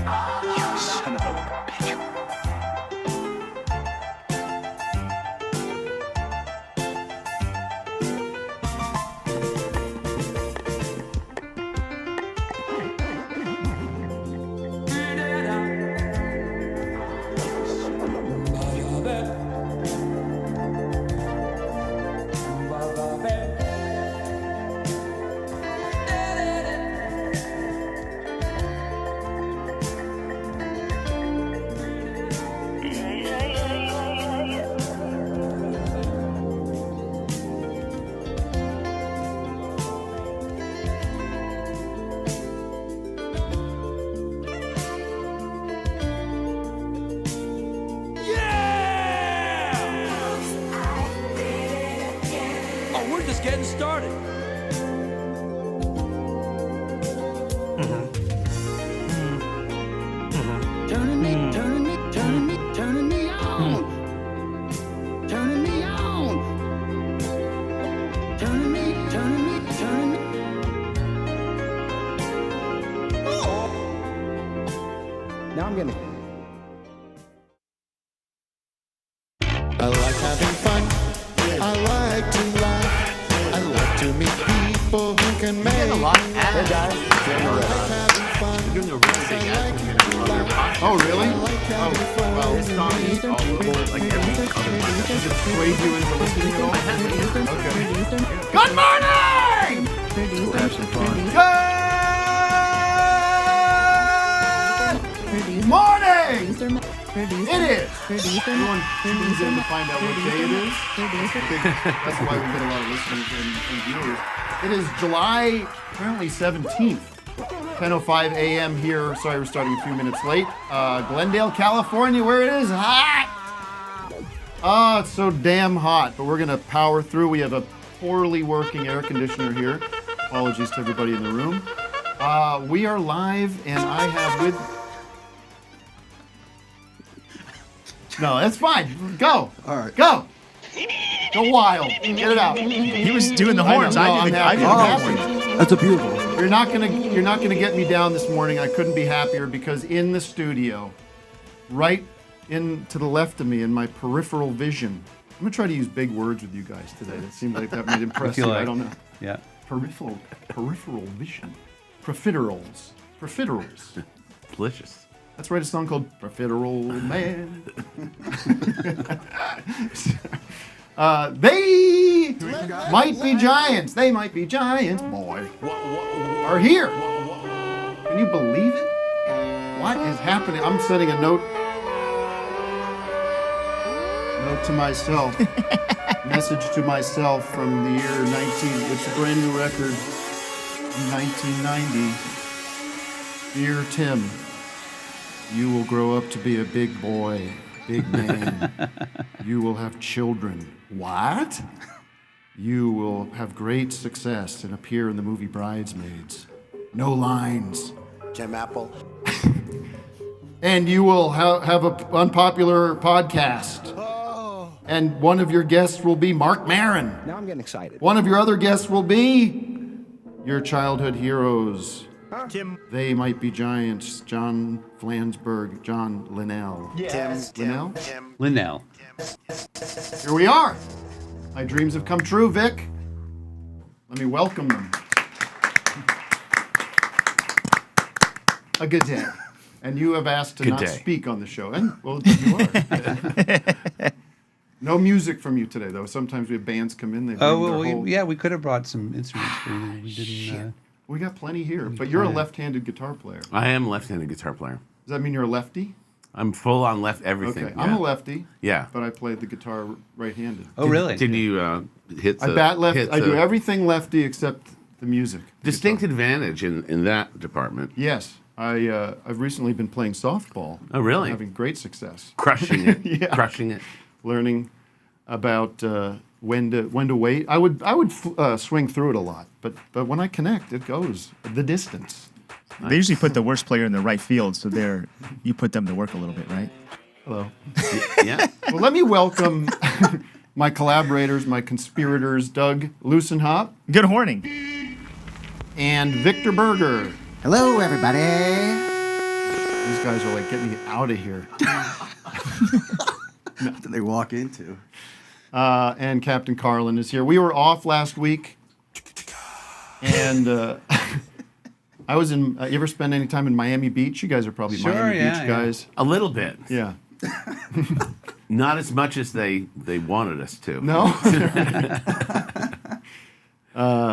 You son of a bitch. Getting started. Turning me on. Turning me on. Turning me on. Turning me. Now I'm gonna. I like having fun. I like to laugh. I like to meet people who can make me laugh. Hey guys, I like having fun. you're doing a really big ad for Oh, really? I like having fun. well, this song is all over like every other podcast. Does it sway you into listening at all? Okay. Good morning. We'll have some fun. Good morning. It is. Everyone tunes in to find out what day it is. I think that's why we get a lot of listeners and viewers. It is July, apparently 17th. 10:05 a.m. here. Sorry, we're starting a few minutes late. Glendale, California, where it is hot. Oh, it's so damn hot, but we're going to power through. We have a poorly working air conditioner here. Apologies to everybody in the room. We are live, and I have with... No, that's fine. Go. All right. Go. Go wild. Get it out. He was doing the horns. I did the horns. That's a beautiful. You're not gonna get me down this morning. I couldn't be happier because in the studio, right in to the left of me in my peripheral vision. I'm gonna try to use big words with you guys today. That seemed like that might impress you. I don't know. Yeah. Peripheral vision. Profiteroles. Delicious. Let's write a song called Profiterole Man. They might be giants. They might be giants, boy. Are here. Can you believe it? What is happening? I'm sending a note to myself. Message to myself from the year 19. It's a brand new record. 1990. Dear Tim, you will grow up to be a big boy, big man. You will have children. What? You will have great success and appear in the movie Bridesmaids. No lines. Jim Apple. And you will have an unpopular podcast. And one of your guests will be Mark Maron. Now I'm getting excited. One of your other guests will be your childhood heroes. Tim. They might be giants. John Flansburgh, John Linnell. Linnell? Linnell. Here we are. My dreams have come true, Vic. Let me welcome them. A good day. And you have asked to Good not day. speak on the show. And, well, you are. No music from you today, though. Sometimes we have bands come in. They bring We could have brought some instruments, but we didn't. We got plenty here. But you're a left-handed guitar player. I am a left-handed guitar player. Does that mean you're a lefty? I'm full on left everything. Okay. Yeah. I'm a lefty. Yeah. But I play the guitar right-handed. Oh, really? Did you hit the... I bat left. hit I do the- everything lefty except the music. Distinct advantage in that department. Yes. I've recently been playing softball. Oh, really? Having great success. Crushing it. Yeah. Crushing it. Learning about when to wait. I would swing through it a lot, but when I connect, it goes the distance. They usually put the worst player in the right field, so you put them to work a little bit, right? Hello. Yeah. Well, let me welcome my collaborators, my conspirators, Doug Loosenhop Good horning. and Victor Berger. Hello, everybody. These guys are like, get me out of here. What did they walk into? And Captain Carlin is here. We were off last week, and I was in. You ever spend any time in Miami Beach? You guys are probably Sure, Miami yeah, Beach yeah. guys. A little bit. Yeah. Not as much as they wanted us to. No,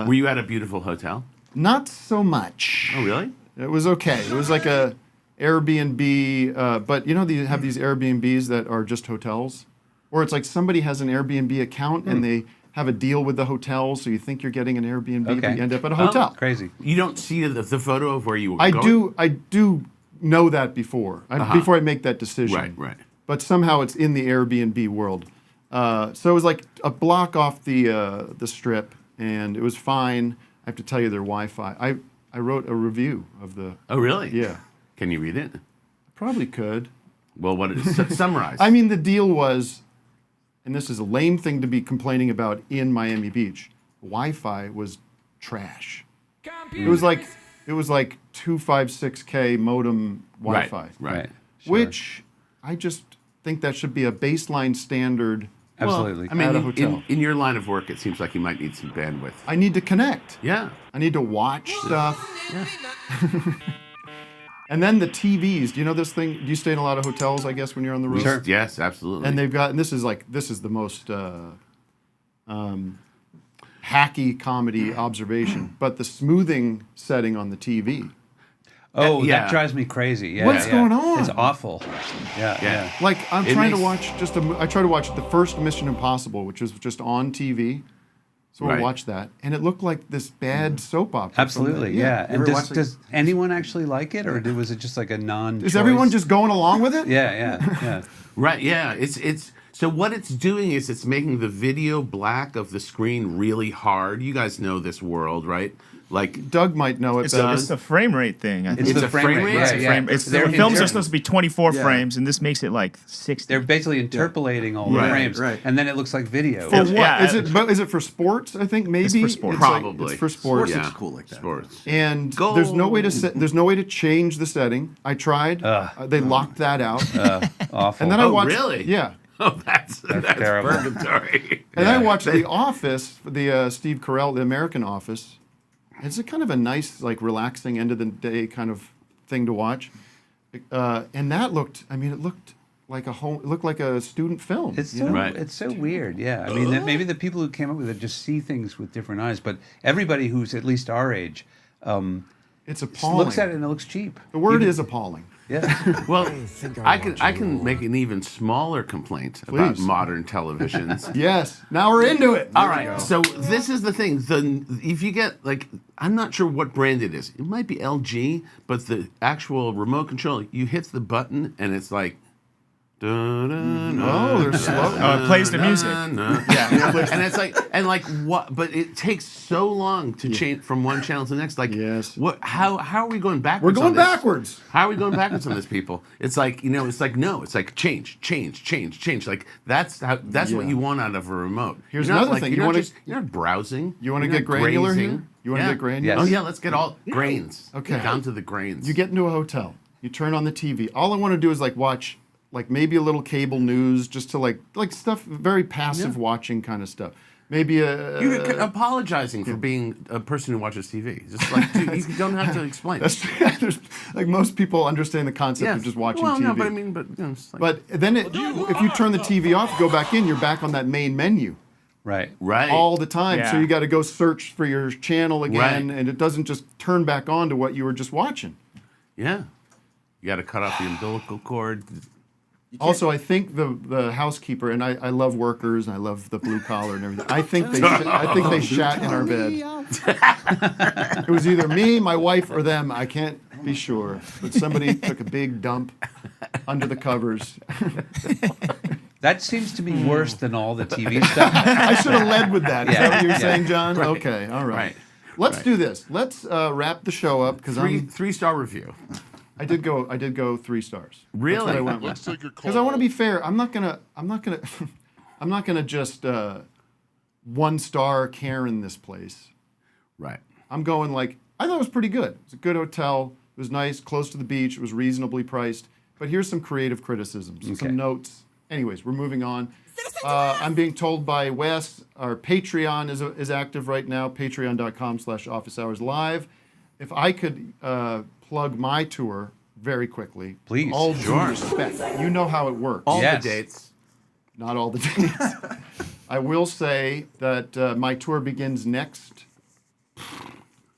Were you at a beautiful hotel? not so much. Oh, really? It was okay. It was like a Airbnb, but you know, they have these Airbnbs that are just hotels, or it's like somebody has an Airbnb account and they have a deal with the hotel, so you think you're getting an Airbnb, but Okay. you end up at a hotel. Crazy. You don't see the photo of where you were I going? do know that before before I make that decision. Right, right. But somehow it's in the Airbnb world. So it was like a block off the strip, and it was fine. I have to tell you, their Wi-Fi. I wrote a review of the. Oh, really? Yeah, Can you read it? probably could. Well, what is summarize? I mean, the deal was, and this is a lame thing to be complaining about in Miami Beach. Wi-Fi was trash. It was like 256K modem right, Wi-Fi, right. Sure. which I just think that should be a baseline standard. Absolutely. I mean, At a hotel. in your line of work, it seems like you might need some bandwidth. I need to connect. Yeah. I need to watch stuff. And then the TVs. Do you know this thing? Do you stay in a lot of hotels, I guess, when you're on the road? Sure. Yes, absolutely. And they've got, and this is the most hacky comedy observation, but the smoothing setting on the TV. Oh, yeah. that drives me crazy. Yeah, What's yeah. going on? It's awful. Yeah, yeah. Like I'm It trying to makes- watch I try to watch the first Mission Impossible, which was just on TV. So we'll Right. watch that, and it looked like this bad soap opera. from Absolutely, the- yeah. And ever does, watch, like- does anyone actually like it, or was it just like a non? Is everyone just going along with it? Yeah, yeah, yeah. Right, yeah. It's so what it's doing is it's making the video black of the screen really hard. You guys know this world, right? Like Doug might know it It's better. a frame rate thing. I think. It's It's the a frame frame rate. rate? Yeah, It's a yeah. frame. It's They're the films are inter- supposed to be 24 Yeah. frames, and this makes it like 60. They're basically interpolating all Right, the frames, right. and then it looks like video. For what? Yeah, Is it for sports? I think maybe for sports. like- Probably. it's for sports. yeah, looks cool like that. Sports. And Goal. there's no way to change the setting. I tried. They locked that out. Awful. And then I Oh, watched. really? Yeah. Oh, that's terrible. purgatory. And I watched The Office, the Steve Carell, the American Office. It's a kind of a nice, like, relaxing end of the day kind of thing to watch. And that looked. I mean, it looked like it looked like a student film. It's you so know? Right. it's so weird. Yeah, I mean, maybe the people who came up with it just see things with different eyes. But everybody who's at least our age It's appalling. looks at it and it looks cheap. The word is appalling. Yeah. Well, I can make an even smaller complaint about Please. modern televisions. Yes. Now we're into it. All right, so this is the thing. If you get, like, I'm not sure what brand it is. It might be LG, but the actual remote control, you hit the button and it's like, Oh, they're slow. It plays the music. Yeah, and it's like what? But it takes so long to change from one channel to the next. Like, Yes. what? How are we going backwards? We're going on this? backwards. How are we going backwards on this, people? It's like, no. It's like change. Like that's what Yeah. you want out of a remote. Here's You're not another thing. You're You not wanna- just- you're not browsing. You wanna You're get not granular grazing. here? You wanna Yeah. get granular? Oh Yes. yeah, let's get all grains. Okay. Get down to the grains. You get into a hotel. You turn on the TV. All I want to do is like watch, like maybe a little cable news, just to like stuff, very passive watching kind of stuff. Maybe a. You're apologizing for being a person who watches TV. Just like, dude, you don't have to explain. There's, like most people understand the concept of just watching well, TV. no, but I mean, it's like, But then if you turn the TV off, go back in, you're back on that main menu Right. right. all the time. So Yeah. you got to go search for your channel again, Right. and it doesn't just turn back on to what you were just watching. Yeah. You got to cut off the umbilical cord. Also, I think the housekeeper, and I love workers, and I love the blue collar and everything. I think they shat in our bed. It was either me, my wife, or them. I can't be sure, but somebody took a big dump under the covers. That seems to be worse than all the TV stuff. I should have led with that. Is that what you're Yeah. saying, John? Okay, all right. Right. Let's do this. Let's wrap the show up because Three-star review. I did go 3 stars. Really? That's what I went with. Because I want to be fair. I'm not gonna just 1-star Karen this place. Right. I'm going like I thought it was pretty good. It's a good hotel. was nice, close to the beach. It was reasonably priced. But here's some creative criticisms, some notes. Anyways, we're moving on. I'm being told by Wes, our Patreon is active right now, patreon.com/officehourslive. If I could plug my tour very quickly. Please. All due respect. You know how it works. All Yes. the dates. Not all the dates. I will say that my tour begins next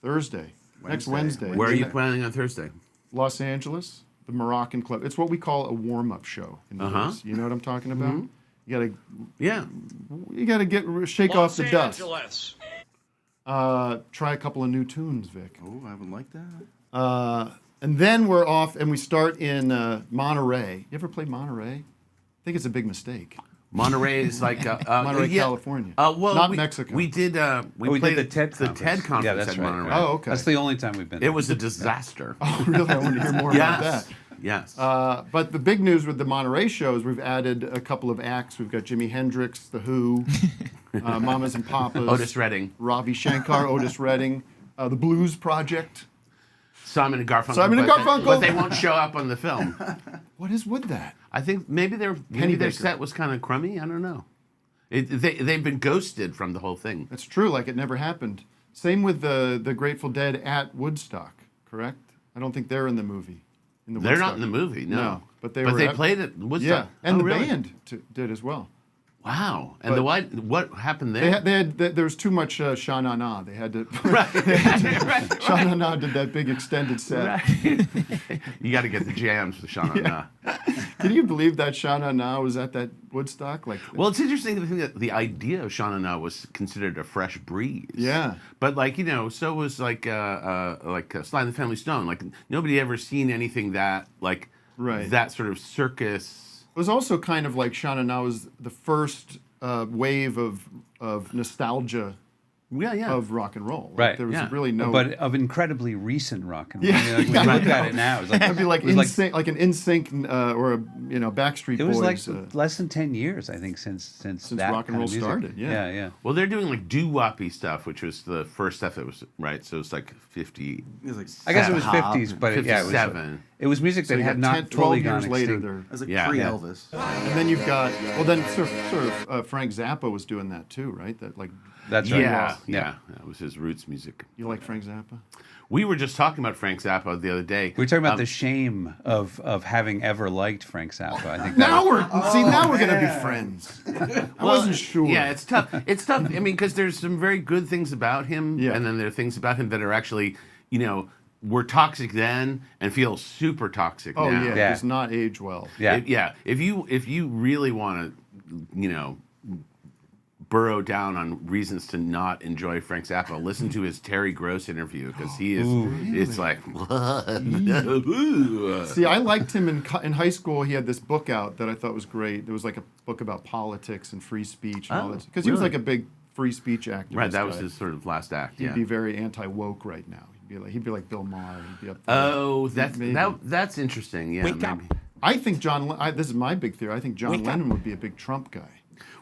Thursday. Next Wednesday. Where are you planning on Thursday? Los Angeles, the Moroccan Club. It's what we call a warm-up show in the US. You know what I'm talking about? You gotta shake off the dust. Try a couple of new tunes, Vic. Oh, I would like that. And then we're off, and we start in Monterey. You ever played Monterey? I think it's a big mistake. Monterey is like Monterey, California. Well, not Mexico. We did. We played did the TED the TED conference Yeah, that's at right. Monterey. Oh, okay. That's the only time we've been. It was a disaster. Oh, really? I want to hear more about that. Yes. But the big news with the Monterey show is we've added a couple of acts. We've got Jimi Hendrix, The Who, Mamas and Papas, Otis Redding, Ravi Shankar, Otis Redding, the Blues Project. Simon and Garfunkel. Simon and Garfunkel. But they won't show up on the film. What is with that? I think maybe their Baker. set was kind of crummy. I don't know. They've been ghosted from the whole thing. That's true, like it never happened. Same with the Grateful Dead at Woodstock, correct? I don't think they're in the movie. They're not in the movie, no. But they played it. Yeah, and the really? band did as well. Wow. And But- what happened there? There was too much Sha Na Na. They had to. right. Sha Na Na did that big extended set. You got to get the jams for Sha Na Na. Can you believe that Sha Na Na was at that Woodstock? Well, it's interesting to think that the idea of Sha Na Na was considered a fresh breeze. Yeah. But so was Sly and the Family Stone. Like nobody ever seen anything that that sort of circus. It was also kind of like Sha Na Na was the first wave of nostalgia of rock and roll. Right. There was really no. But of incredibly recent rock and roll. Yeah. When you look at it now, it's like It'd be like it was NSYNC, like an NSYNC or a Backstreet It was Boys. like less than 10 years, I think, since that rock and kind roll of music. started. Yeah. yeah. Well, they're doing like doo-woppy stuff, which was the first stuff that was right. So it's like 50. It was like I guess it was hip-hop. 50s, but it was 57. It was music So that you had got not 10, 12 fully years gone later. extinct. It was like Yeah. pre-Elvis. And then you've got sort of Frank Zappa was doing that too, right? That like That's right. Yeah. That was his roots music. you like Frank Zappa? We were just talking about Frank Zappa the other day. We were talking about the shame of having ever liked Frank Zappa. I think Now that we're gonna be friends. I wasn't sure. Yeah, it's tough. It's tough. I mean, because there's some very good things about him, Yeah. and then there are things about him that are actually, were toxic then and feel super toxic Oh now. yeah, Yeah. does not age well. yeah. If you really want to, burrow down on reasons to not enjoy Frank Zappa, listen to his Terry Gross interview because he is. It's like. See, I liked him in high school. He had this book out that I thought was great. There was like a book about politics and free speech and all that. Because he was really? like a big free speech activist. Right, that was guy. his sort of last act. He'd Yeah. be very anti-woke right now. He'd be like Bill Maher. He'd be up there. Oh, Maybe. that's interesting. Yeah. Wake up. maybe. I think this is my big theory. I think John Lennon would be a big Trump guy.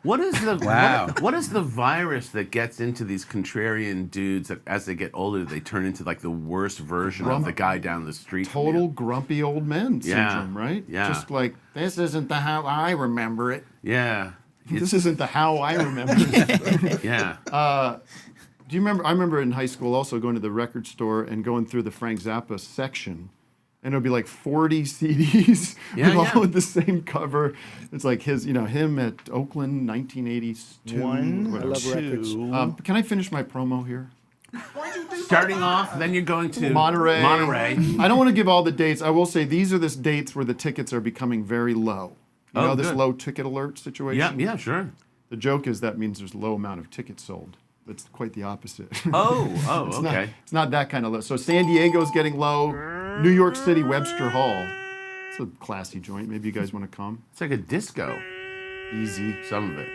What is the Wow. what is the virus that gets into these contrarian dudes that as they get older they turn into like the worst version of the guy down the street? from Total you? grumpy old men syndrome, right? Yeah. Just like, this isn't the how I remember it. Yeah. This isn't the how I remember it. Yeah. Do you remember? I remember in high school also going to the record store and going through the Frank Zappa section. And it would be like 40 CDs all with the same cover. It's like him at Oakland, 1982. I love records. Can I finish my promo here? Starting off, then you're going to Monterey. Monterey. I don't want to give all the dates. I will say these are the dates where the tickets are becoming very low. You know this good. low ticket alert situation? Yeah, sure. The joke is that means there's low amount of tickets sold. It's quite the opposite. Oh, okay. It's not that kind of low. So San Diego's getting low. New York City, Webster Hall. It's a classy joint. Maybe you guys want to come. It's like a disco. Easy. Some of it.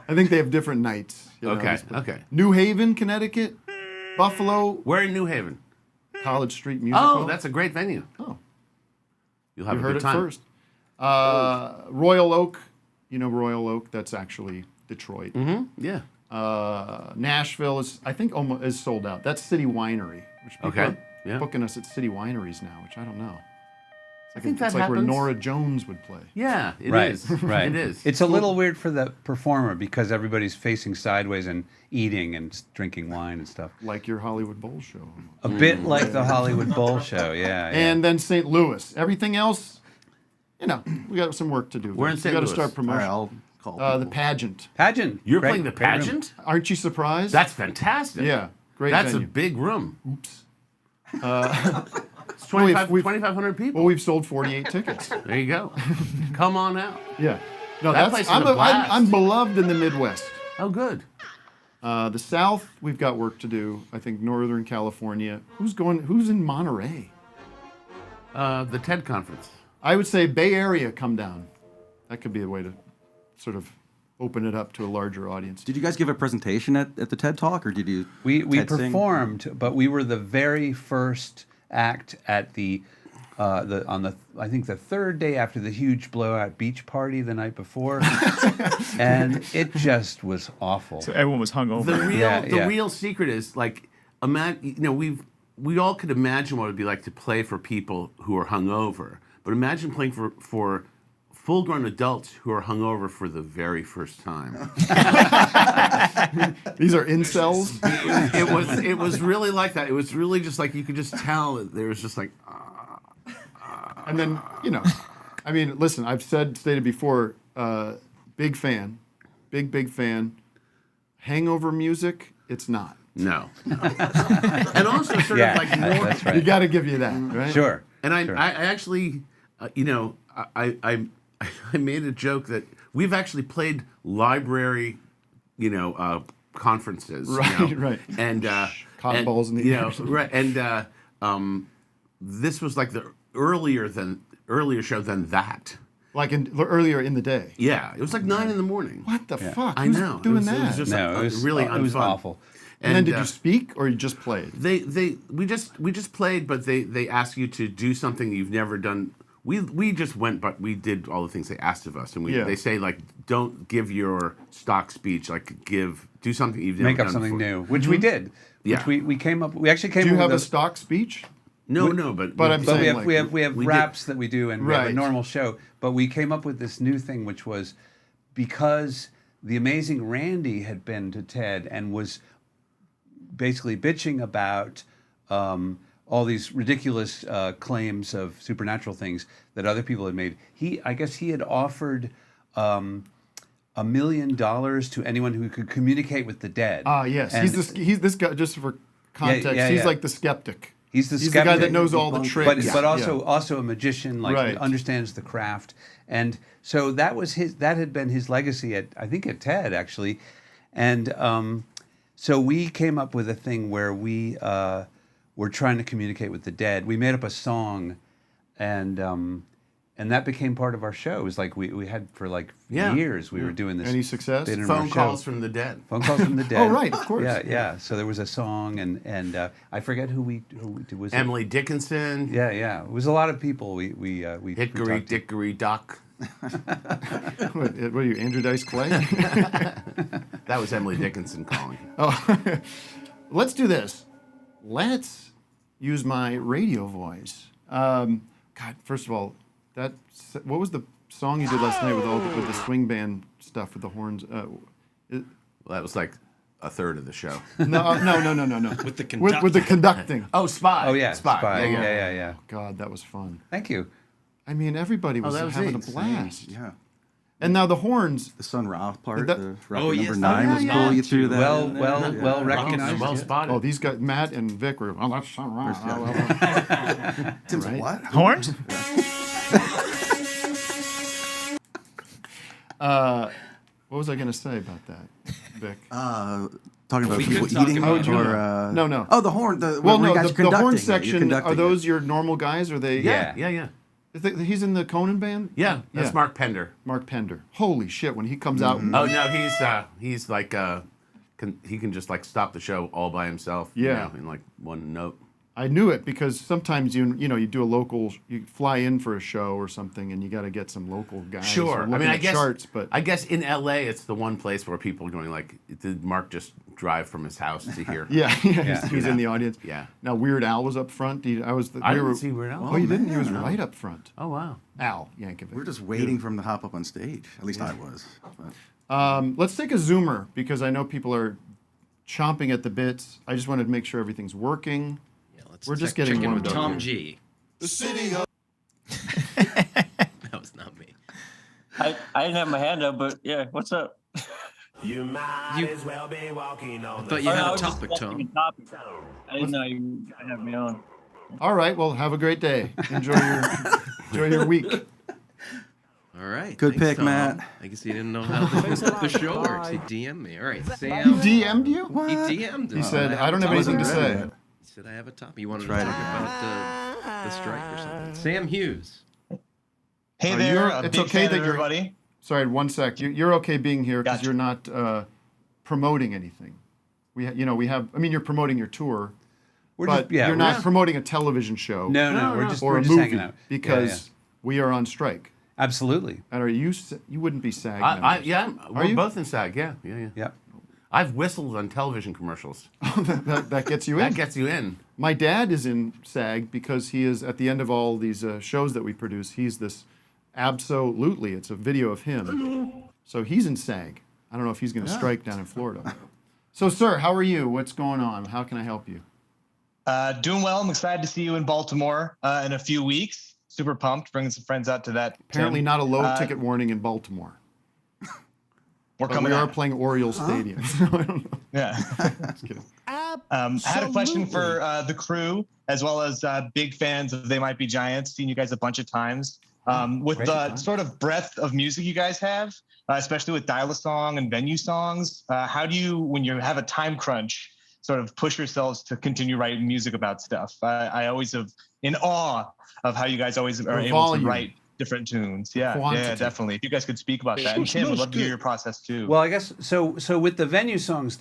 I think they have different nights. Okay. New Haven, Connecticut. Buffalo, We're in New Haven. College Street Music Oh, Hall. that's a great venue. Oh, You'll have you a heard good it time. first. Royal Oak. You know Royal Oak? That's actually Detroit. Yeah. Nashville is, I think, almost is sold out. That's City Winery, which people Okay. Yeah. booking us at city wineries now, which I don't know. I think that It's like where happens. Nora Jones would play. Yeah, it Right, is. right. It is. It's a little weird for the performer because everybody's facing sideways and eating and drinking wine and stuff. Like your Hollywood Bowl show. A bit like the Hollywood Bowl show, yeah. And then St. Louis. Everything else, we got some work to do. We're in We St. got to Louis. start promotion. All right, I'll call The people. pageant. Pageant. You're Great- playing the great room. pageant? Aren't you surprised? That's fantastic. yeah, great That's venue. a big room. Oops. It's we've- 2,500 people. Well, we've sold 48 tickets. There you go. Come on out. Yeah. No, That place is I'm, a blast. I'm beloved in the Midwest. Oh, good. The South, we've got work to do. I think Northern California. Who's in Monterey? The TED conference. I would say Bay Area, come down. That could be a way to sort of open it up to a larger audience. Did you guys give a presentation at the TED Talk, or did you? We TED sing? performed, but we were the very first act at I think the third day after the huge blowout beach party the night before, and it just was awful. So everyone was hungover. The real secret is like, we all could imagine what it would be like to play for people who are hungover, but imagine playing for full-grown adults who are hungover for the very first time. These are incels. It was really like that. It was really just like you could just tell that there was just like. And then, I mean, listen, I've stated before, big fan. Hangover music, it's not. No. And also sort of like more. That's right. You got to give you that, right? Sure. And I Sure. actually, I made a joke that we've actually played library, conferences. Right, right. And Cotton and, balls in the air. right. And this was like the earlier show than that. Like earlier in the day. Yeah, it was like 9 a.m. What the fuck? I Who's know. doing It that? was just No, like, it was really it was unfun. awful. And then did you speak or you just played? We just played, but they ask you to do something you've never done. We just went, but we did all the things they asked of us, and they say like, don't give your stock speech, like do something you've never Make done up something before. new, which we did. Yeah. Which we came up. We actually came Do you up have with a stock speech? No, but I'm But saying, we have we have we did- raps that we do, and we have a Right. normal show. But we came up with this new thing, which was because the amazing Randy had been to TED and was basically bitching about all these ridiculous claims of supernatural things that other people had made. I guess he had offered $1 million to anyone who could communicate with the dead. Ah, yes. And- He's this guy, just for context, yeah, he's yeah. like the skeptic. He's the He's skeptic, the guy that knows all the tricks. but also a magician, like Right. understands the craft, and so that had been his legacy at TED actually, and so we came up with a thing where we were trying to communicate with the dead. We made up a song, and that became part of our show. It was like we had for like years we were doing this. Any success? bit in our Phone show. calls from the dead. Phone calls from the dead. Oh, right, of course. Yeah. So there was a song, and I forget who we was. it? Emily Dickinson. Yeah. It was a lot of people. We Hickory talked to. Dickory Dock. What are you, Andrew Dice Clay? That was Emily Dickinson calling. Oh, let's do this. Let's use my radio voice. God, first of all, what was the song you did last night with the swing band stuff with the horns? Well, that was like a third of the show. No. With the conducting. With the conducting. Oh, Spy. Oh yeah, Spy. Yeah. God, that was fun. Thank you. I mean, everybody was that was having it. a blast. Yeah. And now the horns. The Sun Ra part, That- the rocket Oh, yes. number 9 was yeah. cool. You threw that. Well, in there. well, Yeah. well recognized. Well spotted. Oh, these guys, Matt and Vic were. Oh, that's so wrong. Tim's Right? what? Horns? What was I going to say about that, Vic? Talking about We people could talk eating about or No. Oh, the horn. Well, where no, you guys the are horn conducting it. You're section, conducting are it. those your normal guys? Or they? Yeah. He's in the Conan band? Yeah, that's Yeah. Mark Pender. Mark Pender. Holy shit, when he comes out. Oh no, he's like he can just like stop the show all by himself. Yeah. In like one note. I knew it because sometimes you do a local, you fly in for a show or something, and you got to get some local guys. Sure. looking at charts, but I guess in LA it's the one place where people are going like, did Mark just drive from his house to here? he was in the audience. Yeah. Now Weird Al was up front. I didn't see Weird Al. Oh, you didn't? He was right up front. Oh wow. Al Yankovic. We're just waiting for him to hop up on stage. At least I was. But. Let's take a zoomer because I know people are chomping at the bits. I just wanted to make sure everything's working. Let's We're just getting check in warmed with up Tom here. G. The city of That was not me. I didn't have my hand up, but yeah, what's up? You as well be walking on I thought you had a topic, Tom. I didn't know you had me on. All right. Well, have a great day. Enjoy your week. All right. Good thanks, pick, Tom. Matt. I guess he didn't know how the show works. He DM'd me. All right, Sam. He DM'd you? He DM'd. He said, "I don't have anything to say." He said, "I have a topic." You wanted to talk about the strike or something. Sam Hughes. Hey Are there, you- a it's big okay fan that of you're- everybody. Sorry, 1 sec. You're okay being here because Gotcha. you're not promoting anything. You're promoting your tour, but you're not promoting a television show. No, we're just or a hanging movie out because we are on strike. Absolutely. And are you wouldn't be SAG members. We're you? both in SAG. Yeah. Yep. I've whistled on television commercials. that gets you in. That gets you in. My dad is in SAG because he is at the end of all these shows that we produce. He's this absolutely. It's a video of him. So he's in SAG. I don't know if he's going to strike down in Florida. So, sir, how are you? What's going on? How can I help you? Doing well. I'm excited to see you in Baltimore in a few weeks. Super pumped, bringing some friends out to that. Apparently not a low ticket warning in Baltimore. We're But coming we are out. playing Oriole Stadium. So I don't know. Yeah. Just kidding. Had a question for the crew, as well as big fans of They Might Be Giants. Seen you guys a bunch of times. With the sort of breadth of music you guys have, especially with dial-a-song and venue songs, how do you, when you have a time crunch, sort of push yourselves to continue writing music about stuff? I always have in awe of how you guys always are able to write different tunes. Yeah, definitely. If you guys could speak about that. And Tim, I'd love to hear your process too. Well, I guess so with the venue songs,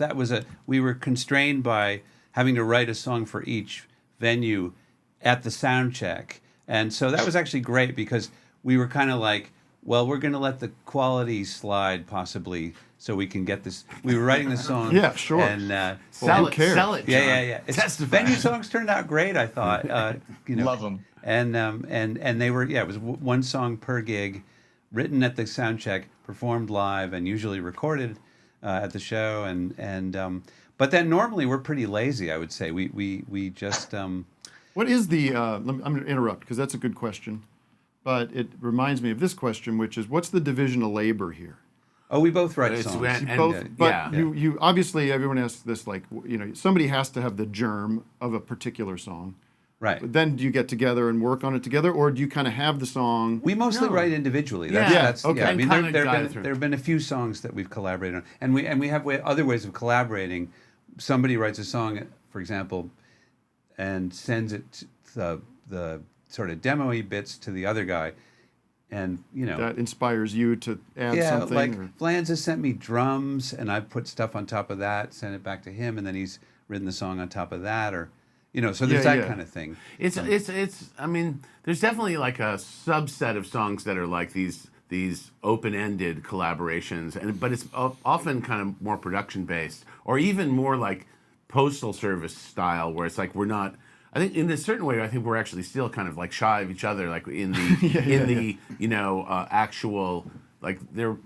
we were constrained by having to write a song for each venue at the sound check. And so that was actually great because we were kind of like, well, we're going to let the quality slide possibly so we can get this. We were writing the song. Yeah, sure. And Sell it. Yeah. Venue songs turned out great, I thought. Love them. And they were, it was one song per gig, written at the sound check, performed live, and usually recorded at the show. But then normally we're pretty lazy, I would say. We just. What is the? I'm going to interrupt because that's a good question, but it reminds me of this question, which is, what's the division of labor here? Oh, we both write songs. You obviously everyone asks this, like, somebody has to have the germ of a particular song. Right. But then do you get together and work on it together, or do you kind of have the song? We mostly write individually. Okay. I mean, there have been a few songs that we've collaborated on, and we have other ways of collaborating. Somebody writes a song, for example, and sends it to the sort of demo-y bits to the other guy, and that inspires you to add something. Like Flans has sent me drums, and I put stuff on top of that, sent it back to him, and then he's written the song on top of that, or. So there's that kind of thing. It's. I mean, there's definitely like a subset of songs that are like these open-ended collaborations, but it's often kind of more production-based, or even more like Postal Service style, where it's like we're not. I think in a certain way, I think we're actually still kind of like shy of each other, like in the actual. Like they're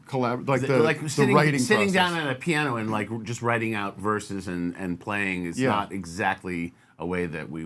sitting down at a piano and like just writing out verses and playing is not exactly a way that we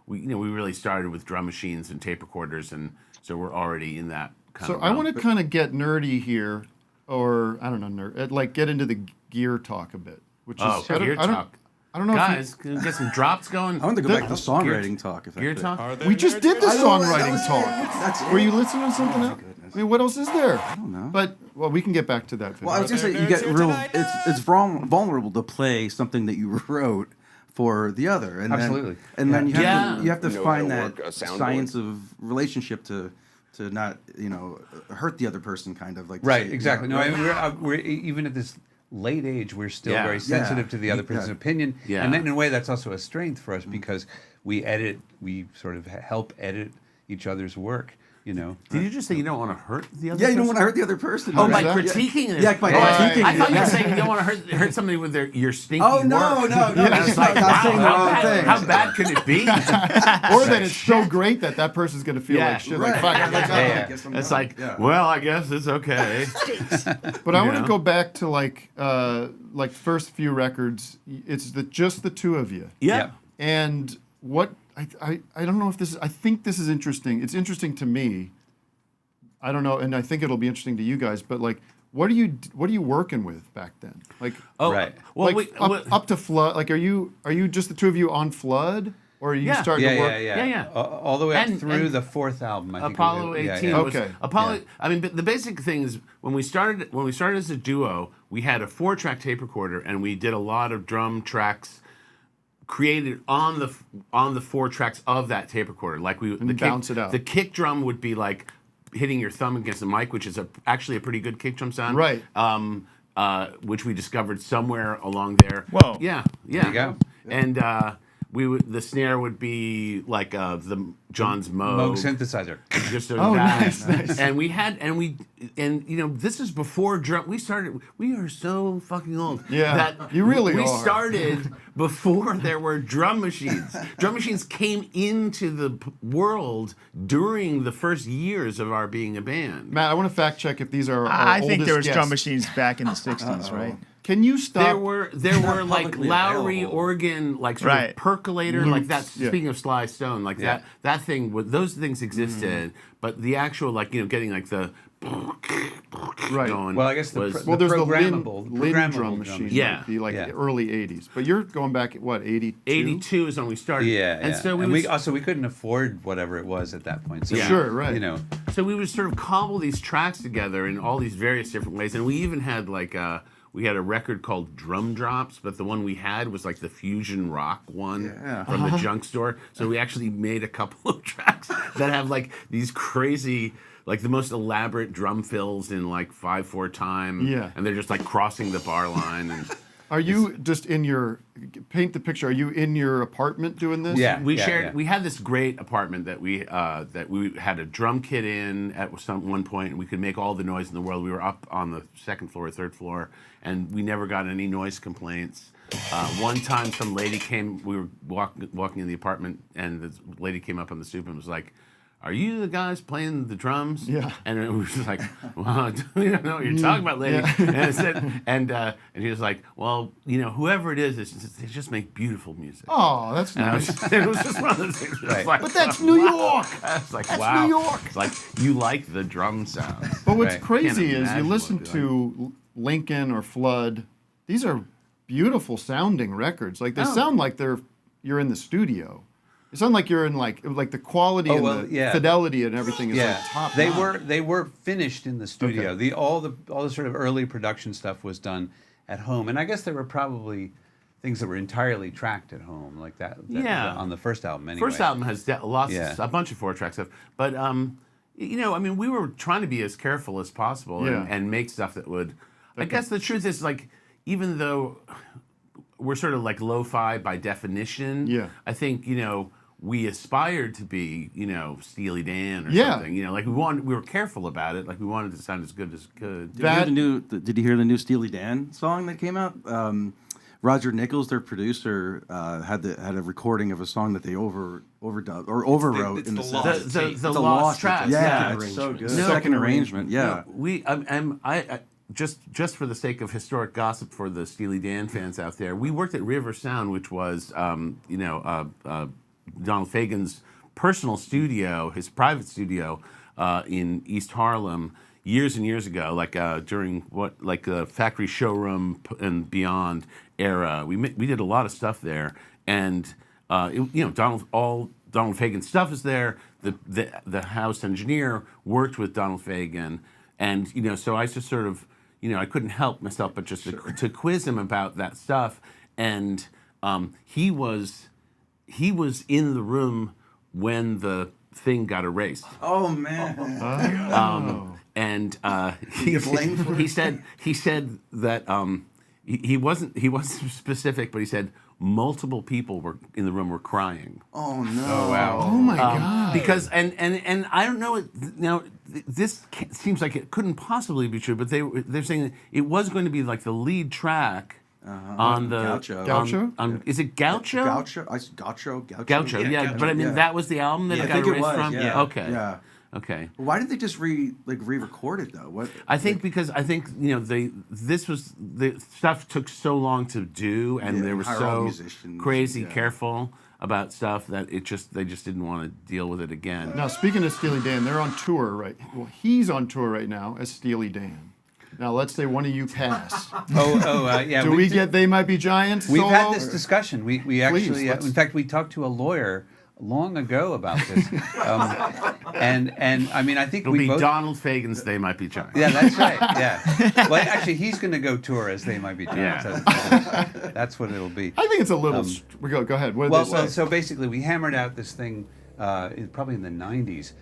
really started with drum machines and tape recorders, and so we're already in that kind of So I want to kind of get nerdy here, or I don't know, like get into the gear talk a bit, which is gear talk. I don't know, guys. Can we get some drops going? I want to go back to the songwriting talk. If gear I could. talk. We just did the songwriting talk. Were you listening to something else? I mean, what else is there? I don't know. But we can get back to that. Well, I was gonna say you get real. It's vulnerable to play something that you wrote for the other, and absolutely. Then you have to find that science of relationship to not hurt the other person, kind of like. Right. Exactly. No, I mean, we're even at this late age, we're still Yeah. very sensitive to the other person's opinion. Yeah. And then in a way, that's also a strength for us because we sort of help edit each other's work. You know. Did you just say you don't want to hurt the other? Yeah, you don't person? want to hurt the other person. Oh, by Yeah. critiquing it. Yeah, by Oh, critiquing I thought it. you were saying you don't want to hurt somebody with your stinky Oh, no, work. no. I was like, Not wow, saying the wrong thing. how bad could it be? Or that it's so great that person's going to feel like shit. Like, fuck, I like that. It's like, well, I guess it's okay. But I want to go back to like first few records. It's just the two of you. Yeah. And what I don't know if this is. I think this is interesting. It's interesting to me. I don't know, and I think it'll be interesting to you guys. But like, what are you working with back then? Like, right. Well, like up to Flood. Like, are you just the two of you on Flood, or are you starting to work? Yeah. All the way up And- through and the fourth album. I think Apollo it was. 18 Yeah. was Apollo. I mean, but the basic thing is when we started as a duo, we had a 4-track tape recorder, and we did a lot of drum tracks created on the 4 tracks of that tape recorder. Like bounce it out. The kick drum would be like hitting your thumb against the mic, which is actually a pretty good kick drum sound. Right. Which we discovered somewhere along there. Whoa. Yeah. There you go. And the snare would be like the John's Moog synthesizer. Just nice. And you know, this is before drum. We are so fucking old. Yeah, that you really we are. started before there were drum machines. Drum machines came into the world during the first years of our being a band. Matt, I want to fact check if these are. Our I think there was oldest drum guests. machines back in the 60s, right? Can you stop? There were like publicly Lowry available. organ, like sort of percolator, like that. Yeah. Speaking of Sly Stone, like that thing. Those things existed, but the actual getting like the Right. going. Well, I guess there's the programmable Lynn drum machine. Yeah. Might be like the early '80s. But you're going back at what 82? 82 is when we started. Yeah, and so we couldn't afford whatever it was at that point. So Sure, right. You know, So we would sort of cobble these tracks together in all these various different ways, and we even had like we had a record called Drum Drops, but the one we had was like the fusion rock one from the junk store. So we actually made a couple of tracks that have like these crazy, like the most elaborate drum fills in like 5/4 time. Yeah. And they're just like crossing the bar line. And Are you just in your paint the picture? Are you in your apartment doing this? Yeah. we shared. We had this great apartment that we had a drum kit in at one point, and we could make all the noise in the world. We were up on the 2nd floor, 3rd floor, and we never got any noise complaints. One time, some lady came. We were walking in the apartment, and the lady came up on the stoop and was like, "Are you the guys playing the drums?" Yeah. And it was just like, "Well, we don't know what you're talking about, lady." And I said, and he was like, "Well, you know, whoever it is, they just make beautiful music." Oh, that's And nice. it was just one of those things. Right. Like, But that's New York. I was like, That's wow. New York. It's like you like the drum sound. But what's Right. crazy Can't is you imagine listen what it'd be to Lincoln or Flood. These are beautiful sounding records. Like they Oh. sound like you're in the studio. It sounds like you're in like the quality and well, the yeah. fidelity and everything is like top. they notch. were finished in the studio. Okay. All the sort of early production stuff was done at home, and I guess there were probably things that were entirely tracked at home, like that Yeah. on the first album. Anyway, First album has lots Yeah. of, a bunch of 4-track stuff, but you know, I mean, we were trying to be as careful as possible and make stuff that would. I guess the truth is, like, even though we're sort of like lo-fi by definition, I think, you know, we aspired to be, you know, Steely Dan or something. You know, like we were careful about it. Like we wanted to sound as good as it could. Did you hear the new Steely Dan song that came out? Roger Nichols, their producer, had a recording of a song that they overdubbed or overwrote in the the lost track. Yeah, it's so good. Second arrangement. Yeah. No, we I just for the sake of historic gossip for the Steely Dan fans out there, we worked at River Sound, which was Donald Fagen's personal studio, his private studio in East Harlem years and years ago, like during the factory showroom and beyond era. We did a lot of stuff there, and Donald Fagen's stuff is there. The house engineer worked with Donald Fagen, and so I just sort of I couldn't help myself but just to quiz him about that stuff, and he was in the room when the thing got erased. Oh man! And he said that he wasn't specific, but he said multiple people were in the room were crying. Oh no! Oh wow! Oh my God! Because and I don't know. Now this seems like it couldn't possibly be true, but they're saying that it was going to be like the lead track on the Gaucho. Gaucho? Is it Gaucho? Gaucho. Gaucho. Yeah, but I mean that was the album that it got erased from. Yeah. Okay. Yeah. Okay. Why did they just re-record it though? What? I think because the stuff took so long to do, and they were hire all so musicians, crazy careful about stuff that they just didn't want to deal with it again. Now, speaking of Steely Dan, they're on tour Well, he's on tour right now as Steely Dan. Now, let's say one of you pass. Yeah. Do we get They Might Be Giants? We've solo? had this discussion. We actually, let's- in fact, we talked to a lawyer long ago about this, and I mean, I think It'll we be both. Donald Fagen's They Might Be Giants. Yeah, that's right. Yeah. Well, actually, he's going to go tour as They Might Be Giants. Yeah. That's what it'll be. I think it's a little. Go ahead. What did they say? Well, so basically, we hammered out this thing probably in the '90s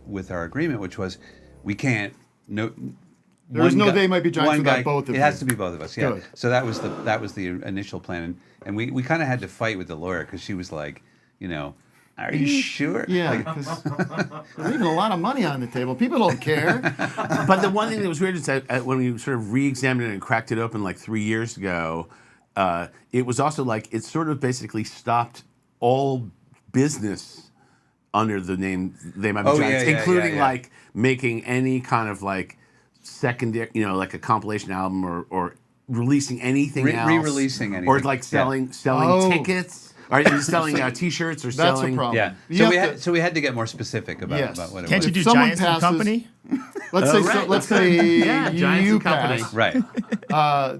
with our agreement, which was we can't. There was no They Might Be Giants without both of it you. has to be both of us. Yeah. Good. So that was the initial plan, and we kind of had to fight with the lawyer because she was like, are you sure? Yeah, because they're leaving a lot of money on the table. People don't care. But the one thing that was weird is that when we sort of re-examined it and cracked it open like 3 years ago, it was also like it sort of basically stopped all business under the name They Might Be Giants, including like making any kind of like secondary, like a compilation album or releasing anything else, re-releasing anything, or like selling tickets. Or selling T-shirts or That's selling. a problem. Yeah. So we had to get more specific about what it Can't was. you do someone Giants and Company? Let's say Giants you and Company. pass. Right.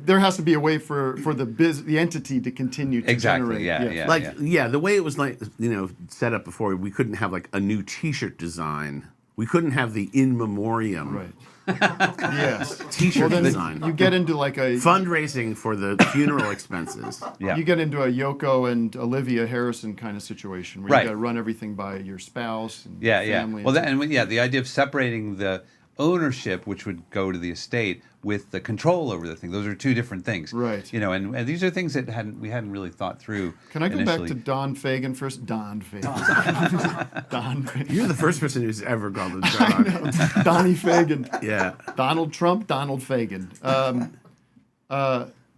There has to be a way for the entity to continue to generate. Yeah. The way it was set up before, we couldn't have like a new T-shirt design. We couldn't have the in memoriam. Right. Yes. T-shirt design. You get into like a fundraising for the funeral expenses. Yeah. You get into a Yoko and Olivia Harrison kind of situation where you got to run everything by your spouse and family. Well, the idea of separating the ownership, which would go to the estate, with the control over the thing. Those are two different things. Right. And these are things that we hadn't really thought through. Can I go initially. back to Don Fagen first? Don Fagen. Don Fagen. You're the first person who's ever called him Don. Donnie Fagen. Yeah. Donald Trump, Donald Fagen.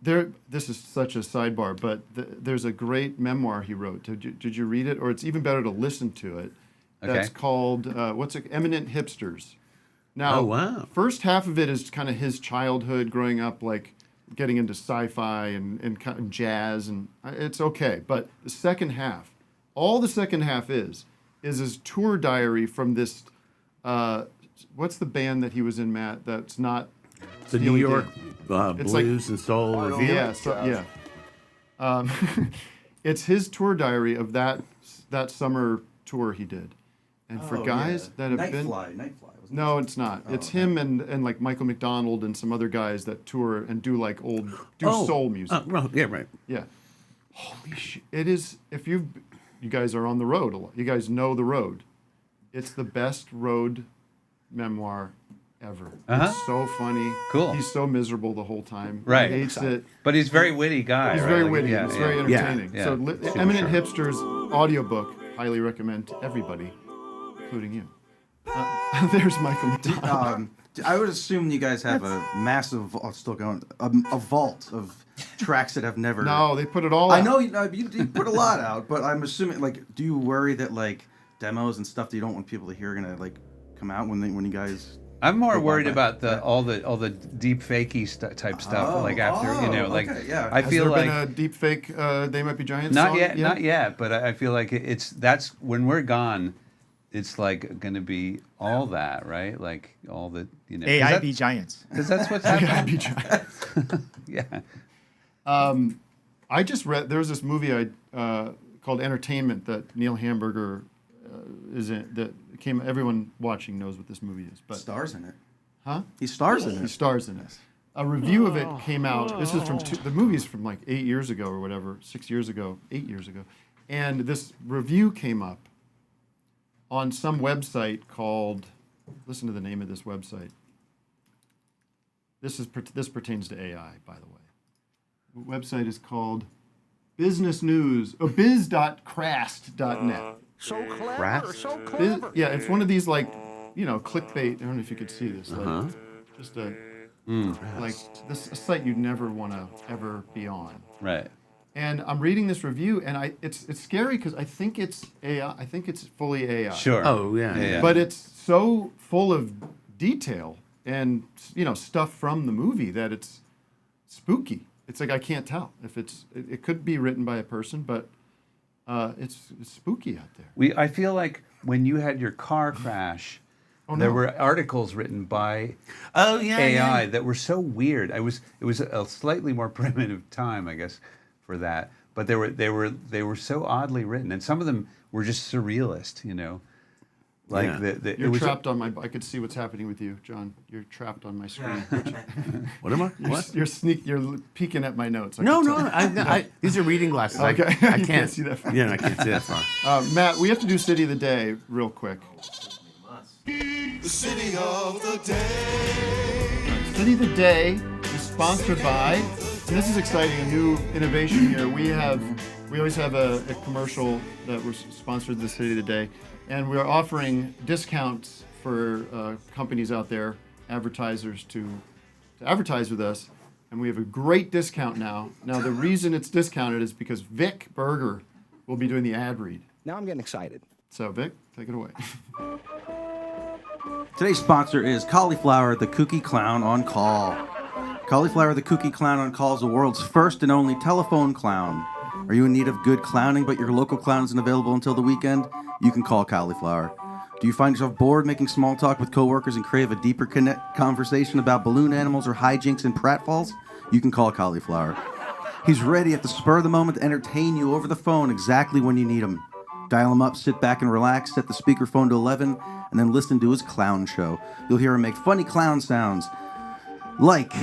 This is such a sidebar, but there's a great memoir he wrote. Did you read it? Or it's even better to listen to it. That's called, Eminent Hipsters. Now, first half of it is kind of his childhood growing up, like getting into sci-fi and jazz, and it's okay. But the second half, all the second half is his tour diary from this, what's the band that he was in, Matt, that's not the New York Blues and Soul Review? It's his tour diary of that summer tour he did. And for guys that have been... Nightfly. No, it's not. It's him and like Michael McDonald and some other guys that tour and do like soul music. Yeah, right. Yeah. Holy shit. It is, if you guys are on the road a lot. You guys know the road. It's the best road memoir ever. It's so funny. Cool. He's so miserable the whole time. Right. He hates it. But he's a very witty guy. He's right? very Like, witty. yeah, It's yeah. very entertaining. Yeah, So super Eminent sharp. Hipsters audiobook, highly recommend to everybody, including you. There's Michael McDonald. I would assume you guys have a massive, a vault of tracks that have never. No, they put it all out. I know you put a lot out, but I'm assuming, do you worry that demos and stuff that you don't want people to hear are gonna come out when you guys? I'm more worried about all the deep fakey type stuff. I feel Has there like been a deep fake They Might Be Giants not song yet, not yet. But I feel like that's when we're gone. It's going to be all that, right? Like all the AIB Giants. Because that's what's happening. AIB Giants. Yeah. I just read there was this movie called Entertainment that Neil Hamburger is in. That everyone watching knows what this movie is. But stars in it. Huh? He stars in it. He stars in it. A review of it came out. This is from the movie's from like 8 years ago or whatever, 6 years ago, 8 years ago, and this review came up on some website called, listen to the name of this website. This pertains to AI, by the way. website is called Business News, biz.crast.net. So clever, Crast? so clever. Yeah, it's one of these like, clickbait. I don't know if you could see this. Like, just a like this a site you'd never want to ever be on. Right. And I'm reading this review, and it's scary because I think it's AI. I think it's fully AI. Sure. Oh, yeah. But it's so full of detail and stuff from the movie that it's spooky. It's like I can't tell if it could be written by a person, but it's spooky out there. I feel like when you had your car crash, there were articles written by AI that were so weird. It was a slightly more primitive time, I guess, for that. But they were so oddly written, and some of them were just surrealist, Like You're trapped on my. I could see what's happening with you, John. You're trapped on my screen. What am I? What? You're peeking at my notes. No. These are reading glasses. Okay. I You can't see that far. Yeah, I can't see that far. Matt, we have to do City of the Day real quick. The city of the day. City of the Day is sponsored by, and this is exciting, a new innovation here. We always have a commercial that we're sponsored the City of the Day, and we're offering discounts for companies out there, advertisers to advertise with us, and we have a great discount now. Now the reason it's discounted is because Vic Berger will be doing the ad read. Now I'm getting excited. So Vic, take it away. Today's sponsor is Cauliflower the Kooky Clown on Call. Cauliflower the Kooky Clown on Call is the world's first and only telephone clown. Are you in need of good clowning but your local clown isn't available until the weekend? You can call Cauliflower. Do you find yourself bored making small talk with coworkers and crave a deeper conversation about balloon animals or hijinks and pratfalls? You can call Cauliflower. He's ready at the spur of the moment to entertain you over the phone exactly when you need him. Dial him up, sit back and relax, set the speakerphone to 11, and then listen to his clown show. You'll hear him make funny clown sounds, like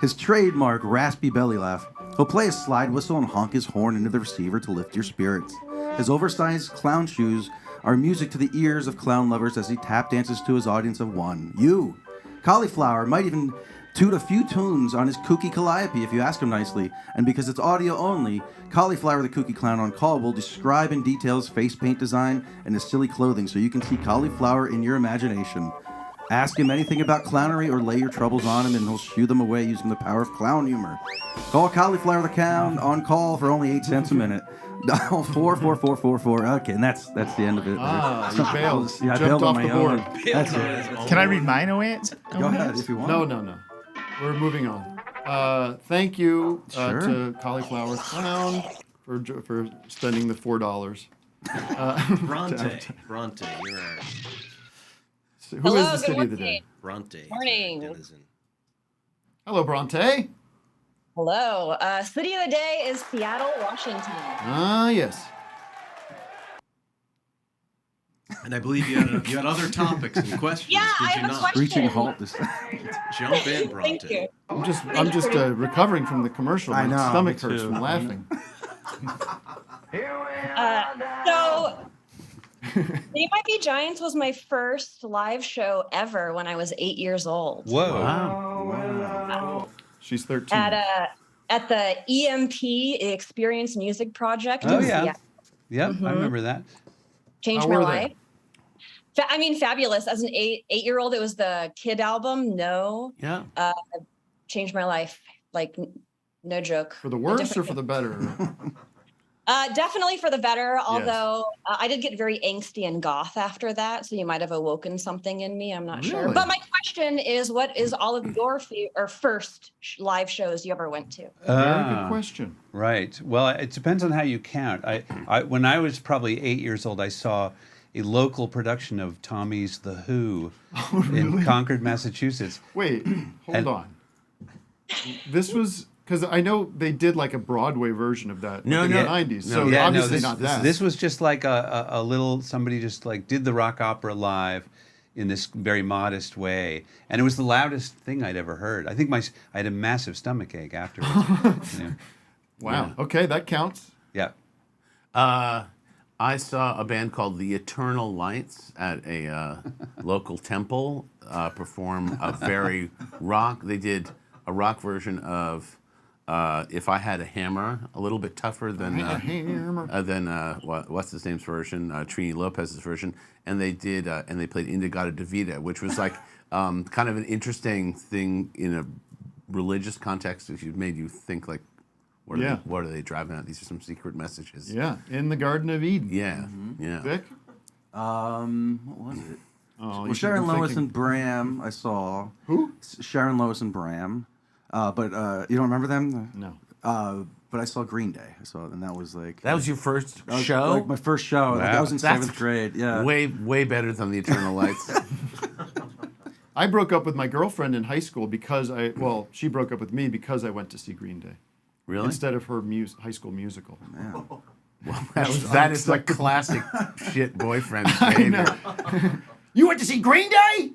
his trademark raspy belly laugh. He'll play a slide whistle and honk his horn into the receiver to lift your spirits. His oversized clown shoes are music to the ears of clown lovers as he tap dances to his audience of one, you. Cauliflower might even toot a few tunes on his kooky calliope if you ask him nicely, and because it's audio only, Cauliflower the Kooky Clown on Call will describe in detail his face paint design and his silly clothing so you can see Cauliflower in your imagination. Ask him anything about clownery or lay your troubles on him and he'll shoo them away using the power of clown humor. Call Cauliflower the Clown on Call for only 8 cents a minute. Dial 44444. Okay, and that's the end of it. You bailed. Yeah, I Jumped bailed off on the my board. own. That's it. Can I read mine away? Go ahead if you want. No. We're moving on. Thank you to Cauliflower Clown for spending the $4. Bronte, you're our So who is the City of the Day? Bronte. Morning. Denizen. Hello, Bronte. Hello. City of the Day is Seattle, Washington. Ah, yes. And I believe you had other topics and questions. Yeah, did I you have a not? question. Reaching halt this Jump in, Bronte. Thank you. I'm just recovering from the commercial. I My know, stomach me hurts too. from laughing. So, They Might Be Giants was my first live show ever when I was 8 years old. Whoa. Wow. She's 13. At the EMP Experience Music Project. Oh, in yeah. Seattle. Yep, I remember that. Changed How my were life. Fabulous. As an eight-year-old, it was the Kid album. No. Yeah. Changed my life. Like, no joke. For the worse or for the better? Definitely for the better, although I did get very angsty and goth after that, so you might have awoken something in me. I'm not sure. Really? But my question is, what is all of your first live shows you ever went to? Very good question. Right. Well, it depends on how you count. I when I was probably 8 years old, I saw a local production of Tommy's The Who in Concord, Massachusetts. Wait, hold on. This was... Because I know they did like a Broadway version of that in the 90s. So obviously not that. This was just like a little, somebody just like did the rock opera live in this very modest way. And it was the loudest thing I'd ever heard. I think I had a massive stomach ache afterwards. Wow. Yeah. Okay, that counts. Yeah. I saw a band called The Eternal Lights at a local temple perform a very rock. They did a rock version of If I Had a Hammer, a little bit tougher than what's his name's version, Trini Lopez's version, and they did and they played Indigata Davida, which was like kind of an interesting thing in a religious context. It made you think like, what are they driving at? These are some secret messages. Yeah, in the Garden of Eden. Yeah, yeah. Vic? What was it? Oh, well, Sharon Lois and Bram, I saw. Who? Sharon Lois and Bram. But you don't remember them? No. But I saw Green Day. And that was like... That was your first show? Like my first show. Wow. Like, I was in 7th grade, yeah. Way better than the Eternal Lights. I broke up with my girlfriend in high school because she broke up with me because I went to see Green Day. Really? Instead of her High School Musical. Man. Well, that is like classic shit boyfriend behavior. You went to see Green Day?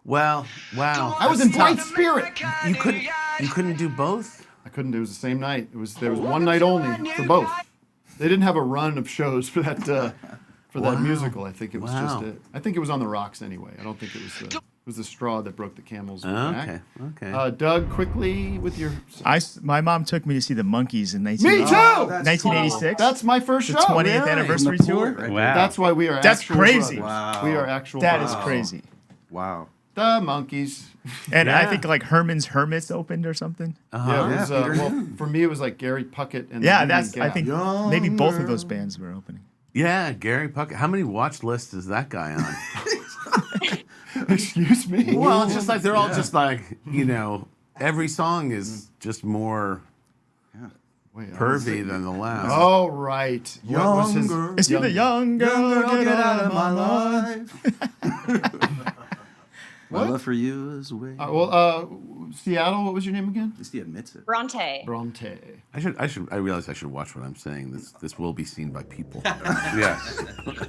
Well, wow. I was in Bright Spirit. You couldn't do both? I couldn't. It was the same night. There was one night only for both. They didn't have a run of shows for that that musical. I think it was just it. I think it was on the rocks anyway. I don't think it was the straw that broke the camel's back. Okay. Doug, quickly with your... My mom took me to see the Monkees in Me too! 1986. That's my first the show. 20th anniversary tour. Right? Wow. That's why we are That's actual crazy. brothers. Wow. We are actual That brothers. is crazy. Wow. The Monkees. And I think like Herman's Hermits opened or something. Yeah, it was, well, for me it was like Gary Puckett and Yeah, the Union I think Gap. maybe both of those bands were opening. Yeah, Gary Puckett. How many watch lists is that guy on? Excuse me? Well, it's just like they're all just like, every song is just more pervy than the last. Oh, right. What was his... Is he the young girl? Get out of my life. My love for you is way. Seattle, what was your name again? At least he admits it. Bronte. Bronte. I realize I should watch what I'm saying. This will be seen by people. Yes.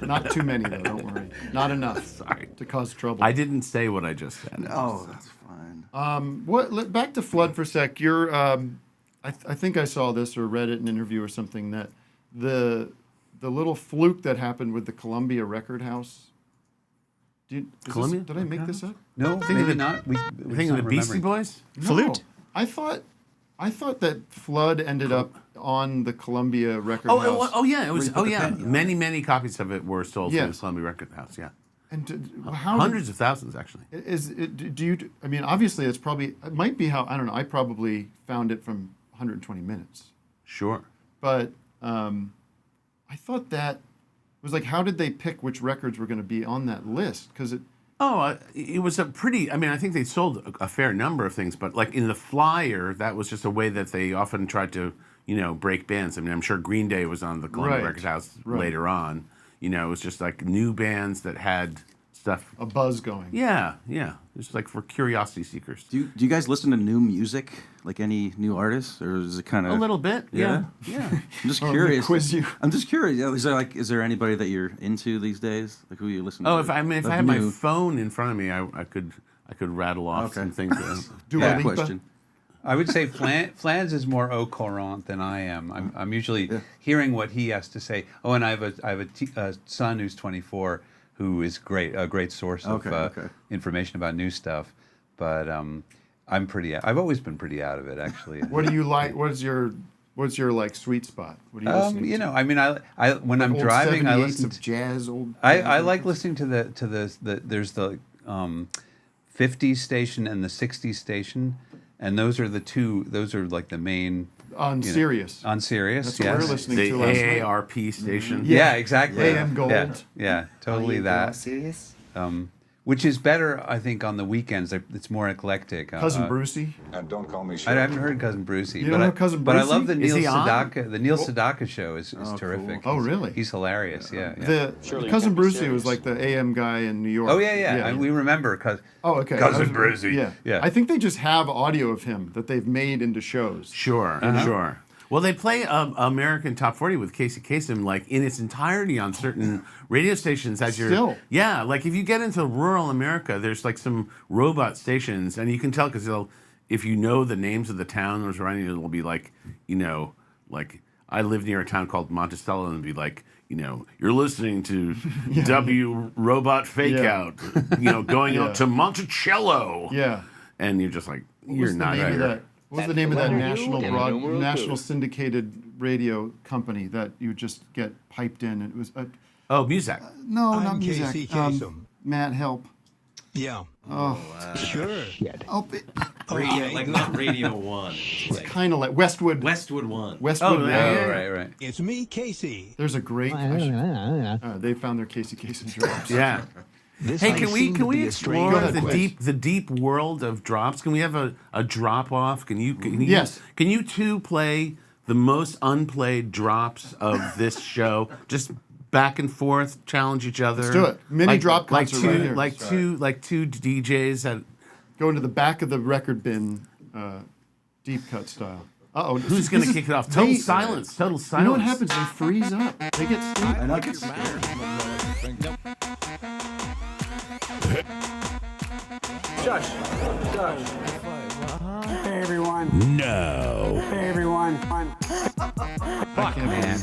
Not too many, though, don't worry. Not enough. Sorry. To cause trouble. I didn't say what I just said. Oh, that's fine. Back to Flood for a sec. You're, I think I saw this or read it in an interview or something that the little fluke that happened with the Columbia Record House. Did I make this up? No, maybe not. We Think of the Beastie Boys? No. Flute? I thought that Flood ended up on the Columbia Record House. It was. Where you put the pen, Many copies of it were sold through the Columbia Record House. Yeah, And how hundreds of thousands actually. Do you? I mean, obviously, it might be how I don't know. I probably found it from 120 Minutes. Sure. But I thought that was like, how did they pick which records were going to be on that list? Because it was a pretty. I mean, I think they sold a fair number of things, but like in the flyer, that was just a way that they often tried to, break bands. I mean, I'm sure Green Day was on the Columbia Record House later on. It was just like new bands that had stuff. A buzz going. Yeah. It's like for curiosity seekers. Do you guys listen to new music, like any new artists, or is it kind of a little bit? Yeah. I'm just curious. Quiz you. I'm just curious. Is there anybody that you're into these days? Like who you listen to? If I had my phone in front of me, I could rattle off some things. Good question. I would say Flans is more au courant than I am. I'm usually hearing what he has to say. Oh, and I have a son who's 24 who is a great source of information about new stuff. But I've always been pretty out of it, actually. What do you like? What's your like sweet spot? What do you listen to? I mean, I when I'm driving, I listen to jazz. I like listening to the there's the 50s station and the 60s station. And those are like the main on Sirius. On Sirius, that's what we're listening to. The AARP station. Yeah, exactly. AM Gold. Yeah, totally that. Sirius? Which is better, I think, on the weekends. It's more eclectic. Cousin Brucey. And don't call me. I haven't heard Cousin Brucey. You don't know Cousin But I Brucey? love the Neil he on? Sedaka. The Neil Sedaka show is terrific. Cool. Oh, really? He's hilarious. Yeah. The Cousin Brucey was like the AM guy in New York. Oh yeah. We remember Cousin Brucey. Yeah. I think they just have audio of him that they've made into shows. Sure. Sure. Well, they play American Top 40 with Casey Kasem like in its entirety on certain radio stations. Yeah, like if you get into rural America, there's like some robot stations, and you can tell because if you know the names of the towns surrounding it, it'll be like, like I live near a town called Monticello, and it'll be like, you're listening to W Robot Fakeout, going out to Monticello. Yeah. And you're just like, you're not here. What was the name of that national syndicated radio company that you just get piped in? It was Muzak. No, not Muzak. Matt, help. Yeah. Oh, sure. Radio, like not Radio 1. It's kind of like Westwood. Westwood 1. Westwood. Right. It's me, Casey. There's a great. They found their Casey Kasem drops. Yeah. Hey, can we explore the deep world of drops? Can we have a drop off? Can you Yes. Can you two play the most unplayed drops of this show? Just back and forth, challenge each other. Let's do it. Mini drop concert right here. Like two DJs that go into the back of the record bin, deep cut style. Uh-oh. Who's going to kick it off? Total silence. Total silence. You know what happens? They freeze up. They get sleep. And I get scared. Shush. Hey, everyone. No. Hey, everyone. Fuck, man.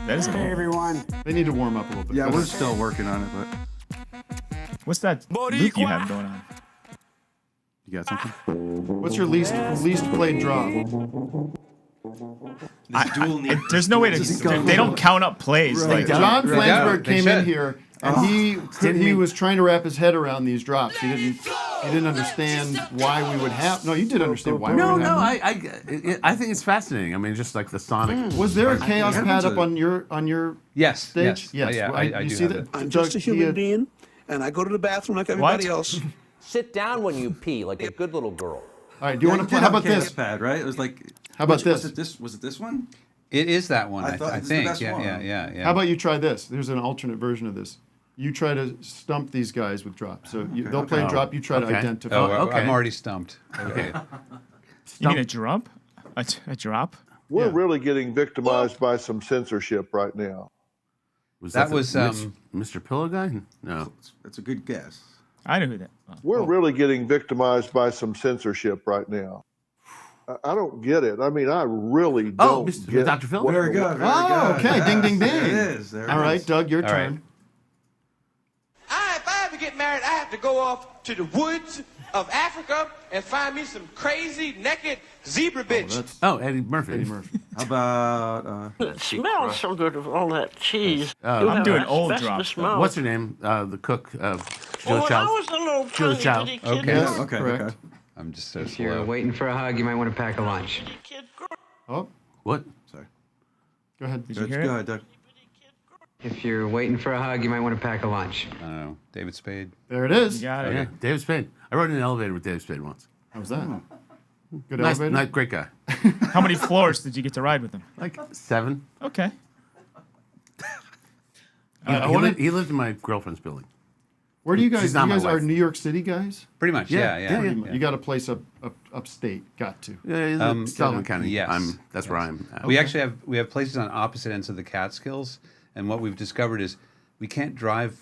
That is Hey, everyone. They need to warm up a little bit. Yeah, we're still working on it, but What's that loop you have going on? you got something? What's your least played drop? There's no way to. They don't count up plays. Right. Like John Flansburgh They came in should. here and he was trying to wrap his head around these drops. He didn't understand why we would have. No, you did understand why. No, we would no. have. I think it's fascinating. I mean, just like the sonic. Was there a chaos pad up on your Yes. stage? Yes. Yeah, I you do see have that? that. I'm just a human being, and I go to the bathroom like everybody else. Sit down when you pee, like a good little girl. All right. Do you want to play? How about this? Pad, right? It was like. How about this? Was it this one? It is that one. I thought it was the think. best one. Yeah. How about you try this? There's an alternate version of this. You try to stump these guys with drops. So they'll play a drop. You try to identify. I'm already stumped. Okay. you mean a drop? A drop? We're really getting victimized by some censorship right now. That was Mr. Pillow Guy? No. That's a good guess. I know who that. We're really getting victimized by some censorship right now. I don't get it. I mean, I really don't get Dr. Phil? Very good. Okay. Ding, ding, ding. There it is. All right, Doug, your turn. If I ever get married, I have to go off to the woods of Africa and find me some crazy, naked zebra bitch. Eddie Murphy. How about... It smells so good of all that cheese. I'm doing old drops. What's her name? The cook of When Joe I Chow. was a little Joe Chow. tiny bitty kid. Okay. Yes, Okay. correct. I'm just so If you're slow. waiting for a hug, you might want to pack a lunch. Oh, What? Sorry. go ahead. Did you hear Go it? ahead, Doug. If you're waiting for a hug, you might want to pack a lunch. I don't know. David Spade. There it is. You got it. Yeah, David Spade. I rode in an elevator with David Spade once. How was that? Good Nice, elevator. great guy. How many floors did you get to ride with him? Like 7. Okay. He lived in my girlfriend's building. Where do you guys? She's You not my guys are wife. New York City guys. Pretty much. Yeah. You got a place upstate. Got to. Yeah, Sullivan County. Yes. That's where I'm at. We actually have places on opposite ends of the Catskills, and what we've discovered is we can't drive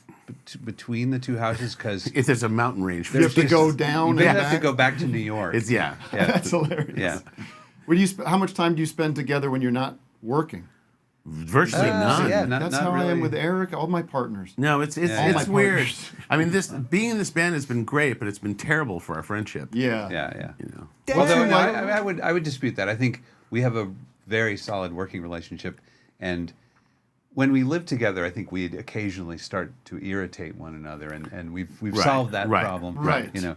between the two houses because if there's a mountain range, you have to go down. You and have to back. go back to New York. Yeah. That's hilarious. Yeah. Where do you? How much time do you spend together when you're not working? Virtually none. Yeah, That's not how I am really. with Eric. All my partners. No, it's All my weird. partners. I mean, being in this band has been great, but it's been terrible for our friendship. Yeah. Yeah. You know. Although no, I would dispute that. I think we have a very solid working relationship, and when we live together, I think we occasionally start to irritate one another, and we've solved that problem. Right. You know.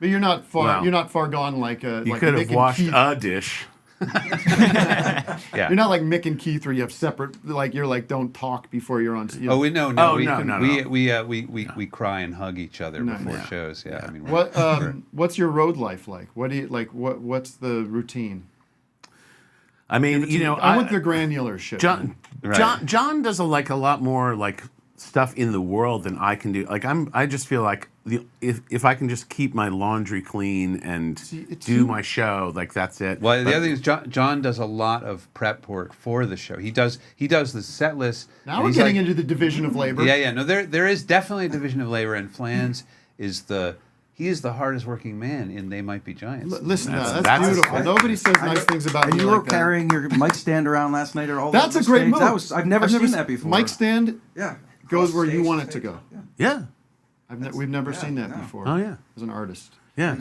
But you're not far. Well, you're not far gone. Like You like could have Mick and washed Keith. a dish. Yeah. You're not like Mick and Keith, where you have separate. Like you're like don't talk before you're on. Oh, we no. Oh, we, no. We cry and hug each other before shows. Yeah. I mean, what's your road life like? What do you like? What's the routine? I mean, you know, I want the granular shit. John does a lot more like stuff in the world than I can do. Like I just feel like if I can just keep my laundry clean and do my show, like that's it. Well, the other thing is John does a lot of prep work for the show. He does the set list. Now we're getting into the division of labor. Yeah. No, there is definitely a division of labor, and Flans is the hardest working man in They Might Be Giants. Listen, that's beautiful. Nobody says nice things about And me you were like that. carrying your mic stand around last night, or all That's that a great stage. move. I've never seen that before. Mic stand goes where you stage want it to go. Yeah. We've never seen that before. Oh yeah. As an artist. Yeah.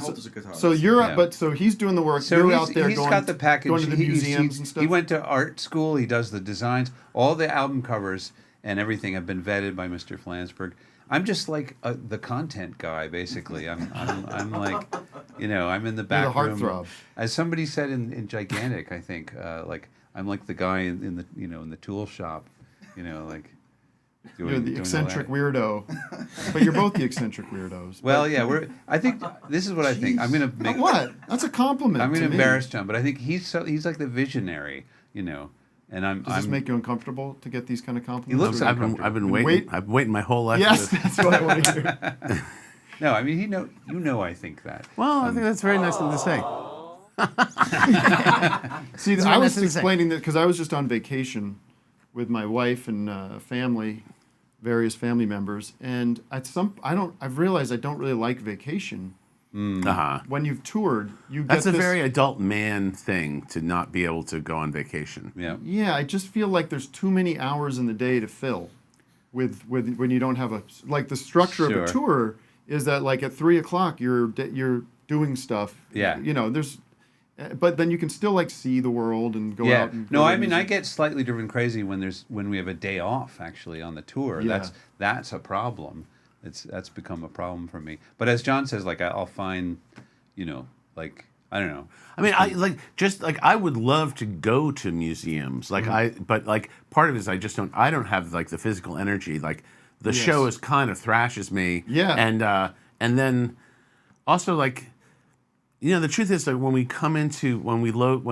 So you're but so he's doing the work. So you're he's, out there he's going, got the package. going to the museums and stuff. He went to art school. He does the designs. All the album covers and everything have been vetted by Mr. Flansburgh. I'm just like the content guy, basically. I'm like, I'm in the back You're the room. heartthrob. As somebody said in Gigantic, I think, like I'm like the guy in the in the tool shop, like. You're the eccentric weirdo, but you're both the eccentric weirdos. Well, yeah, I think this is what I think. I'm gonna make what? That's a compliment. I'm gonna to me. embarrass John, but I think he's like the visionary, and I'm. Does this make you uncomfortable to get these kind of compliments? He looks. I've been waiting. I've been waiting my whole life. Yes, that's what I want to hear. No, I mean I think that. Well, I think that's very nice thing to say. See, I was explaining that because I was just on vacation with my wife and family. Various family members, and I've realized I don't really like vacation. When you've toured, That's a very adult man thing to not be able to go on vacation. Yeah. Yeah, I just feel like there's too many hours in the day to fill with when you don't have the structure of a tour is that like at 3 o'clock you're doing stuff. Yeah. There's. But then you can still like see the world and go out. And no, I mean I get slightly driven crazy when we have a day off actually on the tour. Yeah. That's a problem. That's become a problem for me. But as John says, like I'll find, like I don't know. I mean, I would love to go to museums, but part of it is I don't have like the physical energy. Like the show is kind of thrashes me. Yeah. And then also like. The truth is like when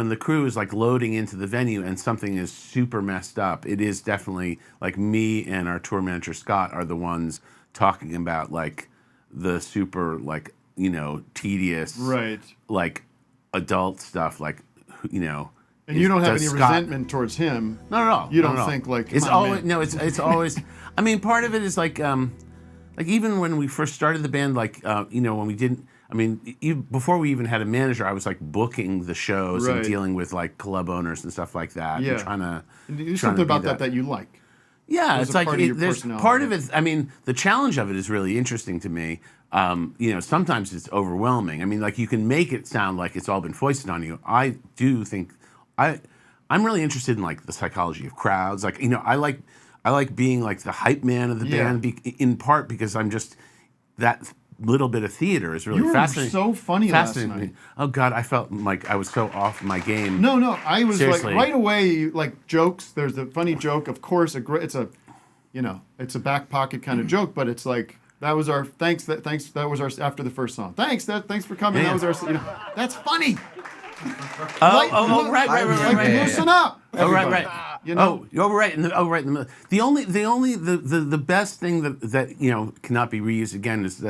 the crew is like loading into the venue and something is super messed up, it is definitely like me and our tour manager Scott are the ones talking about like the super like tedious like adult stuff like And you don't have any resentment towards him. Not at all. You don't think like it's always it's always. I mean, part of it is like even when we first started the band, like when we didn't. I mean, before we even had a manager, I was like booking the shows and dealing with like club owners and stuff like that. Yeah. And trying to. There's something about that you like. Yeah, it's like there's part of it. I mean, the challenge of it is really interesting to me. Sometimes it's overwhelming. I mean, like you can make it sound like it's all been foisted on you. I do think I'm really interested in like the psychology of crowds. Like I like being like the hype man of the band in part because I'm just that. Little bit of theater is really fascinating. You were so funny last night. Oh God, I felt like I was so off my game. No, I was Seriously. like right away. Like jokes. There's a funny joke. Of course, it's a back pocket kind of joke, but it's like that was our thanks. That was our after the first song. Thanks for coming. Yeah. That was our. That's funny. Right. Loosen up. Everybody. Right. Right in the middle. The best thing that cannot be reused again is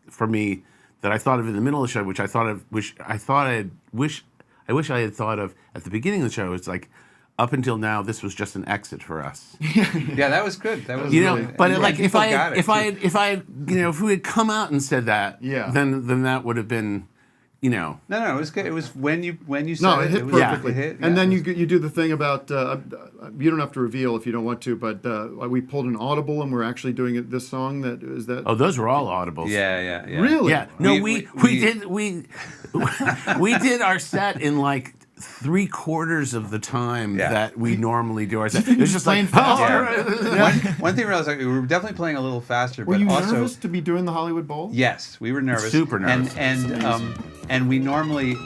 for me that I thought of in the middle of the show, which I wish I had thought of at the beginning of the show. It's like up until now, this was just an exit for us. Yeah, that was good. That was but like if we had come out and said that, then that would have been. No, it was good. It was when you said no, it hit perfectly. It hit, and then you do the thing about you don't have to reveal if you don't want to, but we pulled an audible and we're actually doing this song that is that. Oh, those were all audibles. Yeah. Really? Yeah. No, we did our set in like 3/4 of the time that we normally do our set. It was just like One thing I realized, like, we were definitely playing a little faster. Were but you also, nervous to be doing the Hollywood Bowl? Yes, we were nervous. Super nervous. And we normally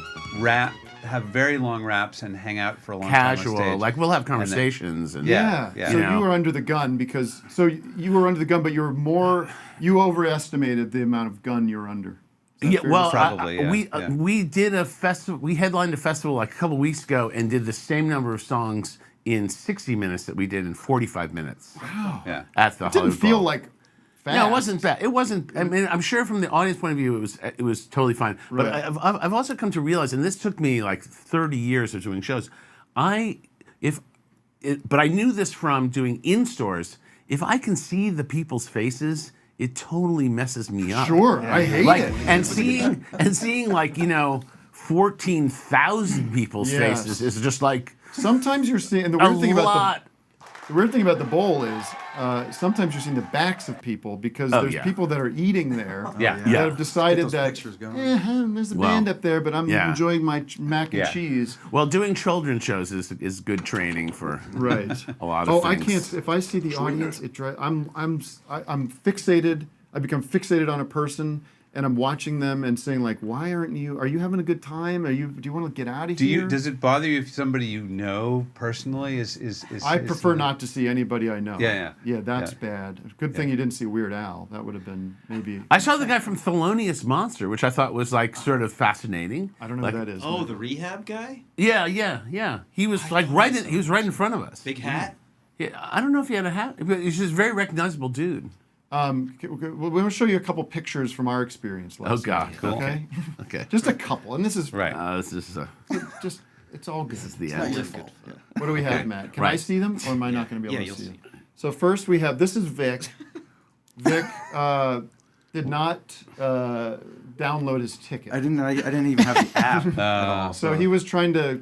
have very long raps and hang out for a long time on stage. Like we'll have conversations. So you were under the gun you were under the gun, but you overestimated the amount of gun you were under. Yeah, well, probably. We did a festival. We headlined a festival like a couple weeks ago and did the same number of songs in 60 minutes that we did in 45 minutes. Wow. Yeah. At the it didn't Hollywood feel Bowl. like fast. No, it wasn't bad. It wasn't. I mean, I'm sure from the audience point of view, it was totally fine. But I've also come to realize, and this took me like 30 years of doing shows. But I knew this from doing in stores. If I can see the people's faces, it totally messes me up. Sure, I hate it. And seeing like 14,000 people's faces is just like sometimes you're seeing. And the weird thing about The weird thing about the bowl is sometimes you're seeing the backs of people because there's people that are eating there that have decided that there's a band up there, but I'm enjoying my mac and cheese. Well, doing children's shows is good training for a lot of things. I can't. If I see the audience, I'm fixated. I become fixated on a person. And I'm watching them and saying, like, why aren't you? Are you having a good time? Do you want to get out of here? Does it bother you if somebody you know personally is I prefer not to see anybody I know. Yeah. That's bad. Good thing you didn't see Weird Al. That would have been maybe. I saw the guy from Thelonious Monster, which I thought was like sort of fascinating. I don't know who that is. Oh, the rehab guy? Yeah. He was he was right in front of us. Big hat? Yeah, I don't know if he had a hat, but he's just a very recognizable dude. We're going to show you a couple pictures from our experience last night. Cool. Okay. Just a couple, and this is this is just it's all good. This is the end. What do we have, Matt? Can I see them, or am I not going to be able to see them? So first we have this is Vic. Vic did not download his ticket. I didn't even have the app at all. So he was trying to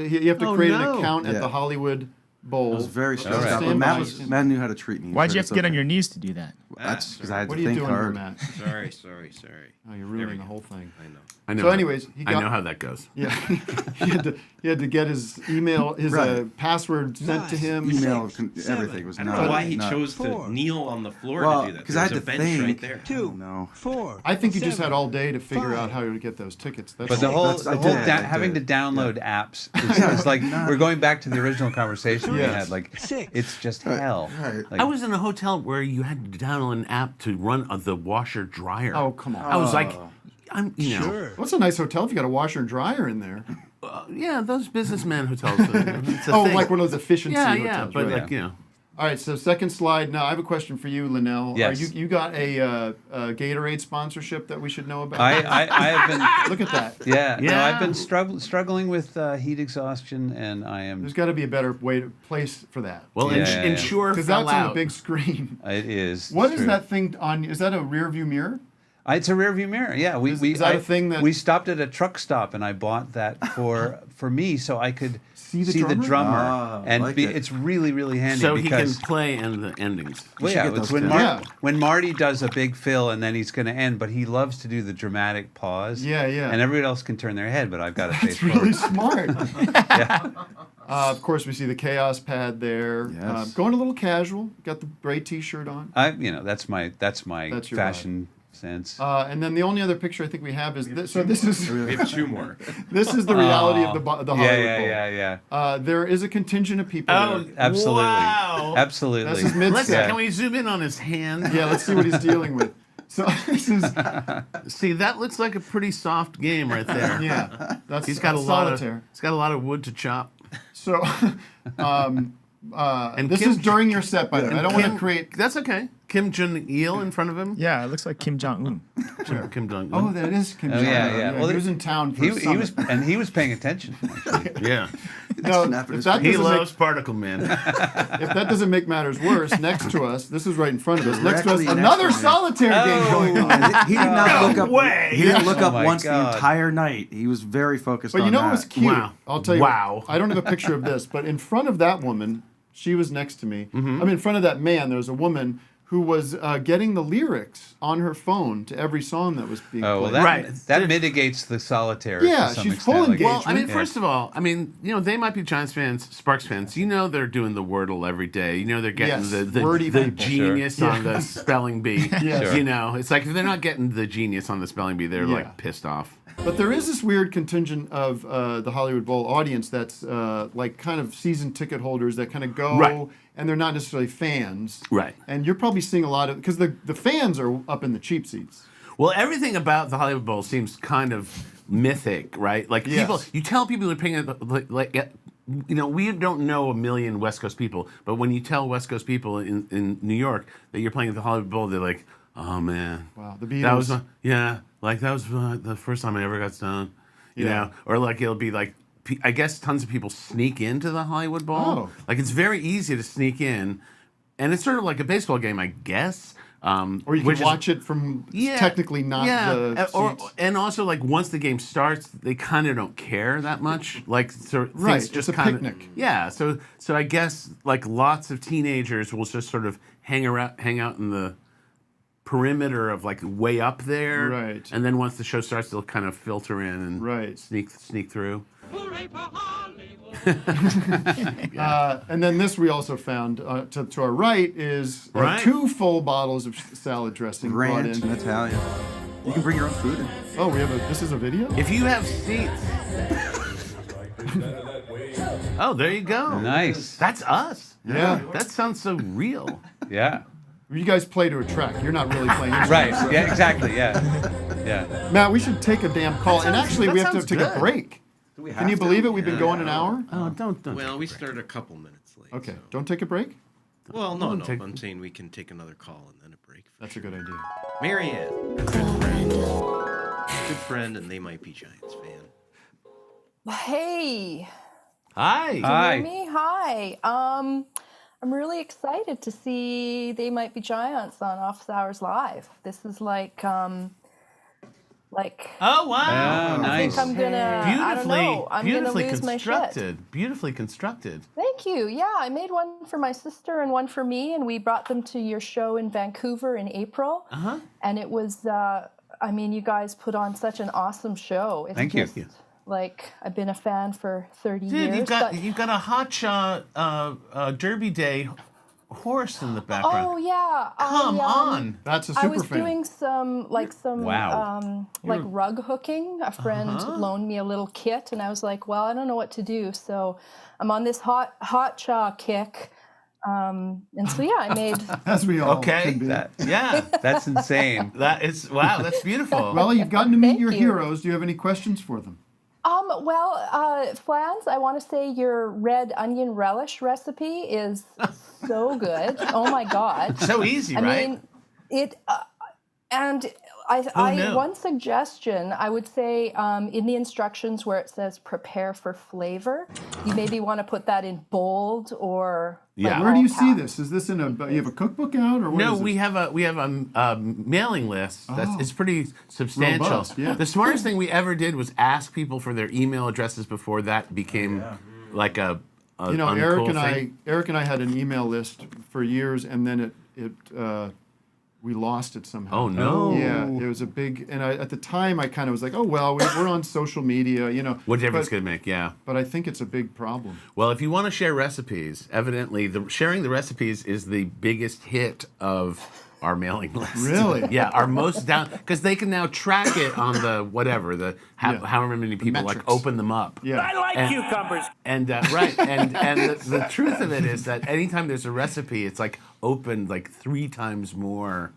you have to create an account at the Hollywood Bowl. I was very stressed out, but Matt knew how to treat me. Why'd you have to get on your knees to do that? That's because I had what to are you think doing hard. Here, Matt? Sorry. Oh, you're ruining the whole thing. I know. So, anyways, I know how that goes. Yeah, he had to get his email, his password sent to him. Email, everything was. I don't know why he chose to kneel on the floor to do that. Because I had to think. Right there. 2, 4. I think he just had all day to figure out how to get those tickets. But the whole having to download apps is like we're going back to the original conversation we had. Like it's just hell. Like, I was in a hotel where you had to download an app to run the washer dryer. Oh, come on! I was like, you know, what's a nice hotel if you got a washer and dryer in there? Yeah, those businessman hotels. Like one of those efficiency hotels. Yeah, but like you know. All right, so second slide. Now I have a question for you, Linnell. Yes. You got a Gatorade sponsorship that we should know about? I have been. Look at that. Yeah. No, I've been struggling with heat exhaustion, and I am. There's got to be a better place for that. Well, ensure because that's on the big screen. It is. What is that thing on? Is that a rear view mirror? It's a rear view mirror. Yeah, is that a thing that we stopped at a truck stop, and I bought that for me so I could see the drummer, and it's really really handy. So he can play in the endings. Well, yeah, it's when Marty does a big fill and then he's going to end, but he loves to do the dramatic pause. Yeah. And everybody else can turn their head, but I've got to face forward. Really smart. Of course, we see the Chaos pad there. Yes. Going a little casual. Got the gray T-shirt on. That's my fashion sense. And then the only other picture I think we have is this. So this is we have 2 more. This is the reality of the Hollywood Bowl. Yeah. There is a contingent of people. Oh, there. Absolutely. Wow. Absolutely. This is mid-set. Can we zoom in on his hand? Yeah, let's see what he's dealing with. So this is. See, that looks like a pretty soft game right there. Yeah, he's got a solitaire. He's got a lot of wood to chop. So, and this is during your set, by the way. I don't want to create. That's okay. Kim Jong-il in front of him. Yeah, it looks like Kim Jong-un. Kim Jong-un. Oh, that is Kim Jong-un. Yeah. Well, he was in town for he was paying attention. Yeah. No, he loves Particle Man. If that doesn't make matters worse, next to us, this is right in front of us. Next to us, another solitaire game going on. He did not look up. Way. He didn't look up once the entire night. He was very focused on that. But you know what was cute? Wow. I'll tell you. Wow. I don't have a picture of this, but in front of that woman, she was next to me. I mean, in front of that man, there was a woman who was getting the lyrics on her phone to every song that was being played. Well, that mitigates the solitaire. Yeah, to some she's extent. full engagement. Well, I mean, first of all, they might be Giants fans, Sparks fans. You know they're doing the Wordle every day. You know they're getting the genius on the spelling bee. Yes. You know, it's like if they're not getting the genius on the spelling bee, they're like pissed off. But there is this weird contingent of the Hollywood Bowl audience that's like kind of season ticket holders that kind of go, and they're not necessarily fans. Right. And you're probably seeing a lot of, because the fans are up in the cheap seats. Well, everything about the Hollywood Bowl seems kind of mythic, right? Like people, you tell people they're paying we don't know a million West Coast people, but when you tell West Coast people in New York that you're playing at the Hollywood Bowl, they're like, oh man, wow, the Beatles. That was that was the first time I ever got stoned, you know, or like it'll be like, I guess tons of people sneak into the Hollywood Bowl. Oh. Like it's very easy to sneak in, and it's sort of like a baseball game, I guess. Or you can watch it from technically not the seats. And also like once the game starts, they kind of don't care that much. Like right, things just it's a kind of picnic. Yeah, so I guess like lots of teenagers will just sort of hang out in the perimeter of like way up there, right? And then once the show starts, they'll kind of filter in and sneak through. And then this we also found to our right is 2 full bottles of salad dressing brought Rant in. in Italian. You can bring your own food in. Oh, this is a video? If you have seats. Oh, there you go. Nice. That's us. Yeah. That sounds so real. Yeah. You guys play to a track. You're not really playing instruments. Right. Yeah, exactly. Yeah. Matt, we should take a damn call. And actually, we have to take good. a break. Can you believe it? We've been going an hour? Oh, don't. Well, we started a couple minutes late. Okay. So. Don't take a break? Well, no. I'm saying we can take another call and then a break. That's a good idea. Marianne, a good friend. Good friend, and They Might Be Giants fan. Hey. Hi. Can you hear me? Hi. I'm really excited to see They Might Be Giants on Office Hours Live. This is like oh wow! Oh, nice. I think I'm gonna. I don't know. I'm gonna lose my shit. Beautifully constructed. Thank you. Yeah, I made one for my sister and one for me, and we brought them to your show in Vancouver in April. And it was. I mean, you guys put on such an awesome show. It's Thank you. Like I've been a fan for 30 years. Dude, you've got a hot Derby Day horse in the background. Oh yeah. Come on. That's a super I was fan. doing some Wow. rug hooking. A friend loaned me a little kit, and I was like, well, I don't know what to do, so I'm on this hot chaw kick. And so yeah, I made. As we all can be. That's insane. That's beautiful. Well, you've gotten to meet your heroes. Do you have any questions for them? Flans, I want to say your red onion relish recipe is so good. Oh my God. So easy, right? I mean, it, and one suggestion, I would say in the instructions where it says prepare for flavor, you maybe want to put that in bold or. Yeah. Where do you see this? Is this in you have a cookbook out or what? No, is we have a mailing list. It's pretty substantial. Robust, yeah. The smartest thing we ever did was ask people for their email addresses before that became like a Eric and I had an email list for years, and then we lost it somehow. Oh no! Yeah, it was a big. And at the time, I kind of was like, oh well, we're on social media, What difference could it make? Yeah. But I think it's a big problem. Well, if you want to share recipes, evidently sharing the recipes is the biggest hit of our mailing list. Really? Yeah, our most down because they can now track it on the however many people like open them up. Yeah. I like cucumbers. And the truth of it is that anytime there's a recipe, it's like opened like 3 times more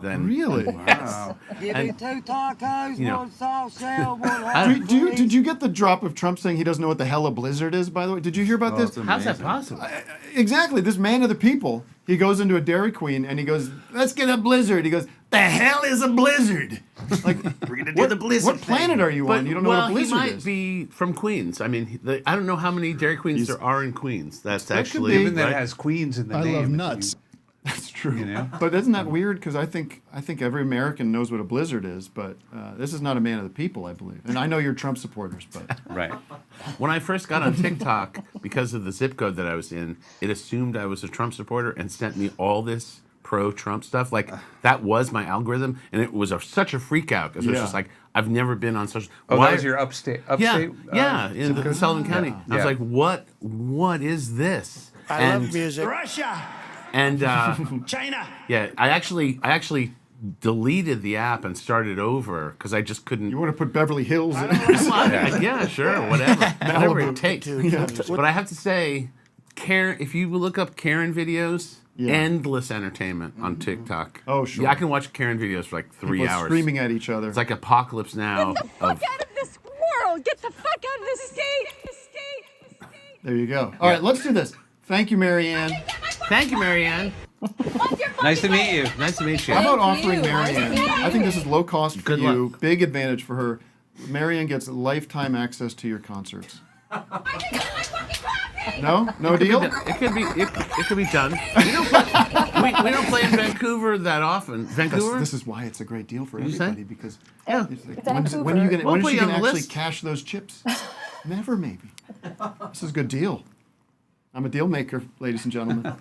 than really. Yes. Give me 2 tacos, one salsa, Did you get the drop of Trump saying he doesn't know what the hell a blizzard is? By the way, did you hear about this? How's that possible? Exactly. This man of the people. He goes into a Dairy Queen and he goes, "Let's get a blizzard." He goes, "The hell is a blizzard?" Like, we're gonna do the blizzard. What planet are you on? You don't know what a blizzard he might is. be from Queens. I mean, I don't know how many Dairy Queens there are in Queens. That's actually even that has Queens in the name. I love nuts. That's true. But isn't that weird? Because I think every American knows what a blizzard is, but this is not a man of the people, I believe. And I know you're Trump supporters, but right. When I first got on TikTok, because of the zip code that I was in, it assumed I was a Trump supporter and sent me all this pro-Trump stuff. Like that was my algorithm, and it was such a freak out because it was just like I've never been on social. Oh, that was your upstate. Yeah, in Sullivan County. I was like, what is this? I love music. Russia. And China. Yeah, I actually deleted the app and started over because I just couldn't. You want to put Beverly Hills in? Yeah, sure, whatever it takes. But I have to say, Karen, if you look up Karen videos, endless entertainment on TikTok. Oh sure. Yeah, I can watch Karen videos for like 3 hours. Screaming at each other. It's like Apocalypse Now. Get the fuck out of this world! Get the fuck out of this state! There you go. All right, let's do this. Thank you, Marianne. Thank you, Marianne. Nice to meet you. Nice to meet you. How about offering Marianne? I think this is low cost for you. Big advantage for her. Marianne gets lifetime access to your concerts. No deal. It could be done. We don't play in Vancouver that often. Vancouver. This is why it's a great deal for What'd you say? everybody because Yeah. when are you gonna We'll when is put she you on gonna the actually list. cash those chips? Never, maybe. This is a good deal. I'm a deal maker, ladies and gentlemen.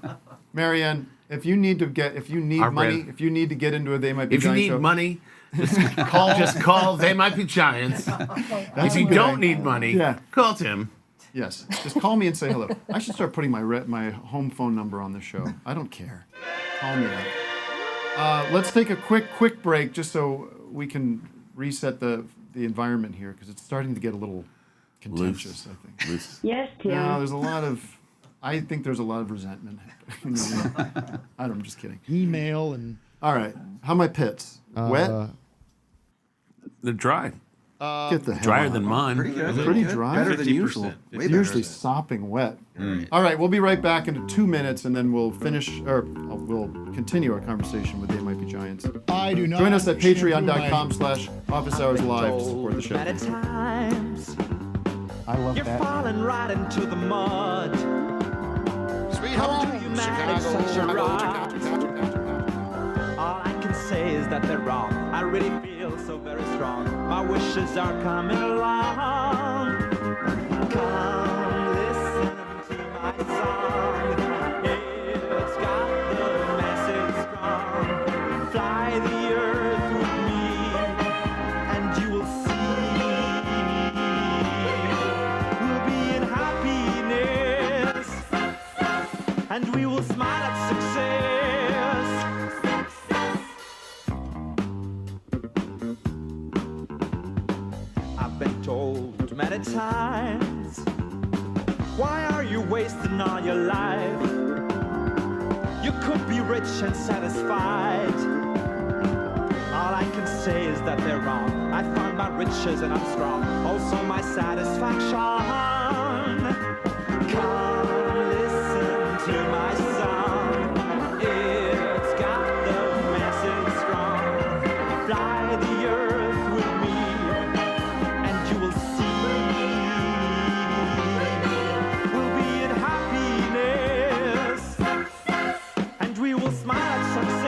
Marianne, if you need Our money, brand. if you need to get into a They Might Be If you Giant need show, money, just call. They might be giants. If you don't need money, call Tim. Yes, just call me and say hello. I should start putting my home phone number on the show. I don't care. Call me up. Let's take a quick break just so we can reset the environment here because it's starting to get a little contentious. I think. Loose. Yes, Tim. No, there's a lot of. I think there's a lot of resentment. I'm just kidding. Email and. All right, how are my pits? Wet? They're dry. Get the hell drier out. than mine. Pretty good. Pretty dry. Better than usual. It's usually sopping wet. All right, we'll be right back in 2 minutes, and then we'll we'll continue our conversation with They Might Be Giants. I do not. Join us at patreon.com/officeHoursLive to support the show. I love You're that. falling right into the mud. Sweet How home, do you manage such a ride? All I can say is that they're wrong. I really feel so very strong. My wishes are coming along. Come listen to my song. It's got the message strong. Fly the earth with me, and you will see. We'll be in happiness, and we will smile at success. I've been told many times, why are you wasting all your life? You could be rich and satisfied. All I can say is that they're wrong. I found my riches and I'm strong. Also my satisfaction. Come listen to my song. It's got the message strong. Fly the earth with me, and you will see. We'll be in happiness, and we will smile at success.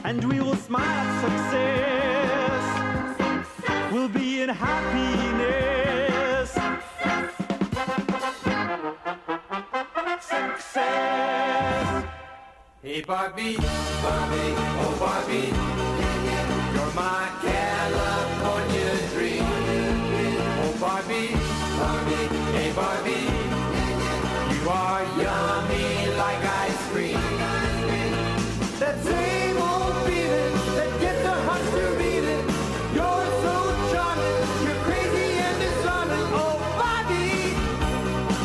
And we will smile at success. We'll be in happiness. Success. Hey Barbie, Barbie, oh Barbie, you're my California dream. Oh Barbie, Barbie, hey Barbie, you are yummy like ice cream. That same old feeling that gets our hearts to beating. You're so charming, you're crazy and disarming. Oh Barbie,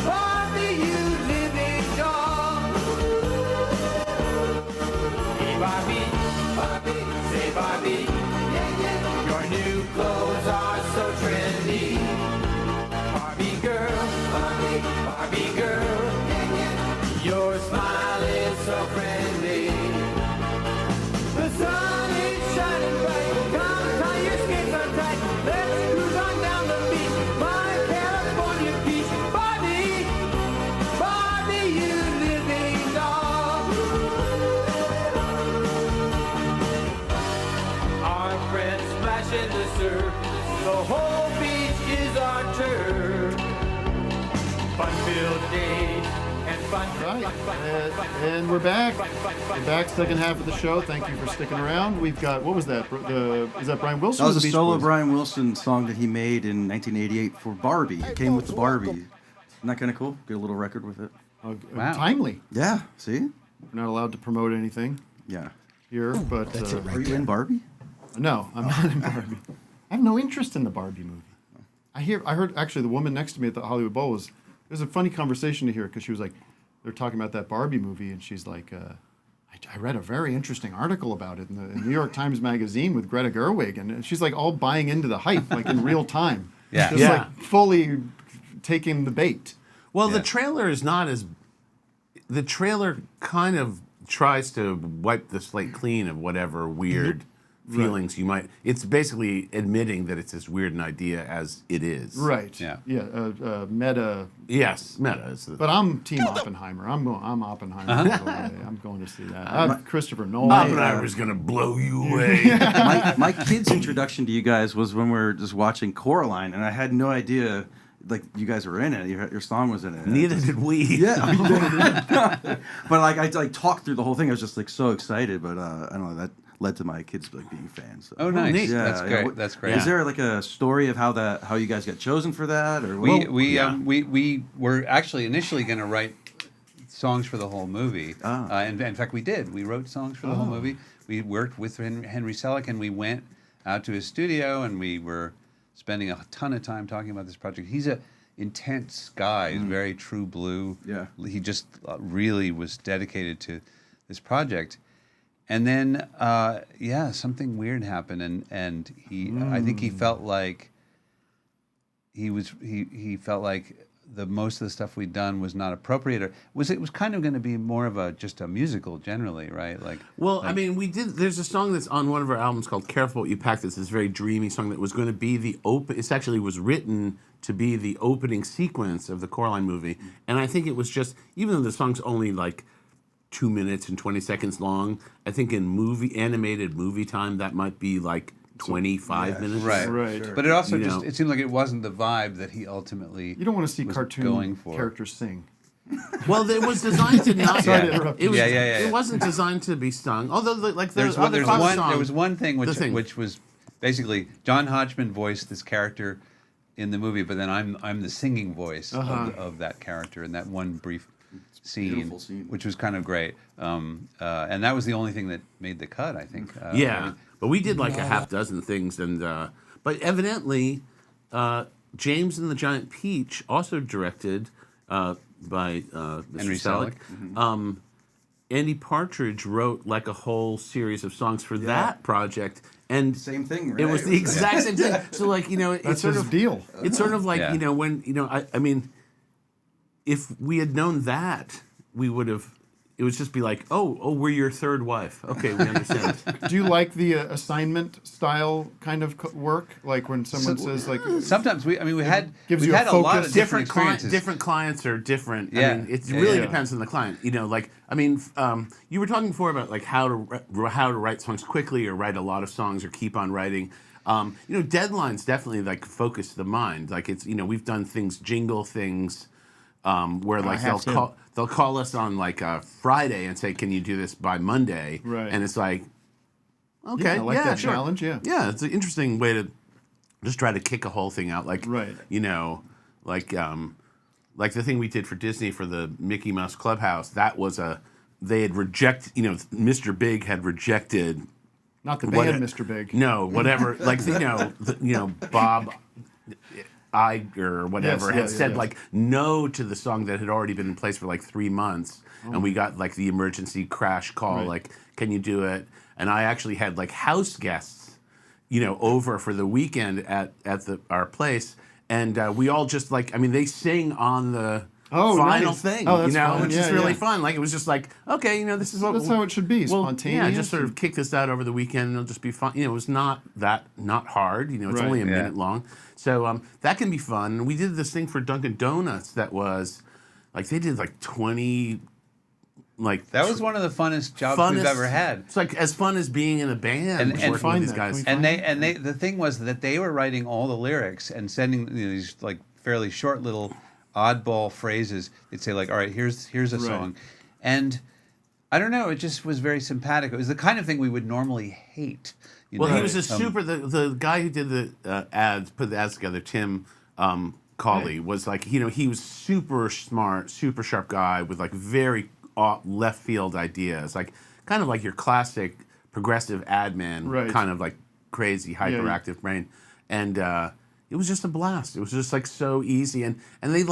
Barbie, you living doll. Hey Barbie, Barbie, say Barbie, yeah, yeah. Your new clothes are so trendy. Barbie girl, Barbie, Barbie girl, yeah, yeah. Your smile is so friendly. The sun is shining bright. Come tie your skates on tight. Let's cruise on down the beach. My California peach. Barbie, Barbie, you living doll. Our friends splash in the surf. The whole beach is our turf. Fun-filled days and fun. And we're back. We're back, second half of the show. Thank you for sticking around. We've got, what was that? Is that Brian Wilson? That was or a the Beach solo Boys? Brian Wilson song that he made in 1988 for Barbie. It came with the Barbie. Isn't that kind of cool? Get a little record with it. Timely. Yeah, see? We're not allowed to promote anything. Yeah. here, but Are you in Barbie? No, I'm not in Barbie. I have no interest in the Barbie movie. I heard actually the woman next to me at the Hollywood Bowl was. It was a funny conversation to hear because she was like, they're talking about that Barbie movie, and she's like, I read a very interesting article about it in the New York Times Magazine with Greta Gerwig, and she's like all buying into the hype, like in real time. Yeah. Just like fully taking the bait. Well, the trailer is not as. The trailer kind of tries to wipe the slate clean of whatever weird feelings you might. It's basically admitting that it's as weird an idea as it is. Right. Yeah. Yeah. Meta. Yes, meta. Is But I'm Team Oppenheimer. I'm Oppenheimer. all the way. I'm going to see that. Christopher Nolan. Oppenheimer's gonna blow you away. My kid's introduction to you guys was when we were just watching Coraline, and I had no idea. Like you guys were in it, your song was in it. Neither did we. Yeah, but like I talked through the whole thing. I was just like so excited. But I don't know, that led to my kids like being fans. So. Oh, nice. Yeah, That's great. That's great. Is there like a story of how you guys got chosen for that, or we were actually initially going to write songs for the whole movie. And in fact, we did. We wrote songs for the whole movie. We worked with Henry Selick, and we went out to his studio, and we were spending a ton of time talking about this project. He's a intense guy. He's very true blue. Yeah. He just really was dedicated to this project. And then, something weird happened, and he, I think he felt like he felt like the most of the stuff we'd done was not appropriate, or it was kind of going to be more of just a musical generally, right? I mean, we did. There's a song that's on one of our albums called "Careful What You Pack." That's this very dreamy song that was going to be the open. It actually was written to be the opening sequence of the Coraline movie, and I think it was just, even though the song's only like 2 minutes and 20 seconds long, I think in animated movie time that might be like 25 minutes. Right. Sure. But it also it seemed like it wasn't the vibe that he ultimately You don't want to see was cartoon going for. characters sing. Well, it was designed to not. Sorry to interrupt you. It wasn't designed to be sung. Although, like there was one thing which was basically John Hodgman voiced this character in the movie, but then I'm the singing voice of that character in that one brief scene, which was kind of great. And that was the only thing that made the cut, I think. But we did like a half dozen things, and but evidently, James and the Giant Peach, also directed by Mr. Henry Selick. Andy Partridge wrote like a whole series of songs for that project, and same thing. Right? It was the exact same thing. So like it's sort of deal. It's sort of like when I mean, if we had known that, we would have. It would just be like, oh, we're your third wife. Okay, we understand. Do you like the assignment style kind of work? Like when someone says like. Sometimes we had a lot of different experiences. Different clients are different. Yeah. I mean, it really depends on the client. You were talking before about like how to write songs quickly or write a lot of songs or keep on writing. Deadlines definitely like focus the mind. Like it's we've done jingle things. Where like they'll call us on like a Friday and say, "Can you do this by Monday?" Right. And it's like, okay, I like that sure. challenge. Yeah. Yeah, it's an interesting way to just try to kick a whole thing out. Like, like the thing we did for Disney for the Mickey Mouse Clubhouse. That was they had rejected. Mr. Big had rejected. Not the band, Mr. Big. No, whatever. Like Bob. Iger or whatever had said like no to the song that had already been in place for like 3 months, and we got like the emergency crash call, like, can you do it? And I actually had like house guests, over for the weekend at our place, and we all just like, they sing on the final thing, that's fun. which is really fun. Like it was just like, okay, this is that's how it should be, spontaneous. Yeah, just sort of kick this out over the weekend, and it'll just be fun. It was not hard. It's only a minute long. So that can be fun. We did this thing for Dunkin' Donuts that was, like, they did like 20, like that was one of the funnest jobs we've ever had. It's like as fun as being in a band and working with these guys. And they the thing was that they were writing all the lyrics and sending these like fairly short little oddball phrases. They'd say like, all right, here's a song, and I don't know, it just was very sympathetic. It was the kind of thing we would normally hate. He was a super. The guy who did the ads, put the ads together, Tim Cawley, was like, he was super smart, super sharp guy with like very left field ideas. Like kind of like your classic progressive ad man, Right. kind of like crazy hyperactive brain, and it was just a blast. It was just like so easy, and they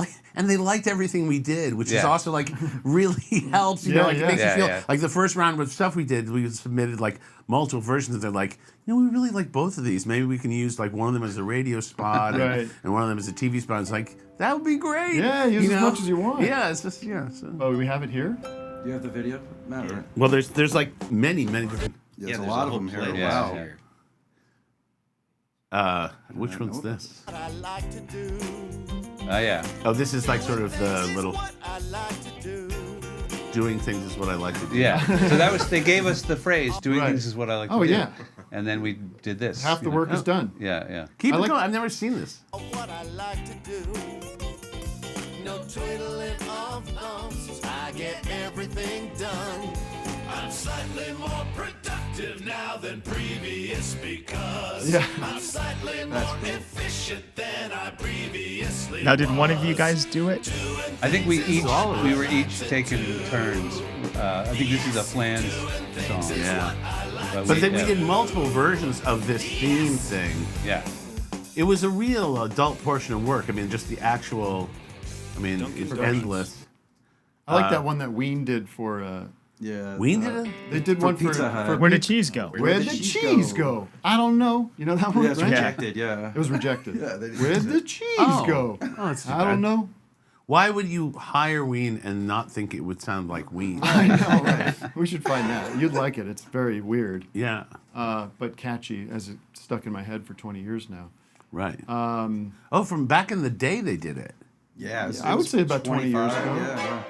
liked everything we did, which is also like really helps. You know, like it makes you feel like the first round with stuff we did. We submitted like multiple versions, and they're like, you know, we really like both of these. Maybe we can use like one of them as a radio spot, and one of them as a TV spot. It's like that would be great. Yeah, use as much as you want. Yeah, it's just So. Oh, we have it here. Do you have the video, Matt? Or? Well, there's like many different. Yeah, there's a lot of them here. Wow. Which one's this? Oh yeah. Oh, this is like sort of the little doing things is what I like to do. Yeah. So that was they gave us the phrase doing things is what I like to do. Oh yeah. And then we did this. Half the work is done. Yeah. Keep it going. I've never seen this. What I like to do. No twiddling of thumbs. I get everything done. I'm slightly more productive now than previous because I'm slightly more efficient than I previously Now, did one of you guys do it? I think we were each taking turns. I think this is a Flans song. Yeah. But then we did multiple versions of this theme thing. Yeah. It was a real adult portion of work. I mean, just the actual. I mean, it's endless. I like that one that Ween did for. Ween did it? They did one for Where did cheese go? Where'd the cheese go? I don't know. You know that one? Yeah, it's right? rejected. Yeah. It was rejected. They Where'd the cheese go? Oh, that's too I don't bad. know. Why would you hire Ween and not think it would sound like Ween? I know, right? We should find that. You'd like it. It's very weird. Yeah. But catchy, as it stuck in my head for 20 years now. Right. From back in the day they did it. Yeah. I would say about 20 years ago. Yeah.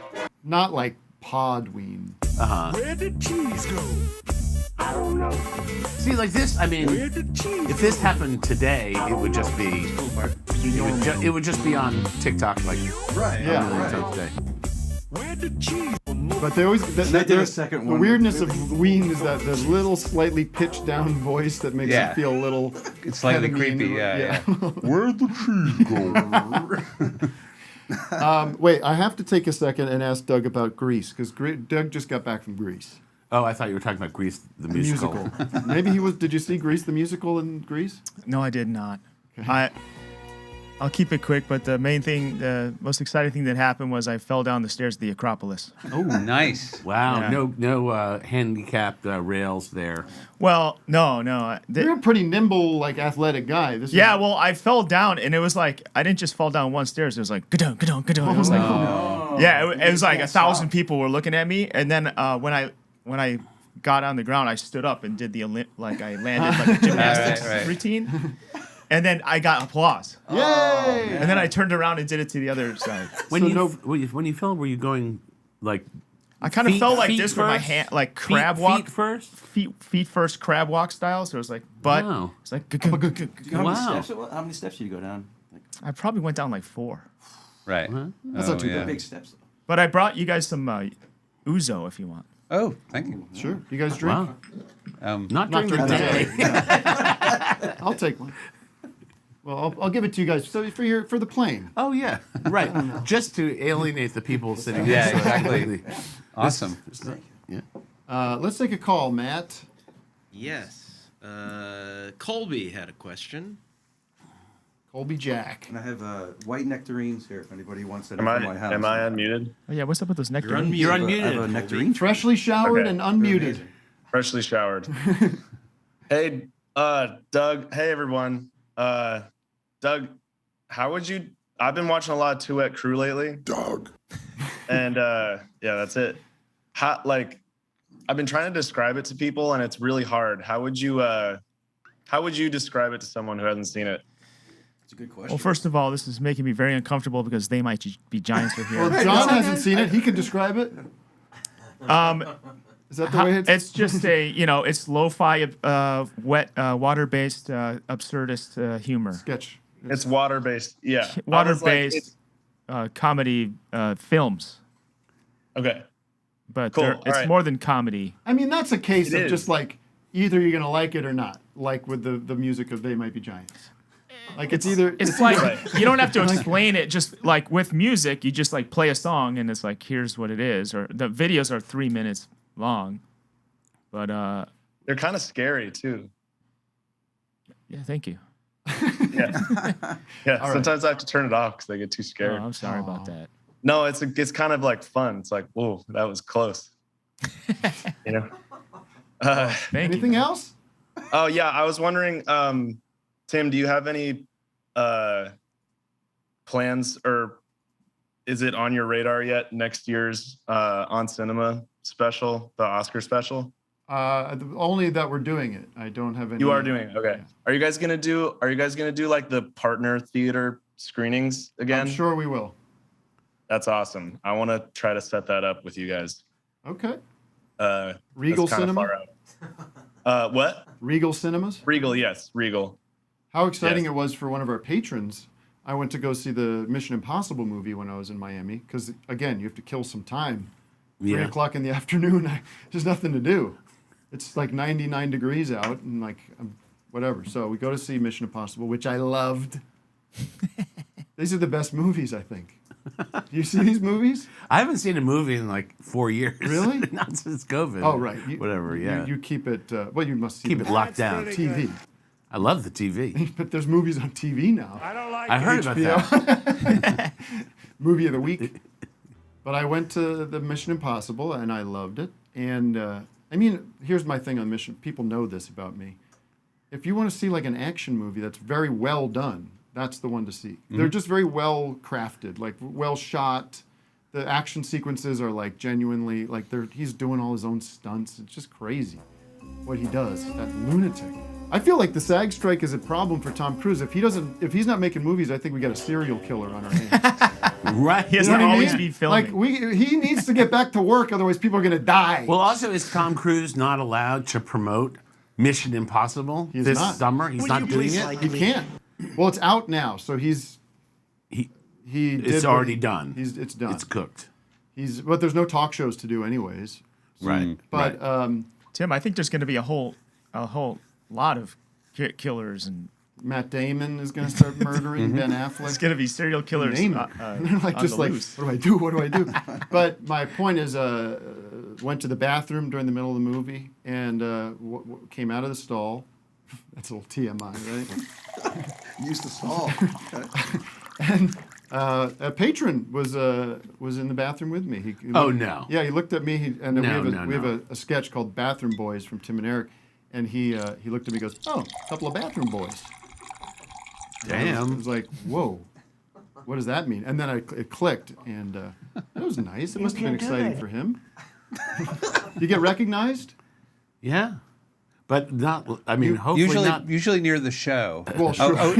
Not like pod Ween. Where did cheese go? I don't know. See, like this, I mean, if this happened today, it would just be, it would just be on TikTok, like, today. Where did cheese go? But they always, They did a second the one. weirdness of Ween is that the little slightly pitched down voice that makes it feel a little. It's slightly ketamine. creepy. Yeah. Where'd the cheese go? Wait, I have to take a second and ask Doug about Grease, because Doug just got back from Grease. Oh, I thought you were talking about Grease, the musical. Maybe he was. Did you see Grease, the musical in Grease? No, I did not. I'll keep it quick, but the main thing, the most exciting thing that happened was I fell down the stairs of the Acropolis. Oh, nice. Wow. Yeah. No handicapped rails there. Well, no. You're a pretty nimble, like athletic guy. Well, I fell down, and it was like I didn't just fall down one stairs. It was like gadunk, gadunk, gadunk. It was like, it was like 1,000 people were looking at me, and then when I got on the ground, I stood up and did I landed like a gymnastics routine. And then I got applause. Yay! And then I turned around and did it to the other side. When you fell, were you going like? I kind of felt like this first? with my hand, like crab walk. Feet first? Feet first, crab walk style. So it was like butt. Wow. It's like. How many steps did you go down? I probably went down like 4. Right. That's not too bad. Big steps. But I brought you guys some Ouzo if you want. Oh, thank you. Sure. You guys drink? Wow. Not during the day. I'll take one. Well, I'll give it to you guys for the plane. Oh yeah, right. Just to alienate the people sitting. Yeah, next to us. exactly. Awesome. Yeah. Let's take a call, Matt. Yes. Colby had a question. Colby Jack. And I have white nectarines here if anybody wants that. Am I my house. unmuted? Oh yeah, what's up with those nectarines? You're I unmuted. have a nectarine. Freshly showered Okay. and unmuted. Freshly showered. Hey, Doug. Hey, everyone. Doug, how would you? I've been watching a lot of Two Wet Crew lately. Doug. And that's it. I've been trying to describe it to people, and it's really hard. How would you describe it to someone who hasn't seen it? That's a good question. Well, first of all, this is making me very uncomfortable because They Might Be Giants are here. Well, John hasn't seen it. He can describe it. Is that the way it's just it's lo-fi, wet, water-based, absurdist humor. Sketch. It's water-based. Yeah. Water-based comedy films. Okay. But Cool. it's more than comedy. I mean, that's a case It of is. just like either you're gonna like it or not. Like with the music of They Might Be Giants. Like it's either It's like you don't have to explain it. Just like with music, you just like play a song and it's like here's what it is. Or the videos are 3 minutes long. But they're kind of scary too. Yeah, thank you. Yeah. All Sometimes I have to turn it off because they get too scared. Oh, I'm sorry about that. No, it's kind of like fun. It's like, whoa, that was close. You know. Anything else? Oh yeah, I was wondering, Tim, do you have any plans, or is it on your radar yet? Next year's On Cinema special, the Oscar special. Only that we're doing it. I don't have any. You are doing it. Okay. Are you guys gonna do like the partner theater screenings again? I'm sure we will. That's awesome. I want to try to set that up with you guys. Okay. Regal Cinema? Far out. What? Regal Cinemas? Regal, yes, Regal. How exciting Yes. it was for one of our patrons. I went to go see the Mission Impossible movie when I was in Miami because, again, you have to kill some time. 3 o'clock in the afternoon, there's nothing to do. It's like 99 degrees out and like whatever. So we go to see Mission Impossible, which I loved. These are the best movies, I think. Do you see these movies? I haven't seen a movie in like 4 years. Really? Not since COVID. Oh, right. Whatever, yeah. You keep it, well, you must see Keep it locked down. TV. I love the TV. But there's movies on TV now. I don't like I heard about that. Movie of the week. But I went to the Mission Impossible and I loved it. And I mean, here's my thing on Mission. People know this about me. If you want to see like an action movie that's very well done, that's the one to see. They're just very well crafted, like well shot. The action sequences are like genuinely like he's doing all his own stunts. It's just crazy what he does. That lunatic. I feel like the SAG strike is a problem for Tom Cruise. If he's not making movies, I think we got a serial killer on our hands. Right. He has to always be filming. Like he needs to get back to work, otherwise people are gonna die. Well, also, is Tom Cruise not allowed to promote Mission Impossible this summer? He's not doing it? He can't. Well, it's out now, so it's already done. It's done. It's cooked. But there's no talk shows to do anyways. Right. But Tim, I think there's going to be a whole lot of killers, and Matt Damon is going to start murdering Ben Affleck. it's going to be serial killers. Name it. They're like just like, loose. what do I do? What do I do? But my point is, went to the bathroom during the middle of the movie and came out of the stall. That's a little TMI, right? Use the stall. And a patron was in the bathroom with me. He Oh, looked, no. Yeah, he looked at me, and No, we have no. a sketch called Bathroom Boys from Tim and Eric, and he looked at me and goes, "Oh, a couple of bathroom boys." Damn. I was like, "Whoa, what does that mean?" And then it clicked, and that was nice. It must have been exciting for him. You get recognized? Yeah. But not, I mean, hopefully usually near the show. Well, sure.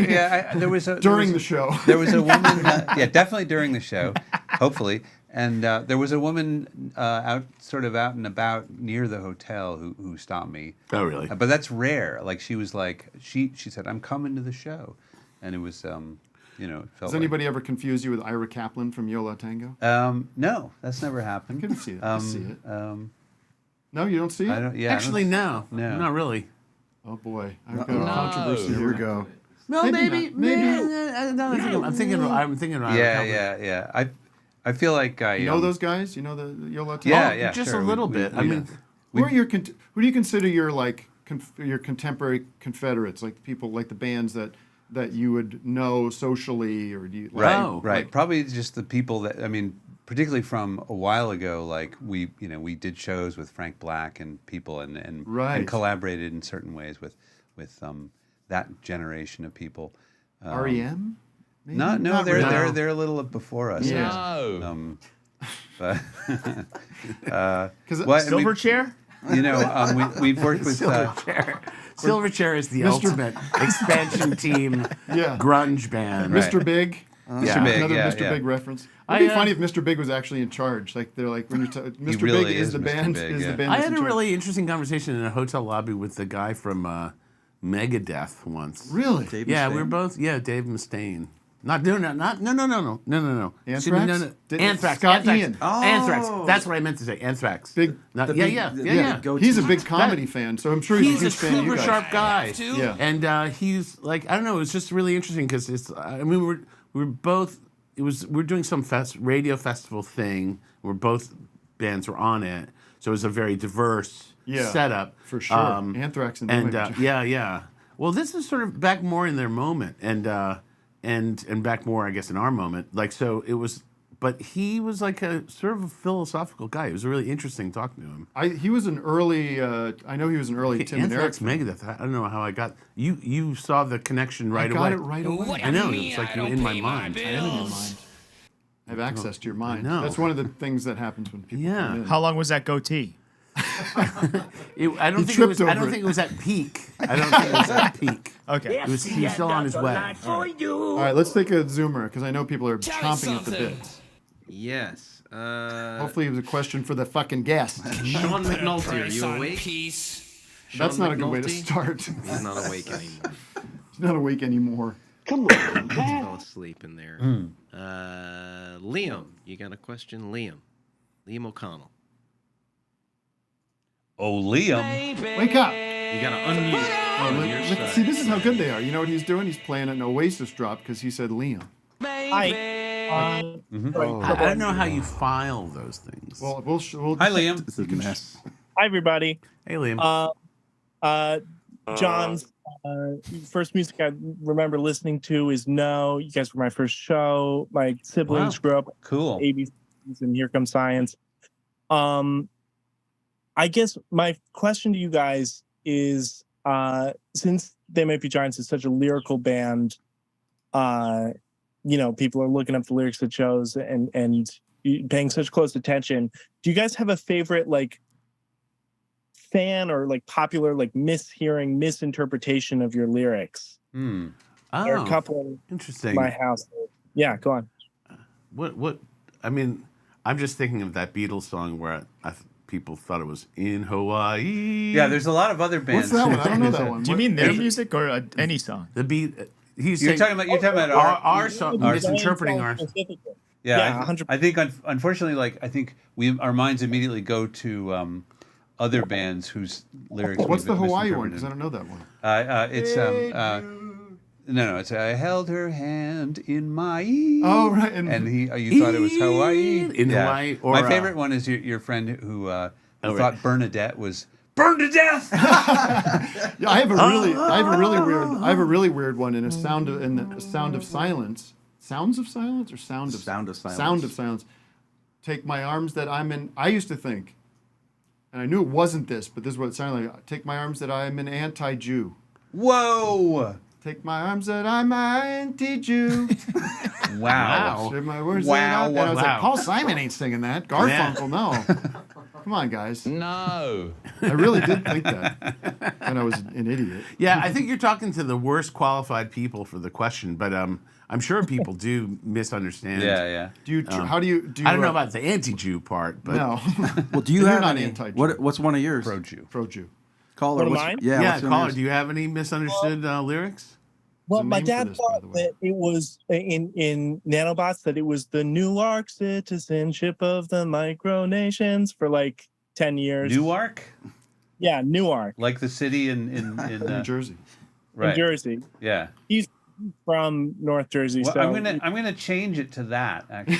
There was a During the show. There was a woman. Definitely during the show. Hopefully, and there was a woman out and about near the hotel who stopped me. Oh, really? But that's rare. Like she was like she said, "I'm coming to the show," and it was it felt. Does anybody ever confuse you with Ira Kaplan from Yo La Tango? No, that's never happened. I couldn't see it. I see it. No, you don't see it? I don't. Yeah, Actually, no. Not really. Oh, boy. I've got a controversy. Here we go. No, maybe. I'm thinking. Yeah. I feel like I. You know those guys? You know the Yo La Tango? Yeah, just sure. a little bit. I mean, who do you consider your like your contemporary Confederates, like people like the bands that you would know socially, or do you? Right. Like, probably just the people that particularly from a while ago, like we did shows with Frank Black and people, and collaborated in certain ways with that generation of people. REM? Maybe? No, they're a little before us. Yeah. No. But Silverchair? We've worked with Silverchair is the ultimate expansion team grunge band. Mr. Big. Mr. Big, another yeah, Mr. Big reference. It'd be funny if Mr. Big was actually in charge. Like they're like when Mr. really Big is the Mr. band. Big, is yeah. the band. I that's had in a charge. really interesting conversation in a hotel lobby with the guy from Megadeth once. Really? Dave We Mustaine? were both. Yeah, Dave Mustaine. No. Anthrax? Anthrax. Scott Anthrax. Ian. Anthrax. That's what I meant to say. Anthrax. Big. Yeah. He's a big comedy fan, so I'm sure he's a huge fan of you super guys. sharp guy. Yeah. And he's like, I don't know. It was just really interesting because it's. I mean, we were both. We're doing some radio festival thing where both bands were on it. So it was a very diverse setup. For sure. Anthrax and yeah. Well, this is sort of back more in their moment, and back more, I guess, in our moment. Like, so it was, but he was like a sort of a philosophical guy. It was really interesting talking to him. He was an early. I know he was an early Tim and Eric. Megadeth. I don't know how I got you. You saw the connection right away. I got it right away. I know. It's like you're in my mind. I am in your mind. I have access to your mind. No. That's one of the things that happens when people come in. How long was that goatee? I don't think it was at peak. I don't think it was at peak. Okay. He's still on his way. All right, let's take a zoomer because I know people are chomping at the bit. Yes. Hopefully it was a question for the fucking guest. Sean McNulty, are you awake? That's not a good way to start. He's not awake anymore. He's not awake anymore. Come on, he fell asleep in there. Liam, you got a question? Liam O'Connell. Oh, Liam. Wake up. You got to unmute. See, this is how good they are. You know what he's doing? He's playing an Oasis drop because he said Liam. I don't know how you file those things. Well, we'll Hi, Liam. This is a mess. Hi, everybody. Hey, Liam. John's first music I remember listening to is No. You guys were my first show. My siblings grew up. Cool. ABCs and Here Comes Science. I guess my question to you guys is, since They Might Be Giants is such a lyrical band, people are looking up the lyrics at shows and paying such close attention. Do you guys have a favorite fan or popular mishearing, misinterpretation of your lyrics? Oh, There are a couple interesting. in my house. Yeah, go on. What? I mean, I'm just thinking of that Beatles song where people thought it was in Hawaii. Yeah, there's a lot of other bands. What's that one? I don't know that one. Do you mean their music or any song? The beat. You're talking about our song. Misinterpreting our. Yeah, 100%. I think unfortunately, our minds immediately go to other bands whose lyrics. What's the we've Hawaii one? misinterpreted. Because I don't know that one. It's No, it's I held her hand in my. Oh right, and you thought it was Hawaii in Hawaii. Or, my favorite one is your friend who thought Bernadette was burned to death. Yeah, I have a really weird one in a Sound of Silence. Sounds of Silence or Sound of Silence? Sound of Silence. Take my arms that I'm in. I used to think, and I knew it wasn't this, but this is what it sounded like. Take my arms that I'm an anti-Jew. Whoa. Take my arms that I'm an anti-Jew. Wow. Share my words Wow. and I was like, Paul Simon ain't singing that. Garfunkel, no. Come on, guys. No. I really did think that when I was an idiot. Yeah, I think you're talking to the worst qualified people for the question, but I'm sure people do misunderstand. Yeah. Do you? How do you? I don't know about the anti-Jew part, but no. Well, do you have not any? anti-Jew. What's one of yours? Pro-Jew. Pro-Jew. Caller. One of mine? Yeah, caller. Do you have any misunderstood lyrics? Well, my dad thought that it was in Nanobots that it was the Newark citizenship of the micronations for like 10 years. Newark? Yeah, Newark. Like the city in New Jersey. Right. New Jersey. Yeah. He's from North Jersey. Well, so I'm gonna change it to that. Actually,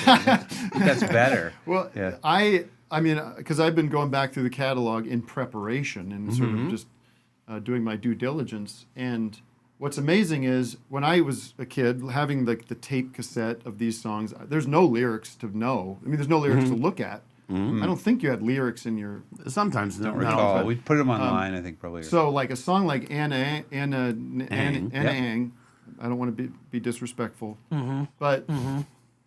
that's better. Well, yeah. I mean, because I've been going back through the catalog in preparation and sort of just doing my due diligence. And what's amazing is when I was a kid, having the tape cassette of these songs, there's no lyrics to know. I mean, there's no lyrics to look at. I don't think you had lyrics in your. Sometimes don't recall. We put them online, I think probably. So like a song like Anna Ang. I don't want to be disrespectful, but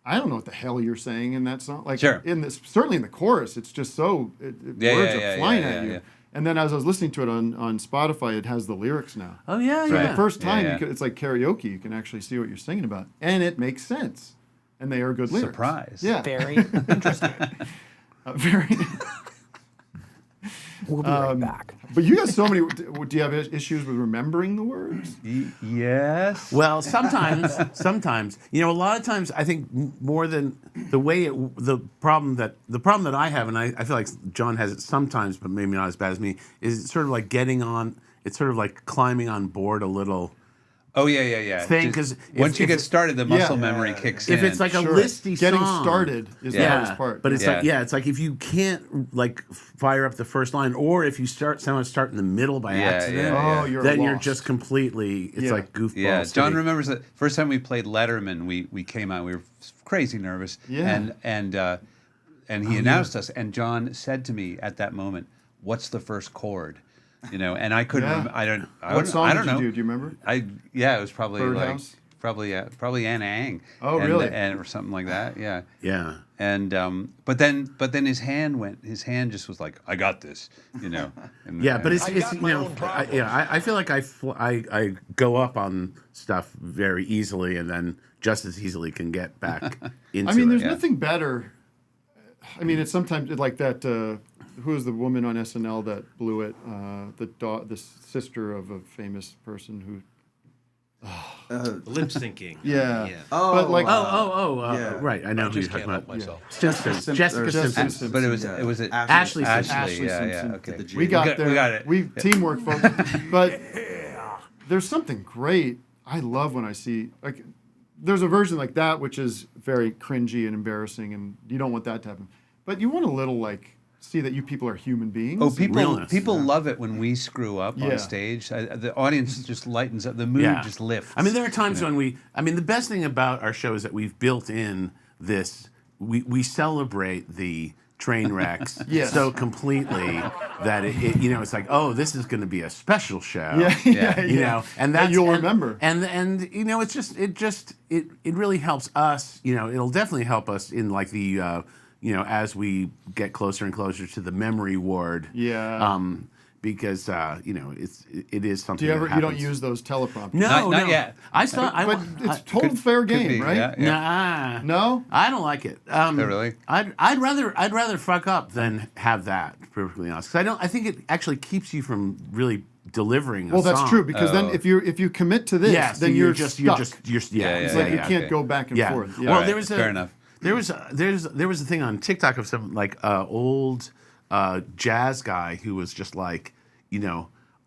I don't know what the hell you're saying in that song. Like certainly in the chorus, it's just so words are flying at you. And then as I was listening to it on Spotify, it has the lyrics now. Oh yeah, so the first time it's like karaoke. You can actually see what you're singing about, and it makes sense. And they are good lyrics. Surprise! Yeah, very interesting. Very. We'll be right back. But you got so many. Do you have issues with remembering the words? Yes. Well, sometimes. A lot of times, I think more than the problem that I have, and I feel like John has it sometimes, but maybe not as bad as me, is sort of like getting on. It's sort of like climbing on board a little Oh yeah. thing, because once you get started, the muscle memory kicks in. If it's like a listy Getting song, started is the hardest part. But it's it's like if you can't like fire up the first line, or if you someone start in the middle by accident, then you're just completely. It's like goofball. Yeah, city. John remembers the first time we played Letterman. We came out. We were crazy nervous. Yeah. And he announced us. And John said to me at that moment, "What's the first chord?" You know, and I couldn't. I don't. What song I don't did know. you do? Do you remember? It was probably Birdhouse? probably Anna Ang. Oh, really? Or something like that. Yeah. Yeah. And but then his hand just was like, I got this, you know. But it's you know, I feel like I go up on stuff very easily, and then just as easily can get back into. I mean, there's it. nothing better. I mean, it's sometimes like that. Who was the woman on SNL that blew it? The sister of a famous person who. Lip syncing. Yeah. Oh. But like, right. I know who you're talking about. Jessica Simpson. But it was Ashley Simpson. Ashley Yeah. Okay. We got there. We got it. We teamwork, folks. But there's something great. I love when I see like. There's a version like that which is very cringy and embarrassing, and you don't want that to happen. But you want a little like. See that you people are human beings. Oh, people love it when we screw up on stage. The audience just lightens up. The mood just lifts. I mean, there are times when the best thing about our show is that we've built in this. We celebrate the train wrecks so completely that it it's like, oh, this is going to be a special show. You know, and that you'll remember. And you know, it really helps us. You know, it'll definitely help us in like the. As we get closer and closer to the memory ward. Yeah. Because it is something. Do you don't use those teleprompters? No, not yet. But it's total fair game, right? Nah. No, I don't like it. Really? I'd rather fuck up than have that. Perfectly honest, because I think it actually keeps you from really delivering. Well, that's true because then if you commit to this, then you're stuck. It's like you can't go back and forth. Yeah. Well, fair enough. There was a thing on TikTok of some like old jazz guy who was just like,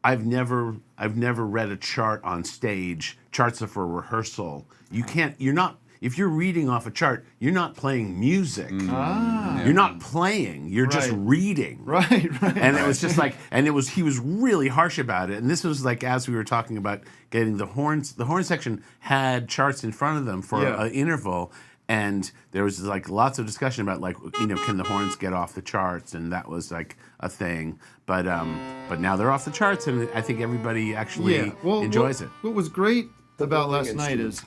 I've never read a chart on stage. Charts are for rehearsal. If you're reading off a chart, you're not playing music. You're not playing. You're just reading. Right. And it was just like, he was really harsh about it. And this was like as we were talking about getting the horns. The horn section had charts in front of them for an interval. And there was like lots of discussion about like can the horns get off the charts, and that was like a thing. But now they're off the charts, and I think everybody actually enjoys it. What was great about last night is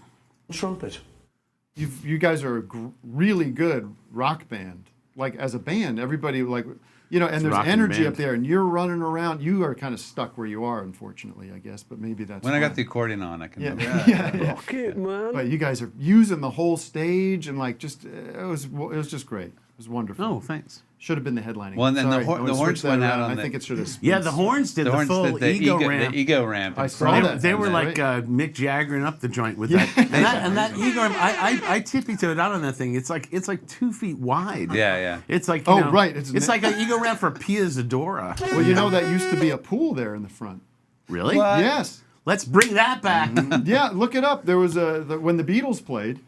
trumpet. You guys are a really good rock band. Like as a band, everybody like. And there's energy up there, and you're running around. You are kind of stuck where you are, unfortunately, I guess. But maybe that's when I got the accordion on, I can. Rock it, man. But you guys are using the whole stage, and like just it was just great. It was wonderful. Oh, thanks. Should have been the headlining. Well, and then Sorry, the horns went out on I think it should have. Yeah, the horns did the full ego ramp. The ego ramp. I saw that. They were like Mick Jaggering up the joint with that. And that ego ramp. I tippy-toed out on that thing. It's like 2 feet wide. Yeah. It's like right. It's like an ego ramp for Pia Zadora. Well, that used to be a pool there in the front. Really? What? Yes. Let's bring that back. Yeah, look it up. There was when the Beatles played,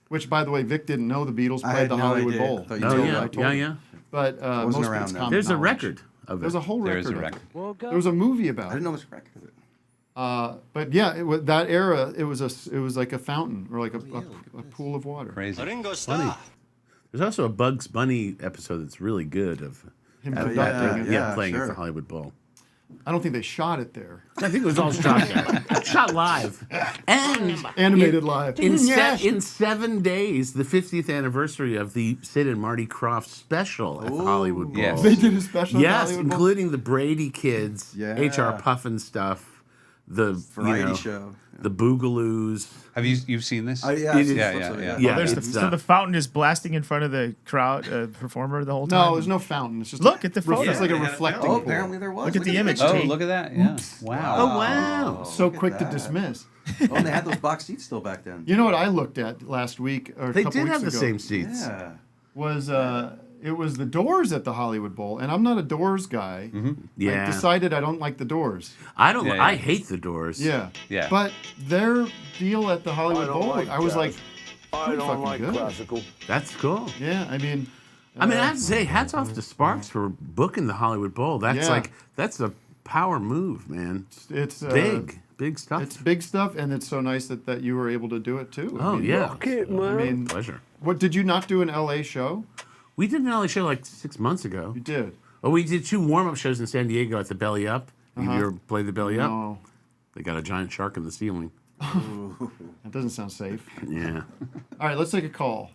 which by the way, Vic didn't know the Beatles played the Hollywood Bowl. Yeah. But wasn't around then. There's a record of it. There's a whole record. There is a record. There was a movie about it. I didn't know it was a record of it. But yeah, that era, it was like a fountain or like a pool of water. Crazy. Funny. There's also a Bugs Bunny episode that's really good of him playing at the Hollywood Bowl. I don't think they shot it there. I think it was all shot there. Shot live. And animated live. In 7 days, the 50th anniversary of the Sid and Marty Krofft special at the Hollywood Bowl. Yes. They did a special Yes, at the Hollywood Bowl? including the Brady Kids, H.R. Puffin stuff, the variety show. The Boogaloos. Have you've seen this? Yeah. So the fountain is blasting in front of the crowd performer the whole time. No, there's no fountain. It's just look at the photo. It's like a reflecting. Oh, apparently there was. Look at the image. Oh, look at that. Yeah. Wow. Oh, wow. So quick to dismiss. Oh, and they had those box seats still back then. You know what I looked at last week or a couple weeks ago? They did have the same seats. Yeah. Was it was the Doors at the Hollywood Bowl, and I'm not a Doors guy. Yeah. I decided I don't like the Doors. I don't. I hate the Doors. Yeah. Yeah. But their deal at the Hollywood don't Bowl, like I was jazz. like, I pretty don't fucking like good. classical. That's cool. Yeah, I mean, I have to say, hats off to Sparks for booking the Hollywood Bowl. That's Yeah. that's a power move, man. it's big stuff. It's big stuff, and it's so nice that you were able to do it too. Oh, yeah. I mean, Pleasure. What did you not do an LA show? We did an LA show like 6 months ago. You did. Oh, we did 2 warm-up shows in San Diego at the Belly Up. You ever played the Belly Up? No. They got a giant shark in the ceiling. That doesn't sound safe. Yeah. All right, let's take a call.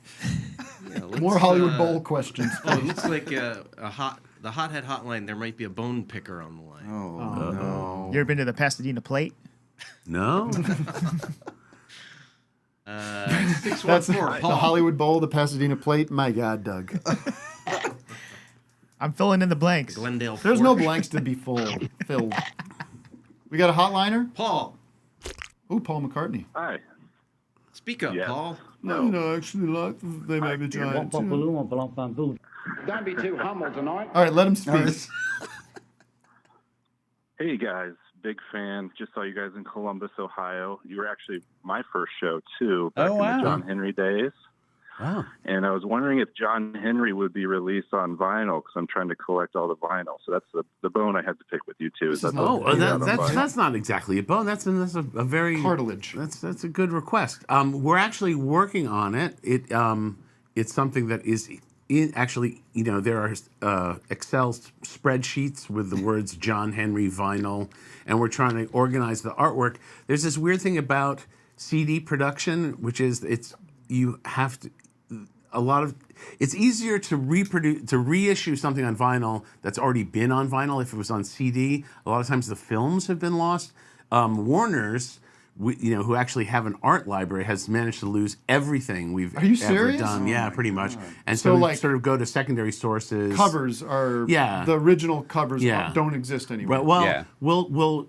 let's, More Hollywood Bowl questions. Oh, it looks like the Hothead Hotline. There might be a bone picker on the line. Oh, no. You ever been to the Pasadena Plate? No. 614 That's the Paul. Hollywood Bowl, the Pasadena Plate. My God, Doug. I'm filling in the blanks. Glendale. There's no blanks to be filled. We got a hotliner? Paul. Ooh, Paul McCartney. Hi. Speak up, Paul. No, actually, like they may be giant. Don't be too humble tonight. All right, let him speak. Hey guys, big fan. Just saw you guys in Columbus, Ohio. You were actually my first show too, back in the John Henry days. Wow. And I was wondering if John Henry would be released on vinyl because I'm trying to collect all the vinyl. So that's the bone I had to pick with you too. Is that that's not exactly a bone. That's a very cartilage. That's a good request. We're actually working on it. It's something that is actually, there are Excel spreadsheets with the words John Henry vinyl, and we're trying to organize the artwork. There's this weird thing about CD production, which is it's easier to reissue something on vinyl that's already been on vinyl if it was on CD. A lot of times the films have been lost. Warner's, who actually have an art library, has managed to lose everything we've ever done. Yeah, pretty much. And so we sort of go to secondary sources. Covers are the original covers don't exist anymore.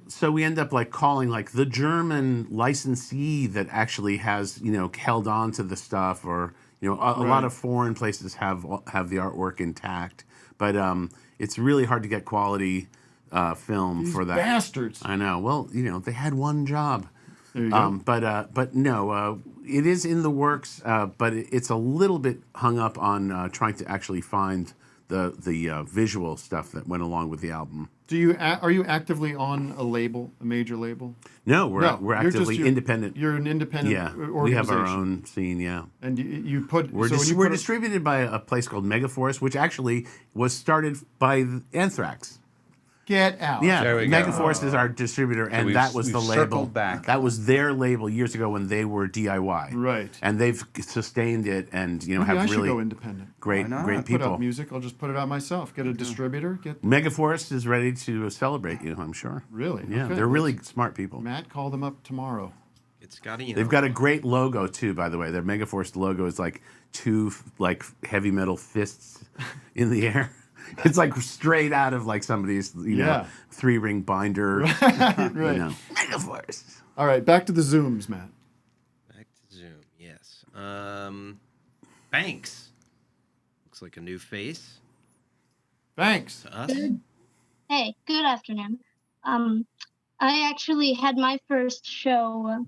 So we end up calling the German licensee that actually has held on to the stuff, or a lot of foreign places have the artwork intact, but it's really hard to get quality film for that. Bastards. I know. Well, they had one job. There you go. But no, it is in the works. But it's a little bit hung up on trying to actually find the visual stuff that went along with the album. Are you actively on a major label? No, we're actively independent. You're an independent organization. We have our own scene. Yeah, and you put we're distributed by a place called Megaforce, which actually was started by Anthrax. Get out. Yeah, Megaforce is our distributor, and that was the label. Back. That was their label years ago when they were DIY. Right. And they've sustained it, and have I really should go independent. great Put people. out music. I'll just put it out myself. Get a distributor. Megaforce is ready to celebrate you, I'm sure. Really? Yeah, Okay. they're really smart people. Matt, call them up tomorrow. It's got They've got a great logo too, by the way. Their Megaforce logo is two heavy metal fists in the air. It's straight out of somebody's 3-ring binder. Right. Megaforce. All right, back to the Zooms, Matt. Back to Zoom, yes. Banks. Looks like a new face. Banks. To us. Hey, good afternoon. I actually had my first show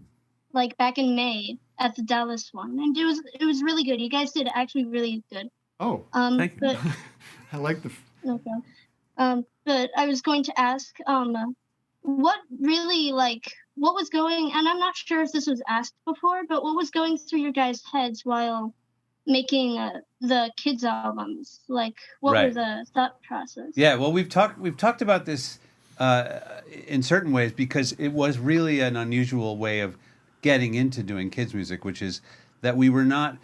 back in May at the Dallas one, and it was really good. You guys did actually really good. Oh, thank you. But, I like the. Okay. But I was going to ask, what really what was going, and I'm not sure if this was asked before, but what was going through your guys' heads while making the kids albums? What were the thought process? Yeah, well, we've talked about this in certain ways because it was really an unusual way of getting into doing kids music, which is that we were not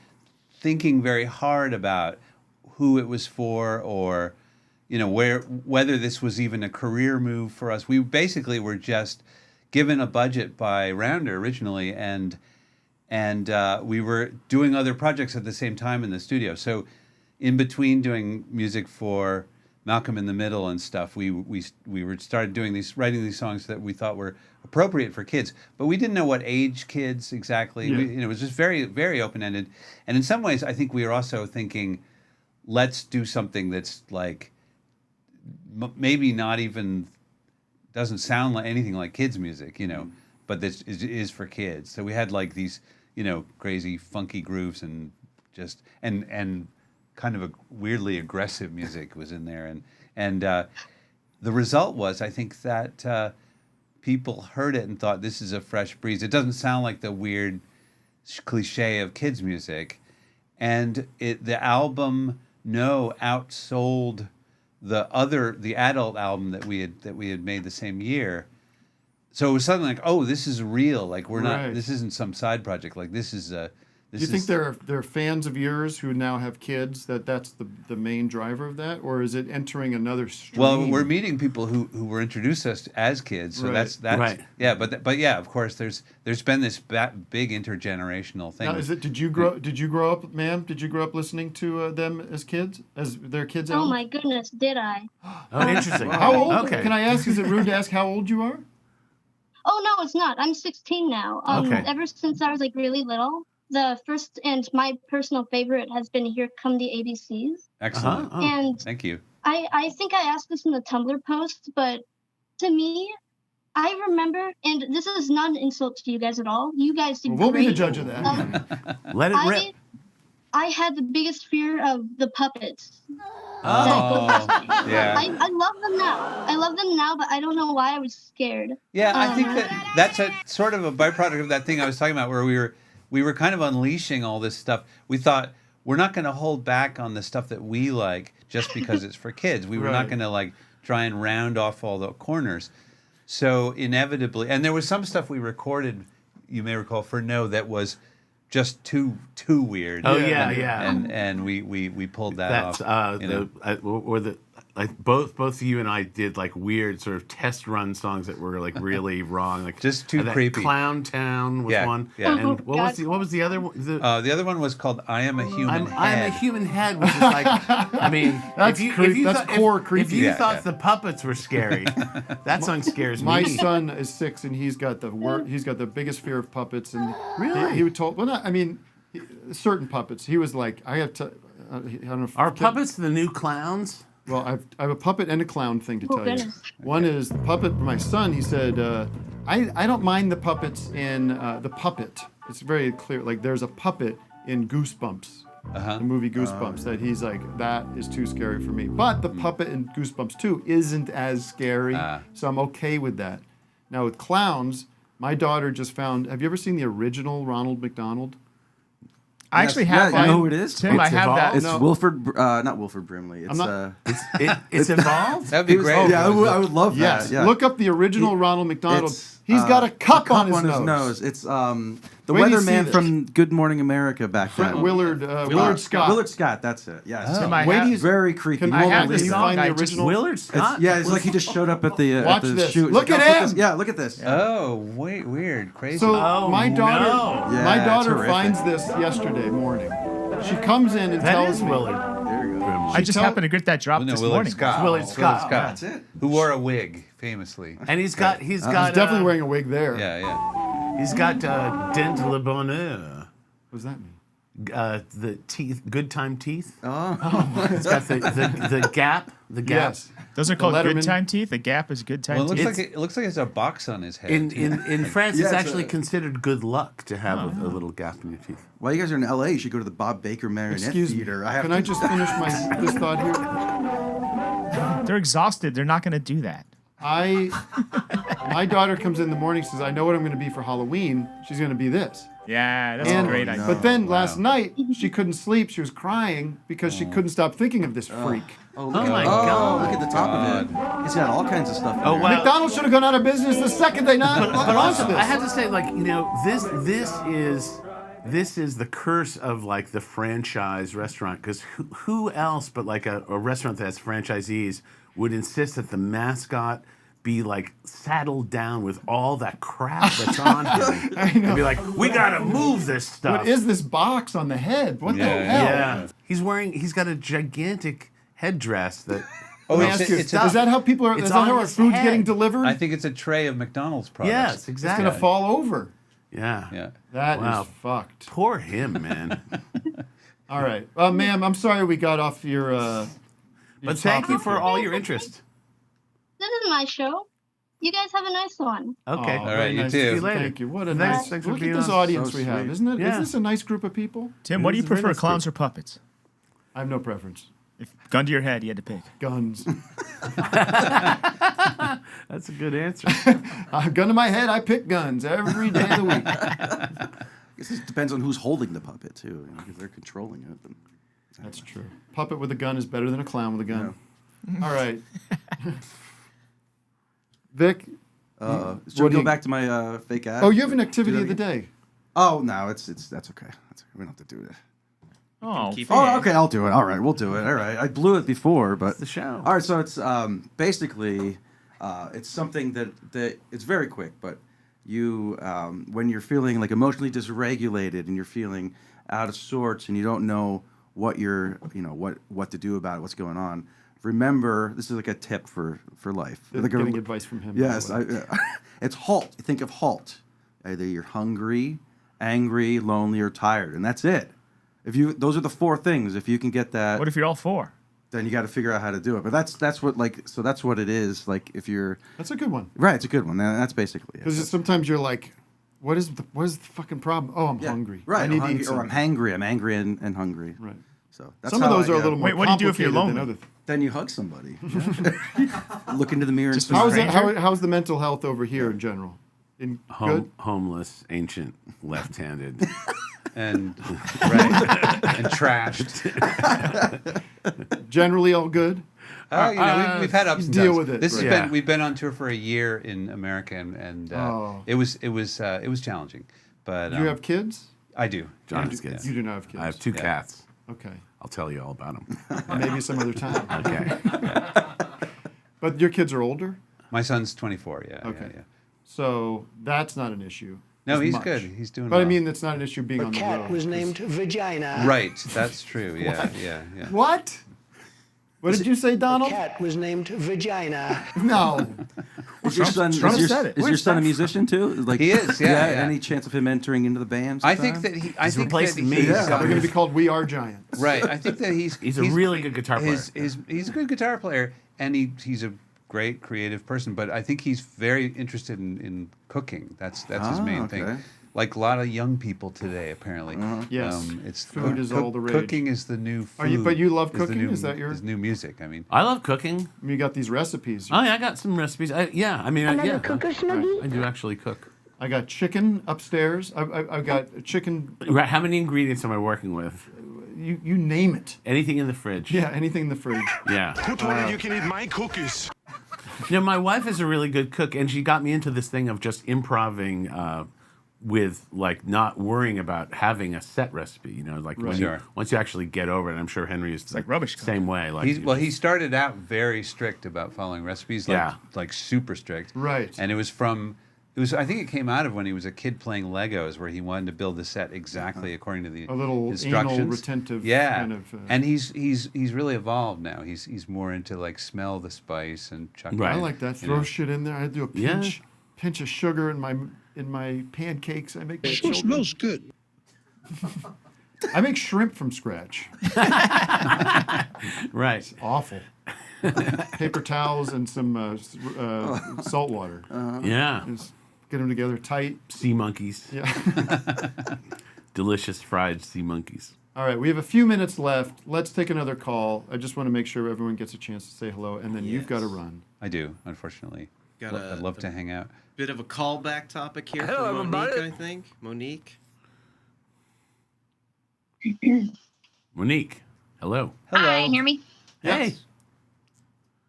thinking very hard about who it was for, or whether this was even a career move for us. We basically were just given a budget by Rounder originally, and we were doing other projects at the same time in the studio. So in between doing music for Malcolm in the Middle and stuff, we started writing these songs that we thought were appropriate for kids, but we didn't know what age kids exactly. Yeah. It was just very, very open-ended. And in some ways, I think we were also thinking, let's do something that's like maybe not even doesn't sound like anything like kids music, but this is for kids. So we had like these, crazy funky grooves and just and kind of a weirdly aggressive music was in there, and the result was, I think that people heard it and thought, this is a fresh breeze. It doesn't sound like the weird cliche of kids music, and the album outsold the adult album that we had made the same year. So it was something like, oh, this is real. Like this isn't some side project. Like this is a. Do you think there are fans of yours who now have kids that's the main driver of that, or is it entering another stream? Well, we're meeting people who were introduced to us as kids, so that's right. Yeah, but yeah, of course, there's been this big intergenerational thing. Now, did you grow up, ma'am? Did you grow up listening to them as kids, as their kids? Oh my goodness, did I? Oh, interesting. How old? Okay. Can I ask? Is it rude to ask how old you are? Oh no, it's not. I'm 16 now. Ever since I was like really little. The first and my personal favorite has been Here Come the ABCs. Excellent. And thank you. I think I asked this in the Tumblr post, but to me, I remember, and this is not an insult to you guys at all. You guys did we'll great. Be the judge of that. Let it rip. I had the biggest fear of the puppets. Yeah. I love them now. I love them now, but I don't know why I was scared. Yeah, I think that's a sort of a byproduct of that thing I was talking about, where we were kind of unleashing all this stuff. We thought, we're not going to hold back on the stuff that we like just because it's for kids. We were not going to like try and round off all the corners. So inevitably, and there was some stuff we recorded, you may recall, for No, that was just too weird. Oh yeah. And we pulled that off. Both you and I did like weird sort of test run songs that were like really wrong, like just too creepy. Clown Town was one. Yeah. And what was the other one? The other one was called I Am a Human Head. I Am a Human Head, which is like, I mean, that's creepy. If you thought the puppets were scary, that song scares me. My son is 6 and he's got the biggest fear of puppets, and really he would told. Well, not, I mean, certain puppets. He was like, I have to. I don't know. Are puppets the new clowns? Well, I have a puppet and a clown thing to tell you. One is the puppet for my son. He said, I don't mind the puppets in the puppet. It's very clear. Like there's a puppet in Goosebumps, the movie Goosebumps, that he's like, that is too scary for me. But the puppet in Goosebumps 2 isn't as scary, so I'm okay with that. Now with clowns, my daughter just found, have you ever seen the original Ronald McDonald? I actually have. Yeah, you know who it is? Tim, I have that. It's Wilford, not Wilford Brimley. It's Evolved? That'd be great. Yeah, I would love that. Yeah. Look up the original Ronald McDonald. He's got a cup on his nose. It's the weatherman from Good Morning America back then. Willard Scott. Willard Scott, that's it. Yes. He's very creepy. I have this the song. The original Willard Scott? It's like he just showed up at the Watch this. shoot. Look at him. Yeah, look at this. Oh, wait, weird, crazy. So my daughter terrific. finds this yesterday morning. She comes in and tells me. Willard. There you go. I just happened to get that drop this morning. Willard Scott. That's it. Who wore a wig famously. And he's got He's definitely wearing a wig there. Yeah. He's got dent le bonheur. What does that mean? The teeth, good time teeth. Oh. It's got the gap. The gap. Yes. Those are called good time teeth. A gap is good time Well, teeth. it looks like it's a box on his head. In France, it's actually considered good luck to have a little gap in your teeth. While you guys are in LA, you should go to the Bob Baker Marionette Theater. Can I just finish this thought here? They're exhausted. They're not going to do that. My daughter comes in the morning, says, I know what I'm going to be for Halloween. She's going to be this. Yeah, that's a great idea. But then last night, she couldn't sleep. She was crying because she couldn't stop thinking of this freak. Oh my God. Look at the top of it. He's got all kinds of stuff. Oh, wow. McDonald's should have gone out of business the second they not But also, this. I have to say, like, you know, this is the curse of like the franchise restaurant, because who else but like a restaurant that has franchisees would insist that the mascot be like saddled down with all that crap that's on him? And be like, we gotta move this stuff. What is this box on the head? What the hell? Yeah, he's got a gigantic headdress that. Oh, is that how people are? Is that how our food's getting delivered? I think it's a tray of McDonald's products. Yes, exactly. It's gonna fall over. Yeah. That is fucked. Poor him, man. All right. Ma'am, I'm sorry we got off your but thank you for all your interest. This is my show. You guys have a nice one. Okay. All right, you nice. too. See you later. Thank you. What a nice. Thanks for Look at being this on. audience So we have, sweet. isn't it? Yeah. Is this a nice group of people? Tim, what do you This is a very prefer, nice clowns group. or puppets? I have no preference. If gun to your head, you had to pick. Guns. That's a good answer. Gun to my head, I pick guns every day of the week. I guess it depends on who's holding the puppet too. If they're controlling it, then That's true. Puppet with a gun is better than a clown with a gun. All right. Vic. Should we go back to my fake ad? Oh, you have an activity of the day. Oh no, that's okay. We don't have to do it. Oh, okay, I'll do it. All right, we'll do it. All right, I blew it before, but it's the show. All right, so it's basically it's something that it's very quick, but you when you're feeling like emotionally dysregulated and you're feeling out of sorts and you don't know what what to do about it, what's going on. Remember, this is like a tip for life. Like Getting advice from him. Yes, it's halt. Think of halt. Either you're hungry, angry, lonely, or tired, and that's it. Those are the four things. If you can get that, what if you're all four? Then you got to figure out how to do it. But that's what that's what it is. Like if you're that's a good one. Right, it's a good one. That's basically it. Because sometimes you're like, what is the fucking problem? Oh, I'm hungry. Right, I need to eat or I'm hangry. I'm angry and hungry. Right. So that's some of those are a little more. Wait, what do you do if you're complicated lonely? than other Then you hug somebody. Look into the mirror. And How's the mental health over here in general? Good? Homeless, ancient, left-handed, and and trashed. Generally all good. We've had ups and deal downs. with it. This has right. been we've been on tour for a year in America, and it was challenging. But Do you have kids? I do. John has kids. You do not have kids. I have two cats. Okay. I'll tell you all about them. Maybe some other time. Okay. But your kids are older? My son's 24. Yeah. Okay. Yeah. So that's not an issue. No, as he's much. good. He's doing But well. I mean, it's not an issue being The on the cat road. was named Vagina. Right. That's true. Yeah. Yeah. What? What did you say, Donald? The cat was named Vagina. No. Is your son a musician too? Like he is. Yeah. Any chance of him entering into the band? I think that He's replacing me. Yeah, they're going to be called We Are Giants. Right. I think that he's a really good guitar player. He's a good guitar player, and he's a great creative person. But I think he's very interested in cooking. That's his main thing. Like a lot of young people today, apparently. Yes. It's food is all the rage. Cooking is the new food. But you love cooking? Is that your... Is new music. I mean, I love cooking. You got these recipes. Oh, yeah, I got some recipes. I do actually cook. I got chicken upstairs. I've got chicken. Right, how many ingredients am I working with? You name it. Anything in the fridge. Yeah, anything in the fridge. Yeah. Put one and you can eat my cookies. You know, my wife is a really good cook, and she got me into this thing of just improving with, like, not worrying about having a set recipe. You know, like once you actually get over it, I'm sure Henry is like rubbish. Same way. Like, he started out very strict about following recipes, like super strict. Right. And I think it came out of when he was a kid playing Legos, where he wanted to build the set exactly according to the instructions. Anal retentive kind of. And he's really evolved now. He's more into like smell the spice and chuck. I like that. Throw shit in there. I do a pinch of sugar in my pancakes. I make my children. Smells good. I make shrimp from scratch. Right. It's awful. Paper towels and some salt water. Yeah. Just get them together tight. Sea monkeys. Yeah. Delicious fried sea monkeys. All right, we have a few minutes left. Let's take another call. I just want to make sure everyone gets a chance to say hello, and then you've got to run. I do, unfortunately. I'd love to hang out. Bit of a callback topic here Hello, for Monique, everybody. I think. Monique. Monique, hello. Hi, hear me? Hey.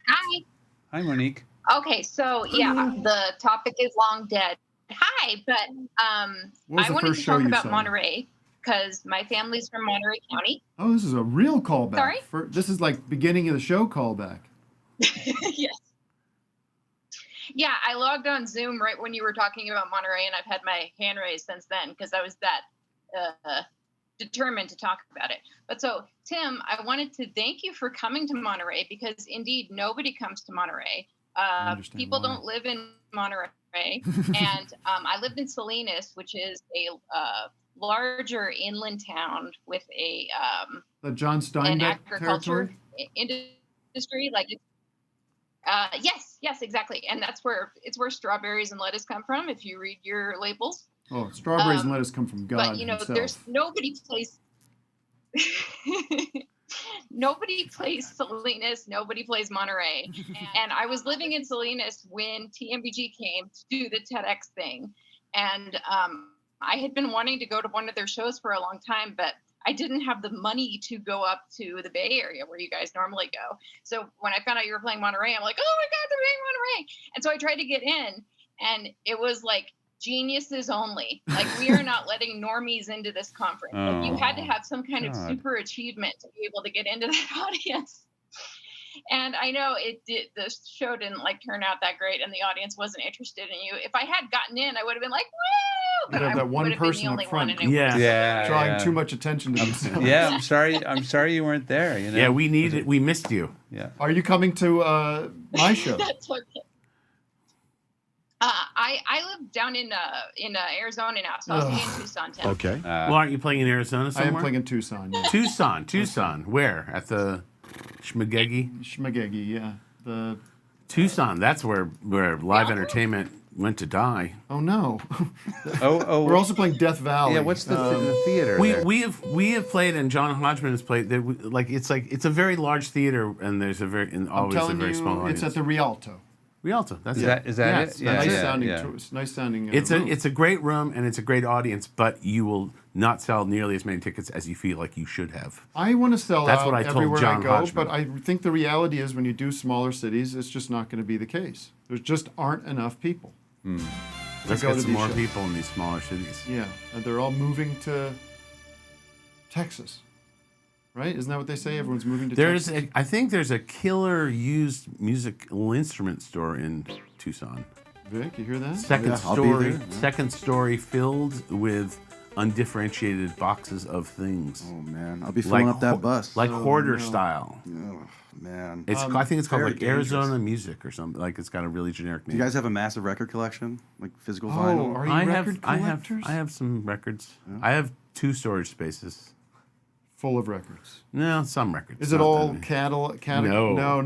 Hi. Hi, Monique. Okay, so the topic is long dead. Hi, but I wanted to talk about Monterey because my family's from Monterey County. Oh, this is a real callback. Sorry? This is like beginning of the show callback. Yes. Yeah, I logged on Zoom right when you were talking about Monterey, and I've had my hand raised since then because I was that determined to talk about it. But so, Tim, I wanted to thank you for coming to Monterey because indeed nobody comes to Monterey. People don't live in Monterey. And I lived in Salinas, which is a larger inland town with The John an Steinbeck agriculture territory? industry. Like, yes, exactly. And it's where strawberries and lettuce come from. If you read your labels. Oh, strawberries and lettuce come from God But himself. there's nobody plays. Nobody plays Salinas. Nobody plays Monterey. And I was living in Salinas when TMBG came to do the TEDx thing, and I had been wanting to go to one of their shows for a long time, but I didn't have the money to go up to the Bay Area where you guys normally go. So when I found out you were playing Monterey, I'm like, oh my God, they're playing Monterey. And so I tried to get in, and it was like geniuses only. Like, we are not letting normies into this conference. Like, you had to have some kind of super achievement to be able to get into that audience. And I know the show didn't turn out that great, and the audience wasn't interested in you. If I had gotten in, I would have been like, woo! But that one person up front, drawing too much attention to themselves. Yeah, I'm sorry you weren't there. You know? Yeah, we missed you. Yeah. Are you coming to my show? That's okay. I live down in Arizona now, so I'll be in Tucson town. Okay. Well, aren't you playing in Arizona somewhere? I am playing in Tucson. Yeah. Tucson. Where? At the Schmagegi, yeah. The Tucson. That's where live entertainment went to die. Oh no. oh. We're also playing Death Valley. Yeah. What's the theater? We have played, and John Hodgman has played. It's a very large theater, and there's always a very small audience. It's at the Rialto. Rialto. That's Is that it? Yeah, nice sounding. It's a great room, and it's a great audience, but you will not sell nearly as many tickets as you feel like you should have. I want to sell That's out what I told everywhere John I go, Hodgman. but I think the reality is when you do smaller cities, it's just not going to be the case. There just aren't enough people. Let's get some more people in these smaller cities. Yeah, and they're all moving to Texas. Right? Isn't that what they say? Everyone's moving to Texas? I think there's a killer used musical instrument store in Tucson. Vic, you hear that? Second story filled with undifferentiated boxes of things. Oh man, I'll be filling up that bus. Like hoarder style. Oh man. I think it's called like dangerous. Arizona Music or something. Like, it's got a really generic name. Do you guys have a massive record collection, like physical vinyl? Are you record collectors? I have some records. Yeah. I have 2 storage spaces. Full of records. No, some records. Is it all catalog? No. You're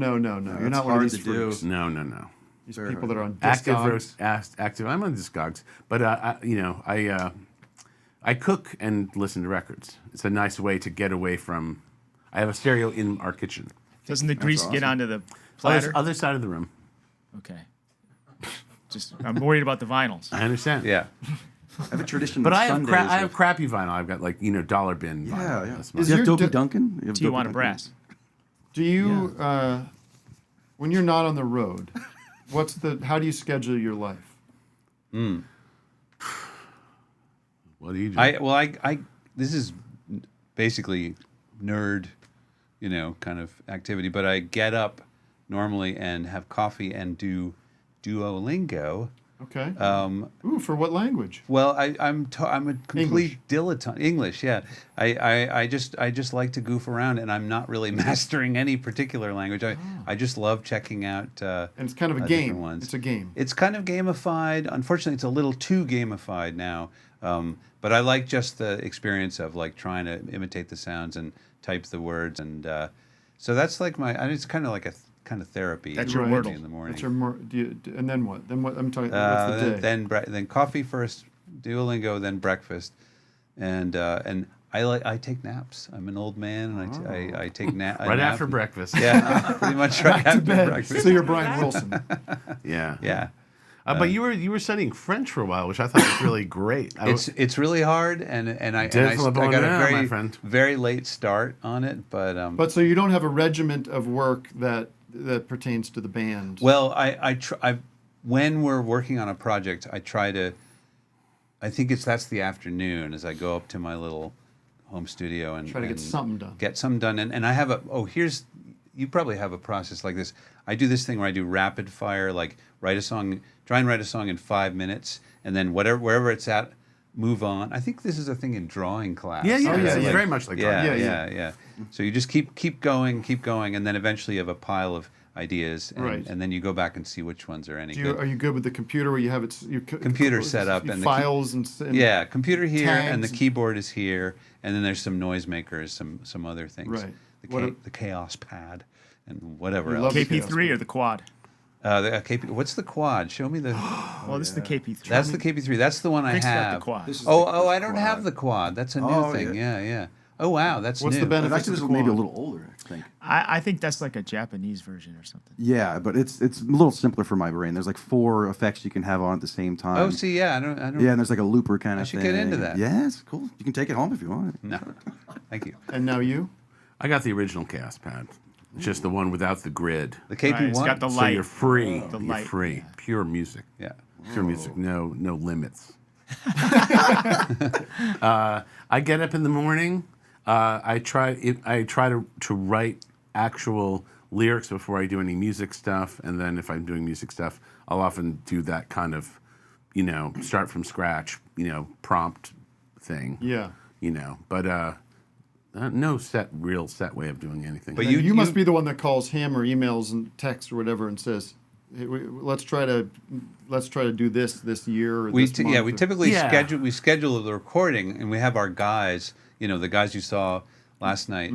not one of these freaks. No. These people that are on Discogs. Active. I'm on Discogs, but I cook and listen to records. It's a nice way to get away from. I have a stereo in our kitchen. Doesn't the grease get onto the platter? Other side of the room. Okay. I'm worried about the vinyls. I understand. Yeah. I have a tradition. But I have crappy vinyl. I've got dollar bin vinyl. Yeah. That's Do you have Dopey Duncan? Do you want a brass? Do you, when you're not on the road, how do you schedule your life? What do you do? This is basically nerd, kind of activity, but I get up normally and have coffee and do Duolingo. Okay. For what language? Well, I'm a complete dilettante. English, yeah. I just like to goof around, and I'm not really mastering any particular language. I just love checking out. And it's kind of a game. Ones. It's a game. It's kind of gamified. Unfortunately, it's a little too gamified now. But I like just the experience of trying to imitate the sounds and type the words, and so that's like it's kind of like a kind of therapy. That's your Wordle in the morning. That's your and then what? Then what? I'm talking. What's the day? Then coffee first, Duolingo, then breakfast, and I take naps. I'm an old man, and I take nap right after breakfast. Yeah, pretty much right after breakfast. So you're Brian Wilson. Yeah. But you were studying French for a while, which I thought was really great. It's really hard, and I got a very late start on it, but so you don't have a regiment of work that pertains to the band. Well, when we're working on a project, I think that's the afternoon as I go up to my little home studio and try to get something done. Get something done, and I have you probably have a process like this. I do this thing where I do rapid fire, like try and write a song in 5 minutes, and then wherever it's at, move on. I think this is a thing in drawing class. Yeah. It's very much like drawing. Yeah. So you just keep going, and then eventually you have a pile of ideas, and then you go back and see which ones are any good. Are you good with the computer where you have your computer set up and files and computer here tags and the keyboard is here, and then there's some noisemakers, some other things. Right. The Chaos Pad and whatever You else. love KP3 or the quad? What's the quad? Show me the. Well, this is the KP3. That's the KP3. That's the one I Vic's got have. the quad. I don't have the quad. That's a new thing. Yeah. Oh wow, that's What's new. the benefit? Actually, this is maybe a little older, I think. I think that's like a Japanese version or something. Yeah, but it's a little simpler for my brain. There's like 4 effects you can have on at the same time. Oh, see, yeah, I don't. Yeah, and there's like a looper kind of thing. I should get into that. Yeah, it's cool. You can take it home if you want. No, thank you. And now you? I got the original Chaos Pad. It's just the one without the grid. The KP1. Right, it's got the light. So you're free. The You're light. free. Yeah. Pure music. Yeah. Pure music. No limits. I get up in the morning. I try to write actual lyrics before I do any music stuff, and then if I'm doing music stuff, I'll often do that kind of, start from scratch, prompt thing. Yeah. But no real set way of doing anything. But you must be the one that calls him or emails and texts or whatever and says, hey, let's try to do this year. Or this month. We typically schedule the recording, and we have our guys. The guys you saw last night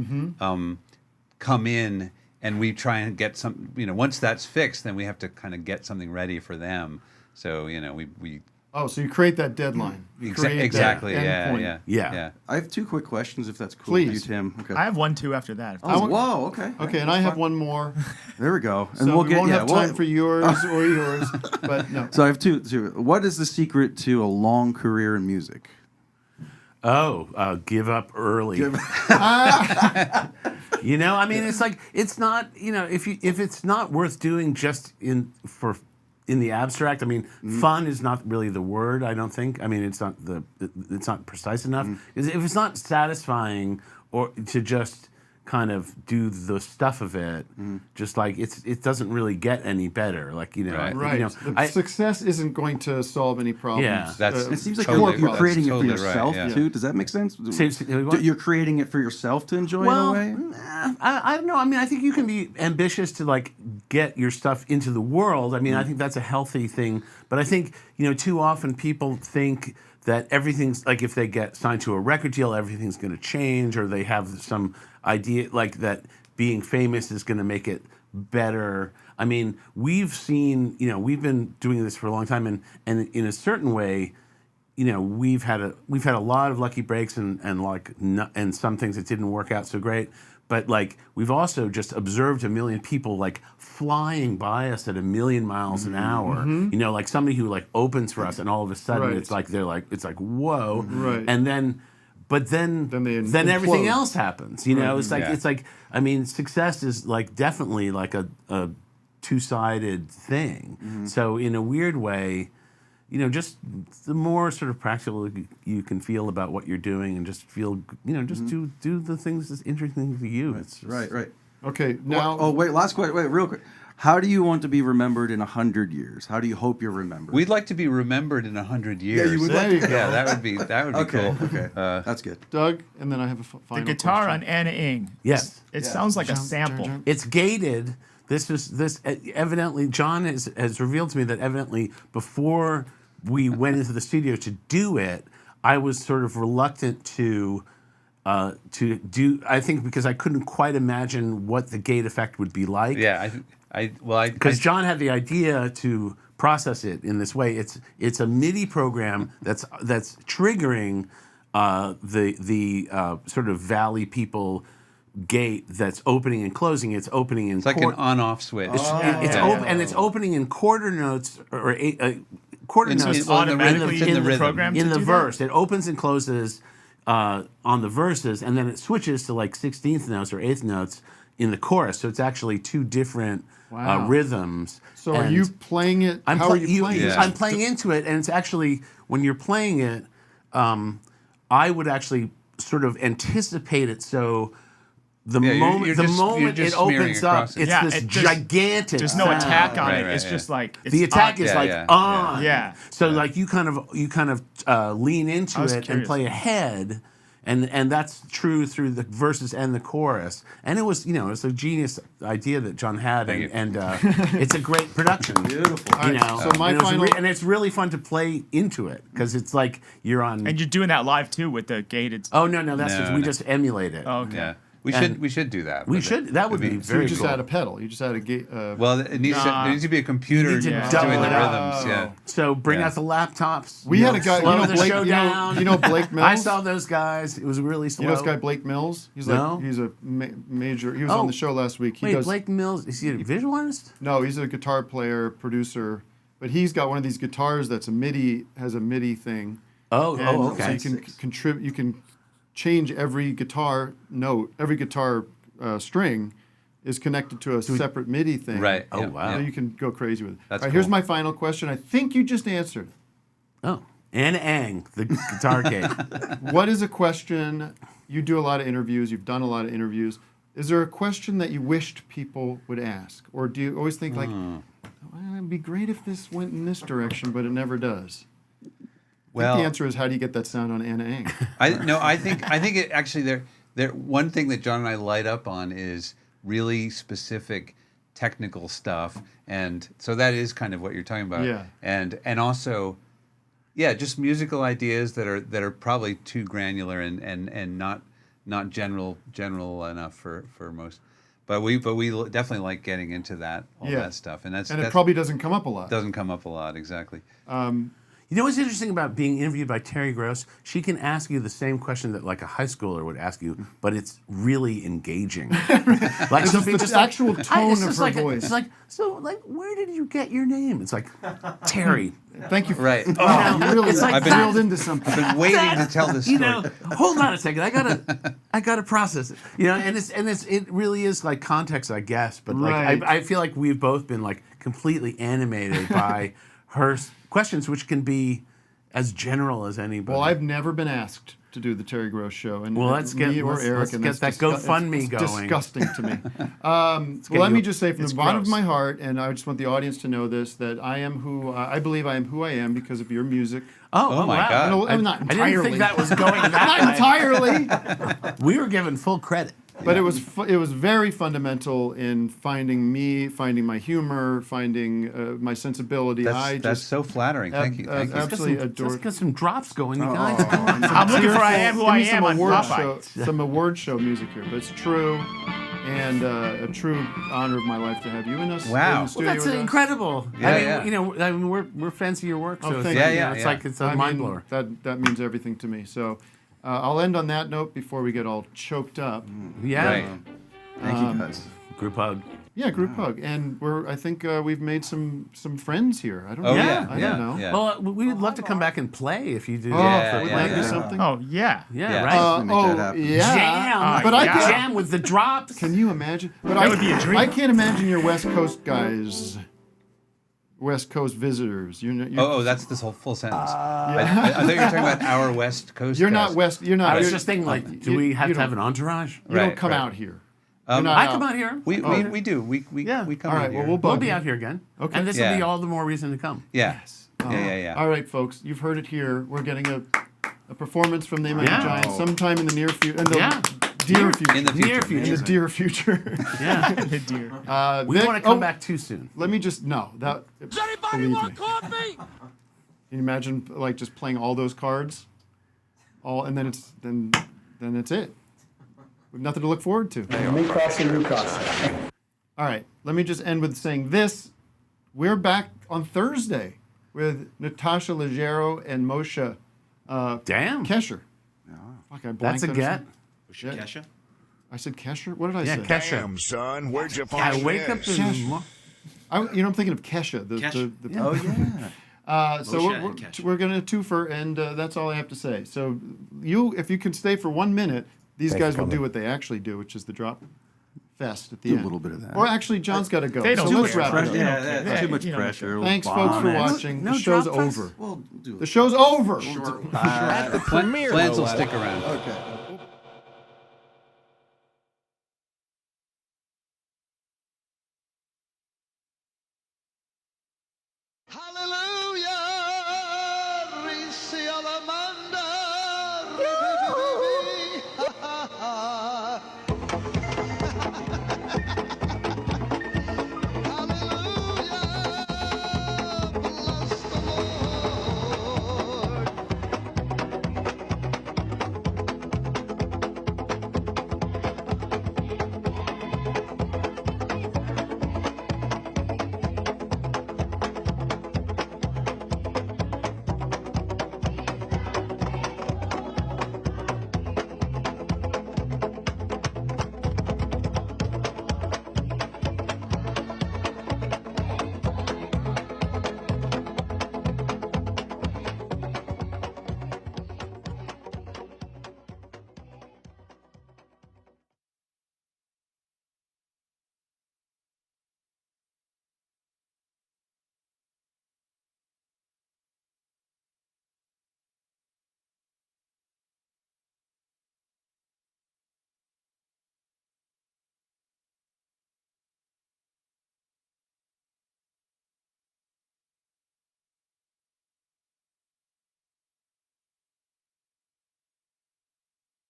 come in, and we try and get some. Once that's fixed, then we have to kind of get something ready for them. So we. Oh, so you create that deadline. Exactly. That Yeah. I have 2 quick questions, if that's cool Please. with you, Tim. Okay. I have 1, 2 after that. Whoa. Okay. Okay, and I have one more. There we go. And So we won't have time for yours or yours, but no. So I have two. What is the secret to a long career in music? Give up early. It's like it's not. If it's not worth doing just in the abstract. Fun is not really the word. I don't think. It's not precise enough. If it's not satisfying or to just kind of do the stuff of it, just like it doesn't really get any better. Right. Success isn't going to solve any problems. Yeah, it seems like you're creating it for yourself too. Does that make sense? You're creating it for yourself to enjoy in a way. I don't know. I think you can be ambitious to get your stuff into the world. I think that's a healthy thing. But I think too often people think that everything's like if they get signed to a record deal, everything's going to change, or they have some idea like that being famous is going to make it better. We've seen, we've been doing this for a long time, and in a certain way, we've had a lot of lucky breaks and some things that didn't work out so great. But we've also just observed a million people flying by us at 1,000,000 miles an hour. Like somebody who opens for us, and all of a sudden it's like it's like whoa, and then everything else happens. It's like success is definitely a two-sided thing. So in a weird way, just the more sort of practical you can feel about what you're doing, and just feel, just do the things that's interesting to you. It's just, right. Okay, now. Last question. Wait, real quick. How do you want to be remembered in 100 years? How do you hope you're remembered? We'd like to be remembered in 100 years. Yeah, you would like to. Yeah, that would be okay, cool. Okay, that's good. Doug, and then I have a final The guitar question. on Anna Ing. Yes. It sounds like a sample. It's gated. This evidently John has revealed to me that evidently before we went into the studio to do it, I was sort of reluctant to do. I think because I couldn't quite imagine what the gate effect would be like. Yeah, because John had the idea to process it in this way. It's a MIDI program that's triggering the sort of Valley People gate that's opening and closing. It's opening in. It's like an on-off switch. And it's opening in quarter notes or quarter notes it's automatically in the rhythm. program in to the do verse. that? It opens and closes on the verses, and then it switches to 16th notes or 8th notes in the chorus. So it's actually 2 different rhythms. So are you playing it? How are you playing it? I'm playing into it, and it's actually when you're playing it, I would actually sort of anticipate it. So the moment it opens up, it's this gigantic. There's no attack on it. It's just like the attack is on. Yeah. So you kind of lean into it and play ahead, And that's true through the verses and the chorus. And it was, it's a genius idea that John had, and it's a great production. Beautiful. You know, so my final, and it's really fun to play into it because it's like you're on. And you're doing that live too with the gated. Oh no, that's just, we just emulate it. Oh, okay. Yeah. We should do that. We should. That would be very you just cool. add a pedal. You just add a gate. Well, there needs to be a computer doing the rhythms. Yeah. So bring out the laptops. We had a guy. Slow You know the Blake. show down. You know Blake Mills. I saw those guys. It was really slow. You know this guy Blake Mills? He's like he's a major. He was on the show last week. He does, Blake Mills. Is he a visual artist? No, he's a guitar player, producer. But he's got one of these guitars that's has a MIDI thing. Okay. So you can contribute. You can change every guitar note, every guitar string is connected to a separate MIDI thing. Right. Oh, wow. So you can go crazy with it. That's All right, here's my final question. I think you just answered. Oh. Anna Ang, the guitar game. What is a question? You do a lot of interviews. You've done a lot of interviews. Is there a question that you wished people would ask? Or do you always think like, well, it'd be great if this went in this direction, but it never does? Well, the answer is, how do you get that sound on Anna Ang? I think it actually one thing that John and I light up on is really specific technical stuff, and so that is kind of what you're talking about. Yeah. And also, just musical ideas that are probably too granular and not general enough for most. But we definitely like getting into that that stuff, and it probably doesn't come up a lot. Doesn't come up a lot, exactly. You know what's interesting about being interviewed by Terry Gross? She can ask you the same question that like a high schooler would ask you, but it's really engaging. Like the actual tone of her voice. It's like, so like, where did you get your name? It's like, Terry. Thank you. Right. You really, it's like I've been drilled into something. I've been waiting to tell this story. Hold on a second. I gotta process it. And it really is like context, I guess. But like, I feel like we've both been like completely animated by her questions, which can be as general as anybody. Well, I've never been asked to do the Terry Gross show, and let's get that GoFundMe going. It's disgusting to me. Well, let me just say from the bottom of my heart, and I just want the audience to know this: that I believe I am who I am because of your music. Oh my God! No, I'm not entirely. I didn't think that was going that way. Not entirely. We were given full credit. But it was very fundamental in finding me, finding my humor, finding my sensibility. That's so flattering. Thank you. Absolutely adore. Let's get some drops going, you guys. I'm looking for I Am Who I Am on Popeye. Some award show music here, but it's true, and a true honor of my life to have you in us. Wow, in the studio that's incredible. Yeah, I mean, we're fans of your work, so it's like it's a mind blower. That means everything to me. So. I'll end on that note before we get all choked up. Yeah. Right. Thank you, guys. Group hug. Yeah, group hug. And I think we've made some friends here. I don't know. I don't know. Yeah. Well, we would love to come back and play if you do. Play something. Oh yeah. Right. Jam. But I can't jam with the drops. Can you imagine? But that would be a dream. I can't imagine your West Coast guys. West Coast visitors. That's this whole full sentence. I thought you were talking about our West Coast. You're not West. You're not. I was just thinking, like, do we have to have an entourage? You don't come out here. I come out here. We do. We come all right, out here. Well, we'll be out here again. Okay. And this will be all the more reason to come. Yes. Yeah. All right, folks. You've heard it here. We're getting a performance from the Mighty Giants sometime in the near future. Dear future. In the future. In the dear future. Yeah. The deer. We want to come back too soon. Let me just that. Does anybody want coffee? Can you imagine like just playing all those cards, and then it's it. We have nothing to look forward to. Me crossing, you crossing. All right. Let me just end with saying this: we're back on Thursday with Natasha Leggero and Moshe. Kesher. Fuck, I blanked That's a on get. Kesha? I said Kesher? What did I say? Kesher. Damn, son, where'd you find I wake up this? in I'm thinking of Kesha. So we're going to twofer, and that's all I have to say. So if you can stay for 1 minute, these guys will do what they actually do, which is the drop fest at the end. A little bit of that. Or actually, John's got to go. They don't so do let's it. wrap it up. Yeah, too much pressure. Thanks, folks, for watching. The show's over. We'll do it. The show's over. At the premiere. Flans will stick around. Okay.